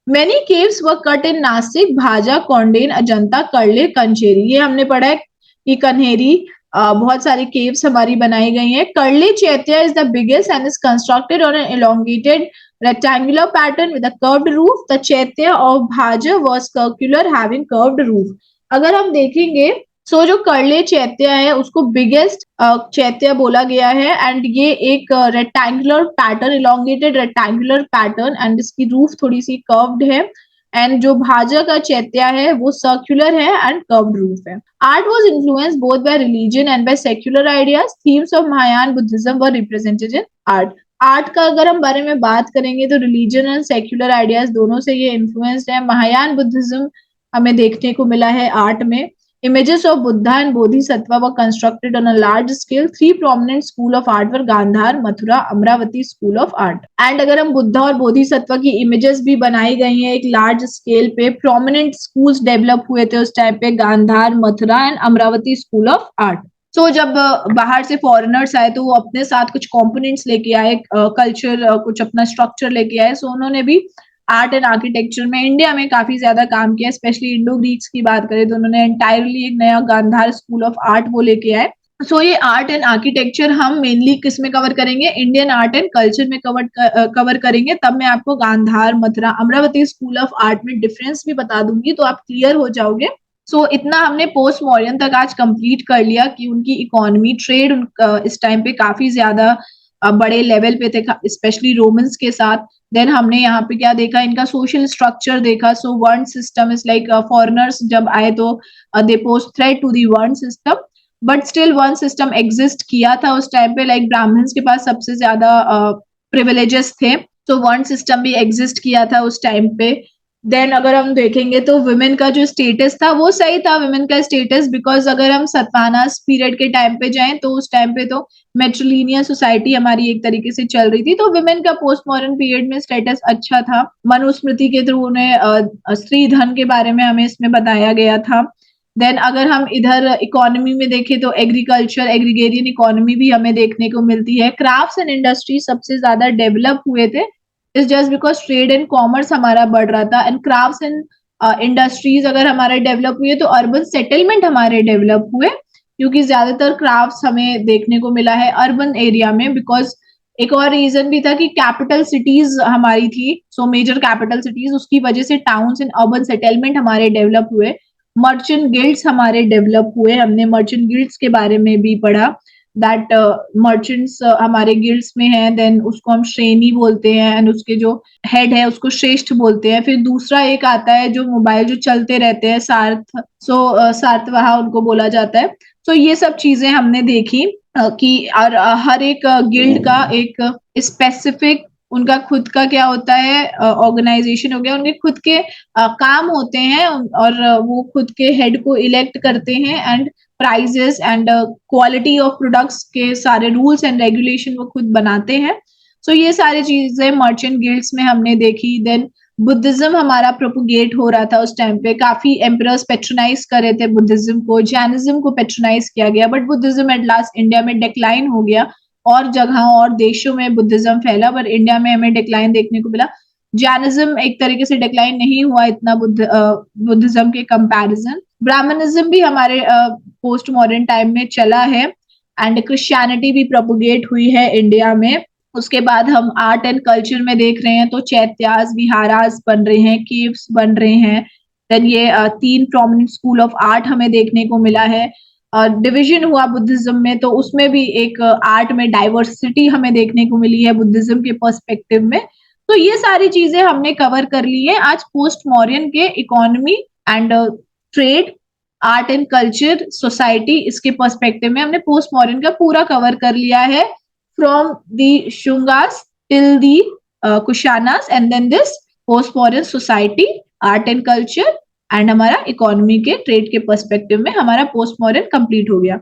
Many caves were cut in Nasik, Bhaja, Kondane, Ajanta, Karle, Kancheri. ये हमने पढ़ा है कि कन्हेरी बहुत सारी केव्स हमारी बनाई गई हैं. करले chaitya is the biggest and is constructed on an elongated rectangular pattern with a curved roof. The chaitya of Bhaja was circular having curved roof. अगर हम देखेंगे सो जो करले चैत्या है उसको बिगेस्ट चैत्या बोला गया है. एंड ये एक rectangular pattern, elongated rectangular pattern, and इसकी रूफ थोड़ी सी कर्व्ड है. एंड जो भाजा का चैत्या है वो सर्कुलर है एंड कर्व्ड रूफ है. Art was influenced both by religion and by secular ideas. Themes of Mahayana Buddhism were represented in art. Art का अगर हम बारे में बात करेंगे तो रिलीजन एंड सेक्युलर आइडियाज दोनों से ये इन्फ्लुएंस्ड है. महायान बुद्धिज्म हमें देखने को मिला है आर्ट में. Images of Buddha and Bodhisattva were constructed on a large scale. 3 prominent school of art were Gandhar, Mathura, Amravati school of art. And अगर हम बुद्धा और बोधिसत्व की इमेजेस भी बनाई गई हैं एक लार्ज स्केल पे. प्रोमिनेंट स्कूल्स डेवलप हुए थे उस टाइम पे, Gandhara, Mathura and Amaravati school of art. So जब बाहर से फॉरेनर्स आए तो वो अपने साथ कुछ कंपोनेंट्स लेके आए, कल्चर, कुछ अपना स्ट्रक्चर लेके आए. सो उन्होंने भी आर्ट एंड आर्किटेक्चर में इंडिया में काफी ज्यादा काम किया. स्पेशली इंडो ग्रीक्स की बात करें तो उन्होंने एंटायरली एक नया गांधार स्कूल ऑफ आर्ट वो लेके आए. सो ये आर्ट एंड आर्किटेक्चर हम मेनली किस में कवर करेंगे? इंडियन आर्ट एंड कल्चर में कवर करेंगे. तब मैं आपको Gandhara, Mathura, Amaravati school of art में डिफरेंस भी बता दूंगी तो आप क्लियर हो जाओगे. सो इतना हमने पोस्ट मॉडर्न तक आज कंप्लीट कर लिया कि उनकी इकोनॉमी, ट्रेड इस टाइम पे काफी ज्यादा बड़े लेवल पे थे, स्पेशली रोमन्स के साथ. देन हमने यहाँ पे क्या देखा? इनका सोशल स्ट्रक्चर देखा. सो वर्ण सिस्टम इज लाइक फॉरेनर्स जब आए तो दे पोज थ्रेट टू दी वर्ण सिस्टम, बट स्टिल वर्ण सिस्टम एग्जिस्ट किया था उस टाइम पे. लाइक ब्राह्मण्स के पास सबसे ज्यादा प्रिविलेजेस थे. तो वर्ण सिस्टम भी एग्जिस्ट किया था उस टाइम पे। देन अगर हम देखेंगे तो वुमेन का जो स्टेटस था वो सही था, वुमेन का स्टेटस, बिकॉज अगर हम सतवाहनास पीरियड के टाइम पे जाएं तो उस टाइम पे तो मेट्रोलिनियन सोसाइटी हमारी एक तरीके से चल रही थी, तो वुमेन का पोस्ट मॉडर्न पीरियड में स्टेटस अच्छा था। मनुस्मृति के थ्रू उन्हें स्त्री धन के बारे में हमें इसमें बताया गया था। देन अगर हम इधर इकोनॉमी में देखें तो एग्रीकल्चर, एग्रीगेरियन इकोनॉमी भी हमें देखने को मिलती है। क्राफ्ट्स एंड इंडस्ट्री सबसे ज्यादा डेवलप हुए थे, is just because trade and commerce हमारा बढ़ रहा था। एंड क्राफ्ट्स एंड इंडस्ट्रीज अगर हमारे डेवलप हुए तो अर्बन सेटलमेंट हमारे डेवलप हुए, क्योंकि ज्यादातर क्राफ्ट्स हमें देखने को मिला है अर्बन एरिया में। बिकॉज एक और रीजन भी था कि कैपिटल सिटीज हमारी थी, सो मेजर कैपिटल सिटीज, उसकी वजह से टाउन्स एंड अर्बन सेटलमेंट हमारे डेवलप हुए। मर्चेंट गिल्ड्स हमारे डेवलप हुए, हमने मर्चेंट गिल्ड्स के बारे में भी पढ़ा, दैट मर्चेंट्स हमारे गिल्ड्स में है। देन उसको हम श्रेणी बोलते हैं, एंड उसके जो हेड है उसको श्रेष्ठ बोलते हैं। फिर दूसरा एक आता है जो मोबाइल जो चलते रहते हैं, सार्थ, सो सार्तवाहा उनको बोला जाता है। तो ये सब चीजें हमने देखी कि और हर एक गिल्ड का एक स्पेसिफिक उनका खुद का क्या होता है, ऑर्गेनाइजेशन हो गया, उनके खुद के काम होते हैं, और वो खुद के हेड को इलेक्ट करते हैं। And prices and quality of products के सारे रूल्स एंड रेगुलेशन वो खुद बनाते हैं। सो ये सारी चीजें मर्चेंट गिल्ड्स में हमने देखी। देन बुद्धिज्म हमारा प्रोपोगेट हो रहा था उस टाइम पे, काफी एम्परर्स पेट्रोनाइज कर रहे थे बुद्धिज्म को, जैनिज्म को पेट्रोनाइज किया गया, but Buddhism at last India में डिक्लाइन हो गया। और जगहों और देशों में बुद्धिज्म फैला, पर इंडिया में हमें डिक्लाइन देखने को मिला। जैनिज्म एक तरीके से डिक्लाइन नहीं हुआ इतना बुद्धिज्म के कंपैरिजन। ब्राह्मणिज्म भी हमारे पोस्ट मॉडर्न टाइम में चला है, एंड क्रिश्चियनिटी भी प्रोपोगेट हुई है इंडिया में। उसके बाद हम आर्ट एंड कल्चर में देख रहे हैं तो चैत्यास, विहारास बन रहे हैं, केव्स बन रहे हैं। देन ये 3 प्रोमिनेंट स्कूल ऑफ आर्ट हमें देखने को मिला है। डिवीजन हुआ बुद्धिज्म में, तो उसमें भी एक आर्ट में डाइवर्सिटी हमें देखने को मिली है बुद्धिज्म के पर्सपेक्टिव में। तो ये सारी चीजें हमने कवर कर ली है आज पोस्ट मॉडर्न के economy and trade, art and culture, society, इसके पर्सपेक्टिव में हमने पोस्ट मॉडर्न का पूरा कवर कर लिया है, from the Shungas till the Kushanas, and then this post modern society, art and culture, and हमारा इकोनॉमी के ट्रेड के पर्सपेक्टिव में हमारा पोस्ट मॉडर्न कंप्लीट हो गया।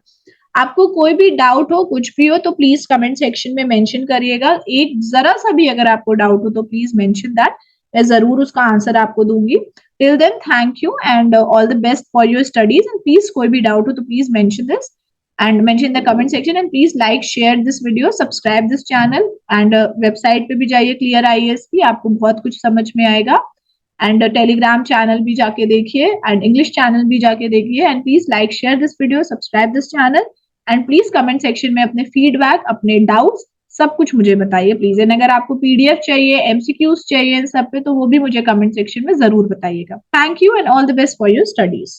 आपको कोई भी डाउट हो, कुछ भी हो, तो प्लीज कमेंट सेक्शन में मेंशन करिएगा। एक जरा सा भी अगर आपको डाउट हो तो प्लीज मेंशन दैट, मैं जरूर उसका आंसर आपको दूंगी। Till then thank you and all the best for your studies. And please कोई भी डाउट हो तो please mention this and mention in the comment section, and please like, share this video, subscribe this channel, and website पे भी जाइए क्लियर आईएएस की, आपको बहुत कुछ समझ में आएगा। एंड टेलीग्राम चैनल भी जाके देखिए, एंड इंग्लिश चैनल भी जाके देखिए। And please like, share this video, subscribe this channel, and please comment section में अपने फीडबैक, अपने डाउट्स, सब कुछ मुझे बताइए प्लीज। एंड अगर आपको पीडीएफ चाहिए, एमसीक्यूज चाहिए इन सब पे, तो वो भी मुझे कमेंट सेक्शन में जरूर बताइएगा। Thank you and all the best for your studies.